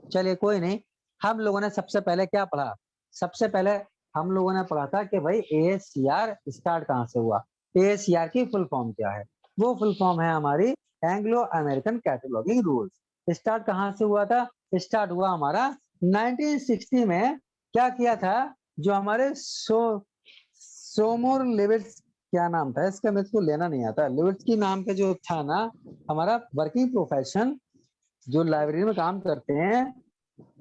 चलिए कोई नहीं। हम लोगों ने सबसे पहले क्या पढ़ा? सबसे पहले हम लोगों ने पढ़ा था कि भाई ASCR स्टार्ट कहाँ से हुआ। ASCR की फुल फॉर्म क्या है? वो फुल फॉर्म है हमारी Anglo American cataloguing rules. Start कहाँ से हुआ था? स्टार्ट हुआ हमारा 1960 में। क्या किया था? जो हमारे सोमोर लिविट्स, क्या नाम था इसका, मेरे को लेना नहीं आता, लिविट्स की नाम पे जो था ना हमारा वर्किंग प्रोफेशन, जो लाइब्रेरी में काम करते हैं,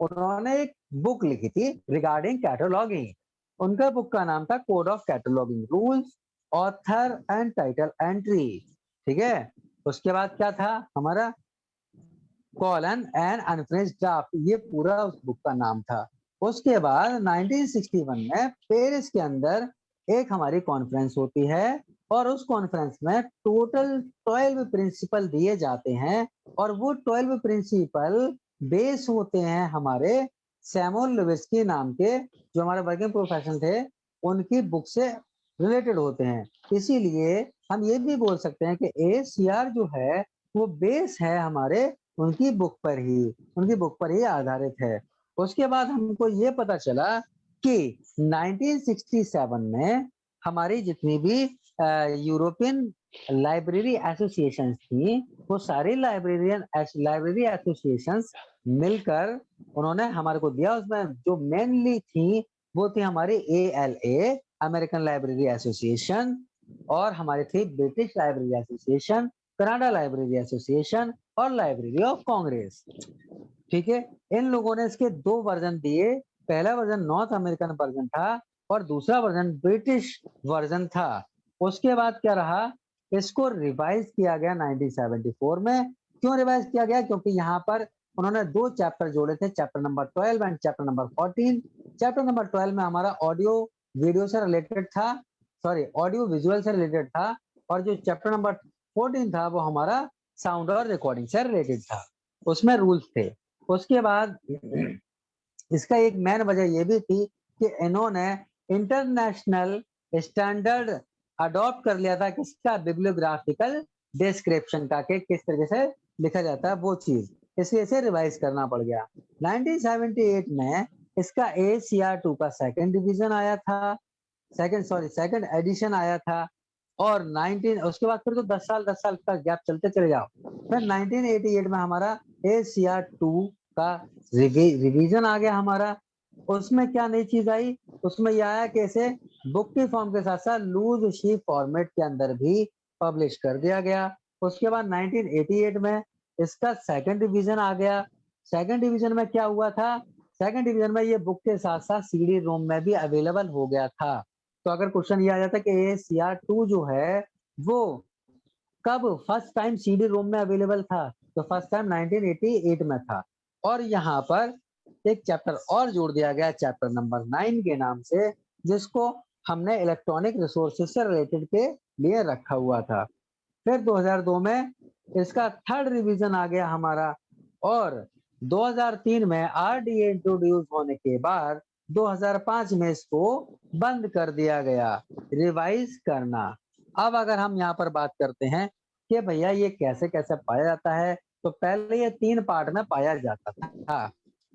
उन्होंने एक बुक लिखी थी रिगार्डिंग कैटलॉगिंग। उनका बुक का नाम था code of cataloguing rules, author and title entry, ठीक है। उसके बाद क्या था हमारा कॉलन एंड अनफिनिश्ड ड्राफ्ट, ये पूरा उस बुक का नाम था। उसके बाद 1961 में पेरिस के अंदर एक हमारी कॉन्फ्रेंस होती है और उस कॉन्फ्रेंस में टोटल 12 प्रिंसिपल दिए जाते हैं और वो 12 प्रिंसिपल बेस होते हैं हमारे सैमुअल लेविट्स्की नाम के, जो हमारे वर्किंग प्रोफेशन थे, उनकी बुक से रिलेटेड होते हैं। इसीलिए हम ये भी बोल सकते हैं कि ASCR जो है वो बेस है हमारे उनकी बुक पर ही आधारित है। उसके बाद हमको ये पता चला कि 1967 में हमारी जितनी भी यूरोपियन लाइब्रेरी एसोसिएशंस थी, वो सारी लाइब्रेरी एसोसिएशंस मिलकर उन्होंने हमारे को दिया। उसमें जो मेनली थी वो थी हमारी ALA, अमेरिकन लाइब्रेरी एसोसिएशन, और हमारे थे British library association, Canada library association और लाइब्रेरी ऑफ कांग्रेस। ठीक है, इन लोगों ने इसके 2 वर्जन दिए। पहला वर्जन नॉर्थ अमेरिकन वर्जन था और दूसरा वर्जन ब्रिटिश वर्जन था। उसके बाद क्या रहा, इसको रिवाइज किया गया 1974 में। क्यों रिवाइज किया गया? क्योंकि यहाँ पर उन्होंने 2 चैप्टर जोड़े थे, chapter number 12 and chapter number 14। Chapter number 12 में हमारा ऑडियो वीडियो से रिलेटेड था, सॉरी ऑडियो विजुअल से रिलेटेड था, और जो चैप्टर नंबर 14 था वो हमारा साउंड और रिकॉर्डिंग से रिलेटेड था। उसमें रूल्स थे। उसके बाद इसका एक मेन वजह ये भी थी कि इन्होंने इंटरनेशनल स्टैंडर्ड अडॉप्ट कर लिया था किसका, बिब्लियोग्राफिकल डिस्क्रिप्शन का, कि किस तरीके से लिखा जाता है वो चीज, इसलिए इसे रिवाइज करना पड़ गया। 1978 में इसका ACR2 का सेकंड डिवीजन आया था, सेकंड एडिशन आया था। और 19 उसके बाद फिर तो 10 साल का गैप चलते चले जाओ। फिर 1988 में हमारा ACR2 का रिवीजन आ गया हमारा। उसमें क्या नई चीज आई? उसमें यह आया कि इसे बुक की फॉर्म के साथ साथ लूज शीट फॉर्मेट के अंदर भी पब्लिश कर दिया गया। उसके बाद 1988 में इसका सेकंड डिवीजन आ गया। सेकंड डिवीजन में क्या हुआ था? सेकंड डिवीजन में ये बुक के साथ साथ CD रोम में भी अवेलेबल हो गया था। तो अगर क्वेश्चन ये आ जाता कि ACR2 जो है वो कब फर्स्ट टाइम CD रोम में अवेलेबल था, तो फर्स्ट टाइम 1988 में था। और यहाँ पर एक चैप्टर और जोड़ दिया गया, चैप्टर नंबर 9 के नाम से, जिसको हमने इलेक्ट्रॉनिक रिसोर्सेज से रिलेटेड के लिए रखा हुआ था। फिर 2002 में इसका थर्ड रिवीजन आ गया हमारा, और 2003 में RDA इंट्रोड्यूस होने के बाद 2005 में इसको बंद कर दिया गया। रिवाइज करना। अब अगर हम यहाँ पर बात करते हैं कि भैया ये कैसे कैसे पाया जाता है, तो पहले ये 3 पार्ट में पाया जाता था।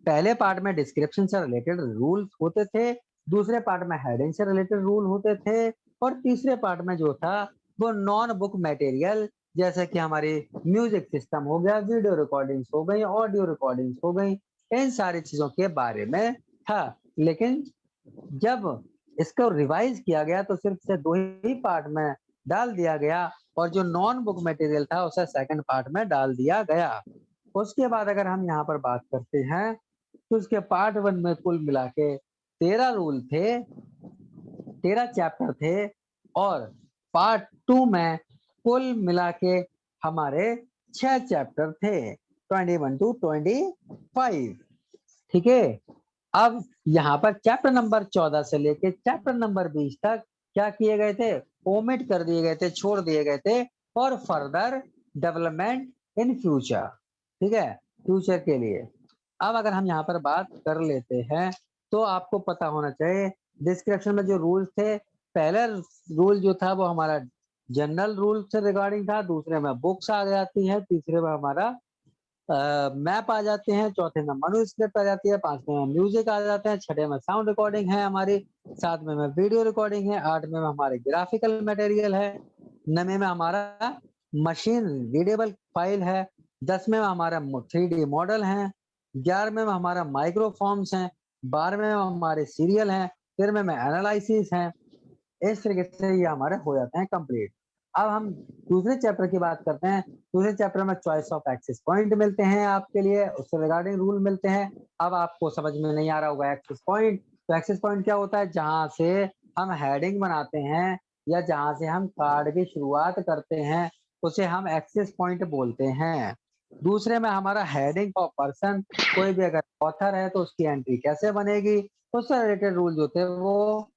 पहले पार्ट में डिस्क्रिप्शन से रिलेटेड रूल्स होते थे, दूसरे पार्ट में हेडिंग से रिलेटेड रूल होते थे, और तीसरे पार्ट में जो था वो नॉन बुक मटेरियल, जैसे कि हमारी म्यूजिक सिस्टम हो गया, वीडियो रिकॉर्डिंग्स हो गई, ऑडियो रिकॉर्डिंग्स हो गई, इन सारी चीजों के बारे में था। लेकिन जब इसको रिवाइज किया गया तो सिर्फ से 2 ही पार्ट में डाल दिया गया, और जो नॉन बुक मटेरियल था उसे सेकंड पार्ट में डाल दिया गया। उसके बाद अगर हम यहाँ पर बात करते हैं तो उसके पार्ट 1 में कुल मिला के 13 रूल थे, 13 चैप्टर थे, और पार्ट 2 में कुल मिला के हमारे 6 चैप्टर थे, 21 to 25। ठीक है, अब यहाँ पर चैप्टर नंबर 14 से लेके चैप्टर नंबर 20 तक क्या किए गए थे? ओमिट कर दिए गए थे, छोड़ दिए गए थे for further development in future. ठीक है, फ्यूचर के लिए। अब अगर हम यहाँ पर बात कर लेते हैं तो आपको पता होना चाहिए डिस्क्रिप्शन में जो रूल्स थे, पहला रूल जो था वो हमारा जनरल रूल से रिगार्डिंग था, दूसरे में बुक्स आ जाती है, तीसरे में हमारा मैप आ जाते हैं, चौथे में मनुस्क्रिप्ट आ जाती है, पांचवें में म्यूजिक आ जाते हैं, छठे में साउंड रिकॉर्डिंग है हमारी, सातवें में वीडियो रिकॉर्डिंग है, आठवें में हमारे ग्राफिकल मटेरियल है, नवे में हमारा मशीन रीडेबल फाइल है, 10वें में हमारा 3D मॉडल है, 11वें में हमारा माइक्रोफॉर्म्स हैं, 12वें में हमारे सीरियल हैं, 13वें में एनालिसिस हैं। इस तरीके से ये हमारे हो जाते हैं कंप्लीट। अब हम दूसरे चैप्टर की बात करते हैं। दूसरे चैप्टर में चॉइस ऑफ एक्सेस पॉइंट मिलते हैं आपके लिए, उससे रिगार्डिंग रूल मिलते हैं। अब आपको समझ में नहीं आ रहा होगा एक्सेस पॉइंट, तो एक्सेस पॉइंट क्या होता है? जहां से हम हेडिंग बनाते हैं या जहां से हम कार्ड की शुरुआत करते हैं उसे हम एक्सेस पॉइंट बोलते हैं। दूसरे में हमारा हेडिंग फॉर पर्सन, कोई भी अगर ऑथर है तो उसकी एंट्री कैसे बनेगी, उससे रिलेटेड रूल जो थे वो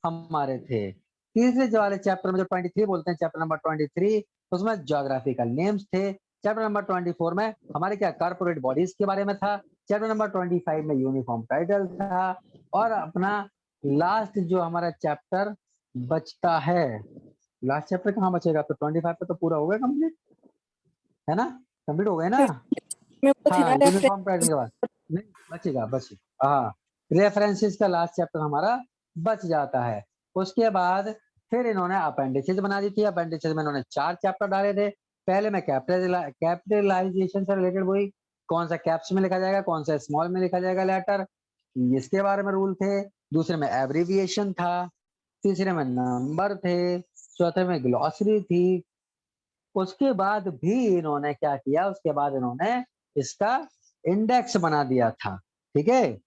हमारे थे। तीसरे वाले चैप्टर में जो 23 बोलते हैं, चैप्टर नंबर 23, उसमें ज्योग्राफिकल नेम्स थे। चैप्टर नंबर 24 में हमारे क्या कारपोरेट बॉडीज के बारे में था। चैप्टर नंबर 25 में यूनिफॉर्म टाइटल था। और अपना लास्ट जो हमारा चैप्टर बचता है, लास्ट चैप्टर कहाँ बचेगा? तो 25 पे तो पूरा हो गया कंप्लीट, है ना? कंप्लीट हो गया ना? में वो थे हाँ, ना यूनिफॉर्म टाइटल के बाद नहीं बचेगा हाँ, रेफरेंसेस का लास्ट चैप्टर हमारा बच जाता है। उसके बाद फिर इन्होंने अपेंडिसेज बना दी थी। अपेंडिसेज में इन्होंने 4 चैप्टर डाले थे। पहले में कैपिटलाइजेशन से रिलेटेड, वही कौन सा कैप्स में लिखा जाएगा, कौन सा स्मॉल में लिखा जाएगा लेटर, इसके बारे में रूल थे। दूसरे में एब्रिविएशन था, तीसरे में नंबर थे, चौथे में ग्लॉसरी थी। उसके बाद भी इन्होंने क्या किया, उसके बाद इन्होंने इसका इंडेक्स बना दिया था। ठीक है,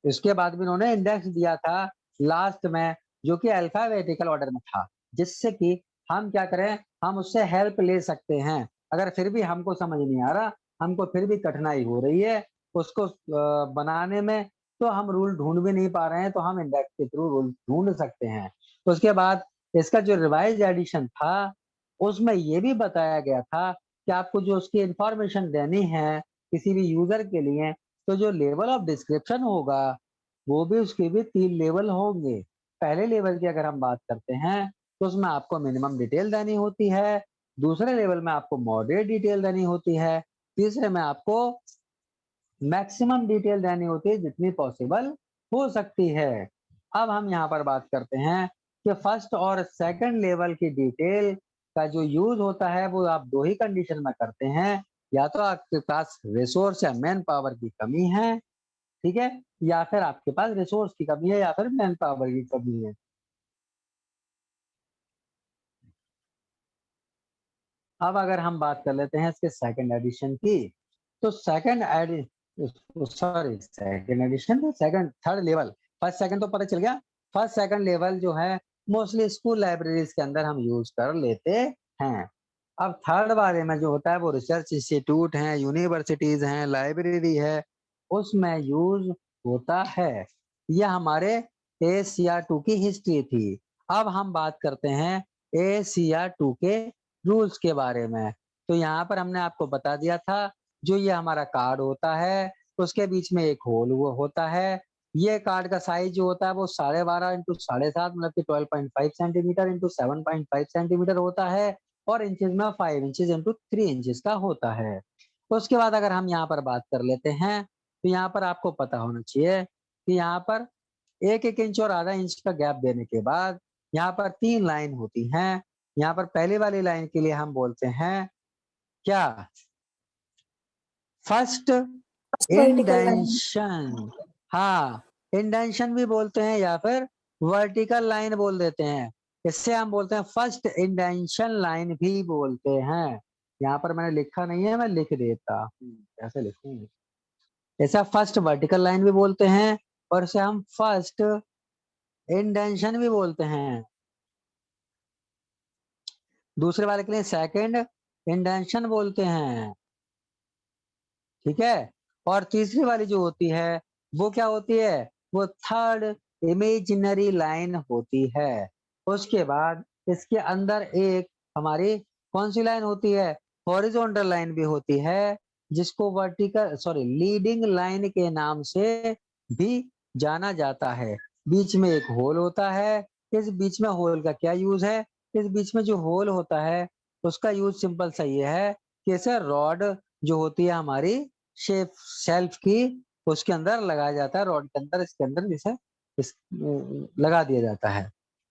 इसके बाद भी इन्होंने इंडेक्स दिया था लास्ट में, जो कि अल्फाबेटिकल ऑर्डर में था, जिससे कि हम क्या करें, हम उससे हेल्प ले सकते हैं। अगर फिर भी हमको समझ नहीं आ रहा, हमको फिर भी कठिनाई हो रही है उसको बनाने में, तो हम रूल ढूंढ भी नहीं पा रहे हैं, तो हम इंडेक्स के थ्रू रूल ढूंढ सकते हैं। तो उसके बाद इसका जो रिवाइज एडिशन था, उसमें ये भी बताया गया था कि आपको जो उसकी इंफॉर्मेशन देनी है किसी भी यूजर के लिए, तो जो लेवल ऑफ डिस्क्रिप्शन होगा वो भी, उसके भी 3 लेवल होंगे। पहले लेवल की अगर हम बात करते हैं तो उसमें आपको मिनिमम डिटेल देनी होती है, दूसरे लेवल में आपको मॉडरेट डिटेल देनी होती है, तीसरे में आपको मैक्सिमम डिटेल देनी होती है जितनी पॉसिबल हो सकती है। अब हम यहाँ पर बात करते हैं कि फर्स्ट और सेकंड लेवल की डिटेल का जो यूज होता है वो आप 2 ही कंडीशन में करते हैं, या तो आपके पास रिसोर्स या मैन पावर की कमी है, ठीक है, या फिर आपके पास रिसोर्स की कमी है या फिर मैन पावर की कमी है। अब अगर हम बात कर लेते हैं इसके सेकंड एडिशन की, तो second edition second third level, first second तो पता चल गया। फर्स्ट सेकंड लेवल जो है मोस्टली स्कूल लाइब्रेरीज के अंदर हम यूज कर लेते हैं। अब थर्ड वाले में जो होता है वो रिसर्च इंस्टीट्यूट है, यूनिवर्सिटीज हैं, लाइब्रेरी है, उसमें यूज होता है। यह हमारे ACR2 की हिस्ट्री थी। अब हम बात करते हैं ACR2 के रूल्स के बारे में। तो यहाँ पर हमने आपको बता दिया था, जो ये हमारा कार्ड होता है उसके बीच में एक होल वो होता है। ये कार्ड का साइज जो होता है वो 12.5 इंटू 7.5 मतलब कि 12.5 सेंटीमीटर इंटू 7.5 सेंटीमीटर होता है, और इंचेस में 5 इंचेस इंटू 3 इंचेस का होता है। उसके बाद अगर हम यहाँ पर बात कर लेते हैं, तो यहाँ पर आपको पता होना चाहिए कि यहाँ पर 1-1 इंच और आधा इंच का गैप देने के बाद यहाँ पर 3 लाइन होती हैं। यहाँ पर पहली वाली लाइन के लिए हम बोलते हैं क्या, फर्स्ट वर्टिकल लाइन। इंडेंशन। हाँ, इंडेंशन भी बोलते हैं या फिर वर्टिकल लाइन बोल देते हैं। इससे हम बोलते हैं फर्स्ट इंडेंशन लाइन भी बोलते हैं। यहाँ पर मैंने लिखा नहीं है, मैं लिख देता कैसे लिखूंगी। ऐसा फर्स्ट वर्टिकल लाइन भी बोलते हैं और इसे हम फर्स्ट इंडेंशन भी बोलते हैं। दूसरे वाले के लिए सेकंड इंडेंशन बोलते हैं, ठीक है। और तीसरी वाली जो होती है वो क्या होती है, वो थर्ड इमेजिनरी लाइन होती है। उसके बाद इसके अंदर एक हमारी कौन सी लाइन होती है, हॉरिजॉन्टल लाइन भी होती है, जिसको वर्टिकल लीडिंग लाइन के नाम से भी जाना जाता है। बीच में एक होल होता है। इस बीच में होल का क्या यूज है, इस बीच में जो होल होता है उसका यूज सिंपल सा ये है कि इसे रॉड जो होती है हमारी शेप शेल्फ की, उसके अंदर लगाया जाता है, रॉड के अंदर, इसके अंदर जिसे लगा दिया जाता है,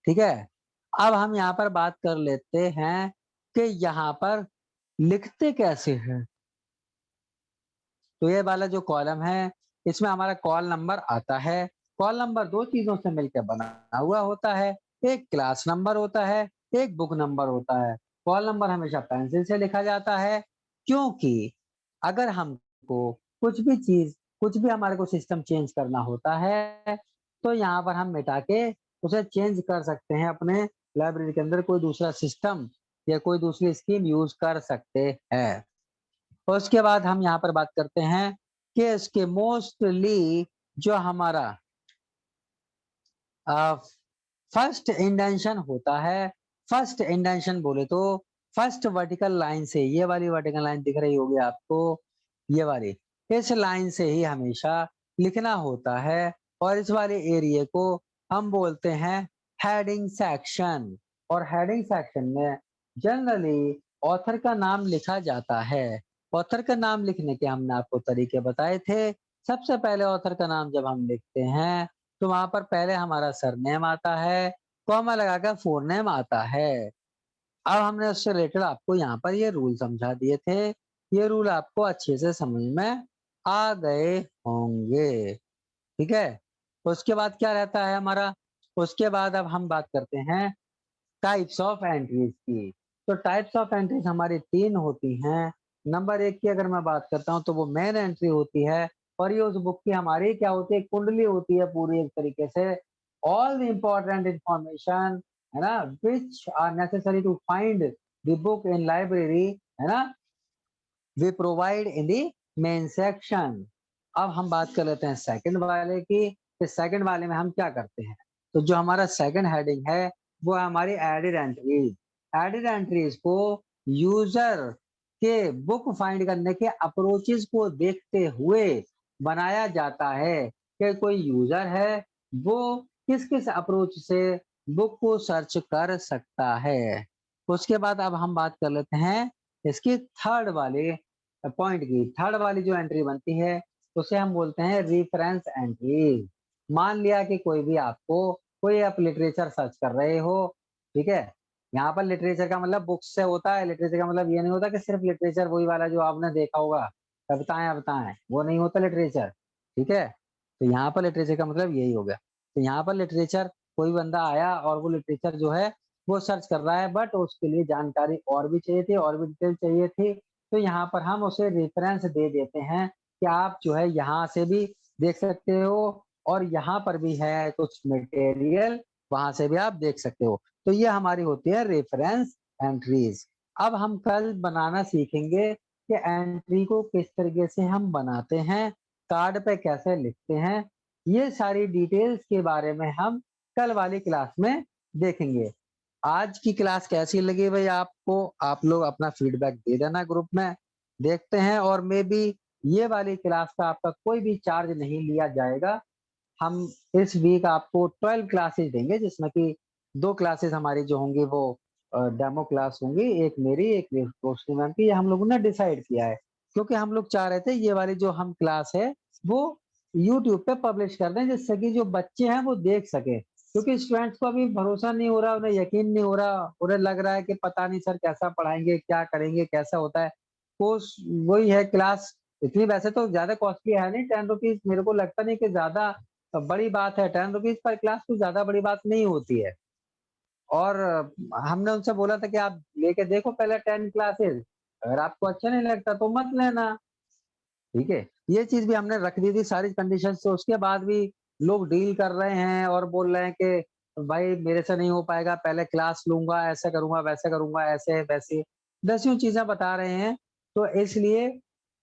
ठीक है। अब हम यहाँ पर बात कर लेते हैं कि यहाँ पर लिखते कैसे हैं। तो ये वाला जो कॉलम है इसमें हमारा कॉल नंबर आता है। कॉल नंबर 2 चीजों से मिलकर बना हुआ होता है, एक क्लास नंबर होता है, एक बुक नंबर होता है। कॉल नंबर हमेशा पेंसिल से लिखा जाता है, क्योंकि अगर हमको कुछ भी हमारे को सिस्टम चेंज करना होता है तो यहाँ पर हम मिटा के उसे चेंज कर सकते हैं। अपने लाइब्रेरी के अंदर कोई दूसरा सिस्टम या कोई दूसरी स्कीम यूज कर सकते हैं। और उसके बाद हम यहाँ पर बात करते हैं कि इसके मोस्टली जो हमारा फर्स्ट इंडेंशन होता है। फर्स्ट इंडेंशन बोले तो फर्स्ट वर्टिकल लाइन से, ये वाली वर्टिकल लाइन दिख रही होगी आपको, ये वाली, इस लाइन से ही हमेशा लिखना होता है। और इस वाले एरिया को हम बोलते हैं हेडिंग सेक्शन। और हेडिंग सेक्शन में जनरली ऑथर का नाम लिखा जाता है। ऑथर का नाम लिखने के हमने आपको तरीके बताए थे। सबसे पहले ऑथर का नाम जब हम लिखते हैं तो वहां पर पहले हमारा सरनेम आता है, कॉमा लगाकर फुल नेम आता है। अब हमने उससे रिलेटेड आपको यहाँ पर ये रूल समझा दिए थे। ये रूल आपको अच्छे से समझ में आ गए होंगे, ठीक है। उसके बाद क्या रहता है हमारा, उसके बाद अब हम बात करते हैं टाइप्स ऑफ एंट्रीज की। तो टाइप्स ऑफ एंट्रीज हमारी 3 होती हैं। नंबर 1 की अगर मैं बात करता हूँ तो वो मेन एंट्री होती है, और ये उस बुक की हमारी क्या होती है, कुंडली होती है पूरी एक तरीके से। ऑल द इम्पोर्टेंट इंफॉर्मेशन, है ना, which are necessary to find the book in library, है ना, we provide in the main section. अब हम बात कर लेते हैं सेकंड वाले की। कि सेकंड वाले में हम क्या करते हैं। तो जो हमारा सेकंड हेडिंग है वो है हमारी एडेड एंट्रीज। एडेड एंट्रीज को यूजर के बुक फाइंड करने के अप्रोचेस को देखते हुए बनाया जाता है कि कोई यूजर है वो किस किस अप्रोच से बुक को सर्च कर सकता है। उसके बाद अब हम बात कर लेते हैं इसकी थर्ड वाले पॉइंट की। थर्ड वाली जो एंट्री बनती है उसे हम बोलते हैं रेफरेंस एंट्री। मान लिया कि कोई भी आपको, कोई आप लिटरेचर सर्च कर रहे हो, ठीक है। यहाँ पर लिटरेचर का मतलब बुक्स से होता है। लिटरेचर का मतलब ये नहीं होता कि सिर्फ लिटरेचर वही वाला जो आपने देखा होगा, कविताएं बताएं, वो नहीं होता लिटरेचर, ठीक है। तो यहाँ पर लिटरेचर का मतलब यही हो गया। तो यहाँ पर लिटरेचर, कोई बंदा आया और वो लिटरेचर जो है वो सर्च कर रहा है, बट उसके लिए जानकारी और भी चाहिए थी, और भी डिटेल चाहिए थी। तो यहाँ पर हम उसे रेफरेंस दे देते हैं कि आप जो है यहाँ से भी देख सकते हो, और यहाँ पर भी है कुछ मटेरियल, वहां से भी आप देख सकते हो। तो ये हमारी होती है रेफरेंस एंट्रीज। अब हम कल बनाना सीखेंगे कि एंट्री को किस तरीके से हम बनाते हैं, कार्ड पे कैसे लिखते हैं। ये सारी डिटेल्स के बारे में हम कल वाली क्लास में देखेंगे। आज की क्लास कैसी लगी भाई आपको, आप लोग अपना फीडबैक दे देना ग्रुप में, देखते हैं। और मे बी ये वाली क्लास का आपका कोई भी चार्ज नहीं लिया जाएगा। हम इस वीक आपको 12 क्लासेस देंगे, जिसमें कि 2 क्लासेस हमारी जो होंगी वो डेमो क्लास होंगी, एक मेरी एक रोशनी मैम की। ये हम लोगों ने डिसाइड किया है क्योंकि हम लोग चाह रहे थे ये वाली जो हम क्लास है वो यूट्यूब पे पब्लिश कर दें, जिससे कि जो बच्चे हैं वो देख सके। क्योंकि स्टूडेंट्स को अभी भरोसा नहीं हो रहा, उन्हें यकीन नहीं हो रहा, उन्हें लग रहा है कि पता नहीं सर कैसा पढ़ाएंगे, क्या करेंगे, कैसा होता है कोर्स। वही है क्लास, इतनी वैसे तो ज्यादा कॉस्टली है नहीं, 10 रुपीज मेरे को लगता नहीं कि ज्यादा बड़ी बात है। 10 रुपीज पर क्लास कुछ ज्यादा बड़ी बात नहीं होती है। और हमने उनसे बोला था कि आप लेके देखो पहले 10 क्लासेस, अगर आपको अच्छा नहीं लगता तो मत लेना, ठीक है। ये चीज भी हमने रख दी थी सारी कंडीशन से। उसके बाद भी लोग डील कर रहे हैं और बोल रहे हैं कि भाई मेरे से नहीं हो पाएगा, पहले क्लास लूंगा, ऐसे करूंगा, वैसे करूंगा, ऐसे वैसे दसियों चीजें बता रहे हैं। तो इसलिए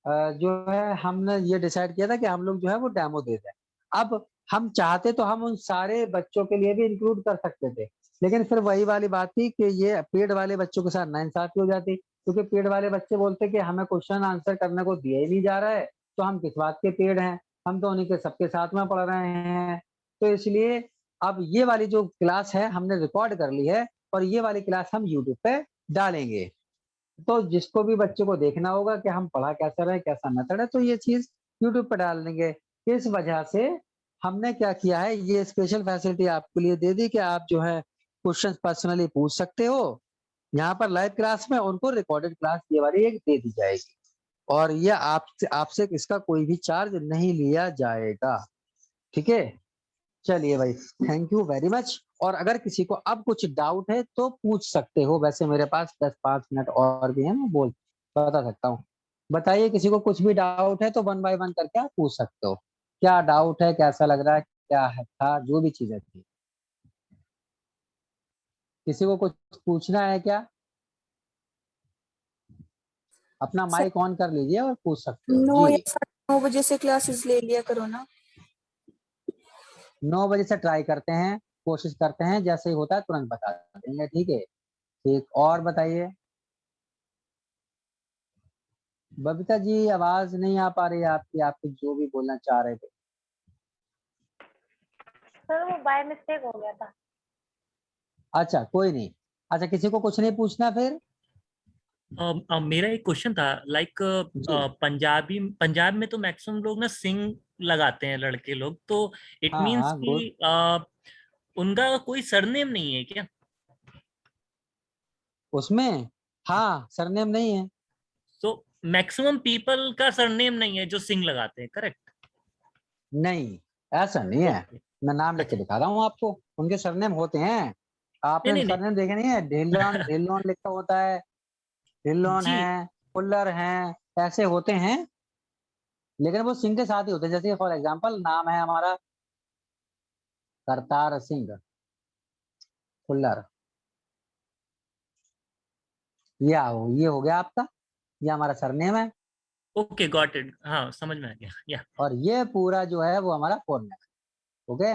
जो है हमने ये डिसाइड किया था कि हम लोग जो है वो डेमो दे दें। अब हम चाहते तो हम उन सारे बच्चों के लिए भी इंक्लूड कर सकते थे, लेकिन फिर वही वाली बात थी कि ये पेड वाले बच्चों के साथ नाइंसाफी हो जाती। क्योंकि पेड वाले बच्चे बोलते कि हमें क्वेश्चन आंसर करने को दिया ही नहीं जा रहा है, तो हम किस बात के पेड हैं, हम तो उन्हीं के सबके साथ में पढ़ रहे हैं। तो इसलिए अब ये वाली जो क्लास है हमने रिकॉर्ड कर ली है, और ये वाली क्लास हम यूट्यूब पे डालेंगे। तो जिसको भी बच्चे को देखना होगा कि हम पढ़ा कैसा रहे, कैसा मेथड है, तो ये चीज यूट्यूब पे डाल देंगे। इस वजह से हमने क्या किया है, ये स्पेशल फैसिलिटी आपके लिए दे दी कि आप जो है क्वेश्चन पर्सनली पूछ सकते हो यहाँ पर लाइव क्लास में, उनको रिकॉर्डेड क्लास ये वाली एक दे दी जाएगी। और ये आपसे इसका कोई भी चार्ज नहीं लिया जाएगा, ठीक है। चलिए भाई, थैंक यू वेरी मच। और अगर किसी को अब कुछ डाउट है तो पूछ सकते हो। वैसे मेरे पास 10-5 मिनट और भी है, मैं बता सकता हूँ। बताइए, किसी को कुछ भी डाउट है तो 1 बाय 1 करके आप पूछ सकते हो। क्या डाउट है, कैसा लग रहा है, क्या है था, जो भी चीजें थी। किसी को कुछ पूछना है क्या? अपना सर माइक ऑन कर लीजिए और पूछ सकते हो 9 या जी। 9:30 बजे से क्लासेस ले लिया करो ना। 9 बजे से ट्राई करते हैं, कोशिश करते हैं, जैसे ही होता है तुरंत बता देंगे, ठीक है। ठीक, और बताइए। बबीता जी, आवाज नहीं आ पा रही है आपकी, आप कुछ जो भी बोलना चाह रहे थे। सर वो बाय मिस्टेक हो गया था। अच्छा, कोई नहीं। अच्छा, किसी को कुछ नहीं पूछना फिर? मेरा एक क्वेश्चन था, लाइक जी। पंजाब में तो मैक्सिमम लोग ना सिंग लगाते हैं लड़के लोग, तो इट हाँ मींस हाँ, गुड। कि उनका कोई सरनेम नहीं है क्या? उसमें हाँ, सरनेम नहीं है। तो मैक्सिमम पीपल का सरनेम नहीं है जो सिंग लगाते हैं, करेक्ट? नहीं, ऐसा नहीं है। ओके। मैं नाम लिख के अच्छा दिखा रहा हूँ आपको। उनके सरनेम होते हैं। नहीं आपने नहीं नहीं सरनेम देखे नहीं है, ढिल्लोन ढिल्लोन लिखा होता है, ढिल्लोन जी है, फुल्लर हैं, ऐसे होते हैं, लेकिन वो सिंह के साथ ही होते हैं। जैसे फॉर एग्जांपल नाम है हमारा करतार सिंह फुल्लर, ये हो गया आपका, ये हमारा सरनेम है, ओके गॉट इट, हाँ समझ में आ गया या और ये पूरा जो है वो हमारा फोरनेम है। ओके,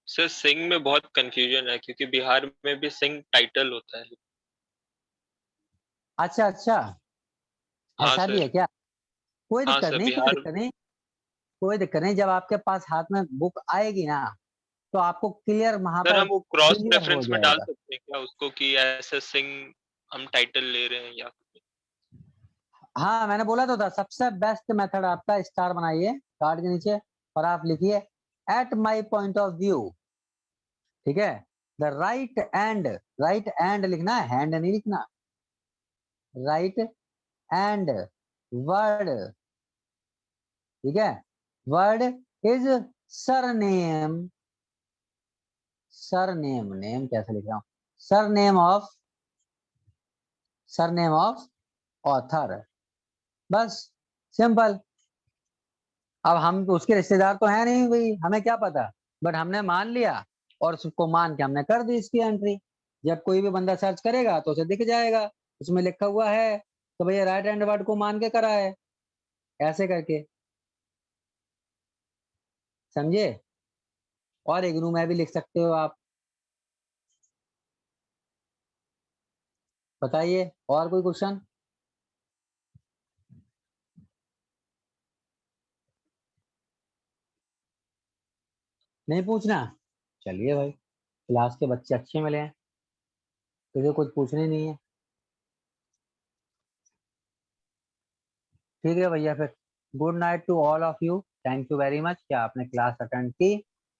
सर सिंह में बहुत कंफ्यूजन है क्योंकि बिहार में भी सिंह टाइटल होता है। अच्छा अच्छा, हाँ ऐसा भी है सर। क्या? कोई हाँ दिक्कत सर नहीं, कोई बिहार। दिक्कत नहीं, कोई दिक्कत नहीं। जब आपके पास हाथ में बुक आएगी ना, तो आपको क्लियर वहां सर पर हम वो क्रॉस क्लियर हो रेफरेंस में डाल जाएगा। सकते हैं क्या उसको कि ऐसे सिंह हम टाइटल ले रहे हैं या हाँ, मैंने बोला तो था, सबसे बेस्ट मेथड आपका स्टार बनाइए कार्ड के नीचे और आप लिखिए at my point of view. ठीक है, द राइट एंड लिखना है, हैंड नहीं लिखना, राइट एंड वर्ड। ठीक है, word is surname, surname, name कैसे लिख रहा हूं, सरनेम ऑफ ऑथर, बस, सिंपल। अब हम तो उसके रिश्तेदार तो हैं नहीं भाई, हमें क्या पता, बट हमने मान लिया और उसको मान के हमने कर दी इसकी एंट्री। जब कोई भी बंदा सर्च करेगा तो उसे दिख जाएगा, उसमें लिखा हुआ है तो भैया राइट हैंड वर्ड को मान के करा है, ऐसे करके, समझे? और इग्नू में भी लिख सकते हो आप। बताइए और कोई क्वेश्चन? नहीं पूछना? चलिए भाई, क्लास के बच्चे अच्छे मिले हैं, तुझे कुछ पूछने नहीं है। ठीक है भैया, फिर good night to all of you, thank you very much कि आपने क्लास अटेंड की।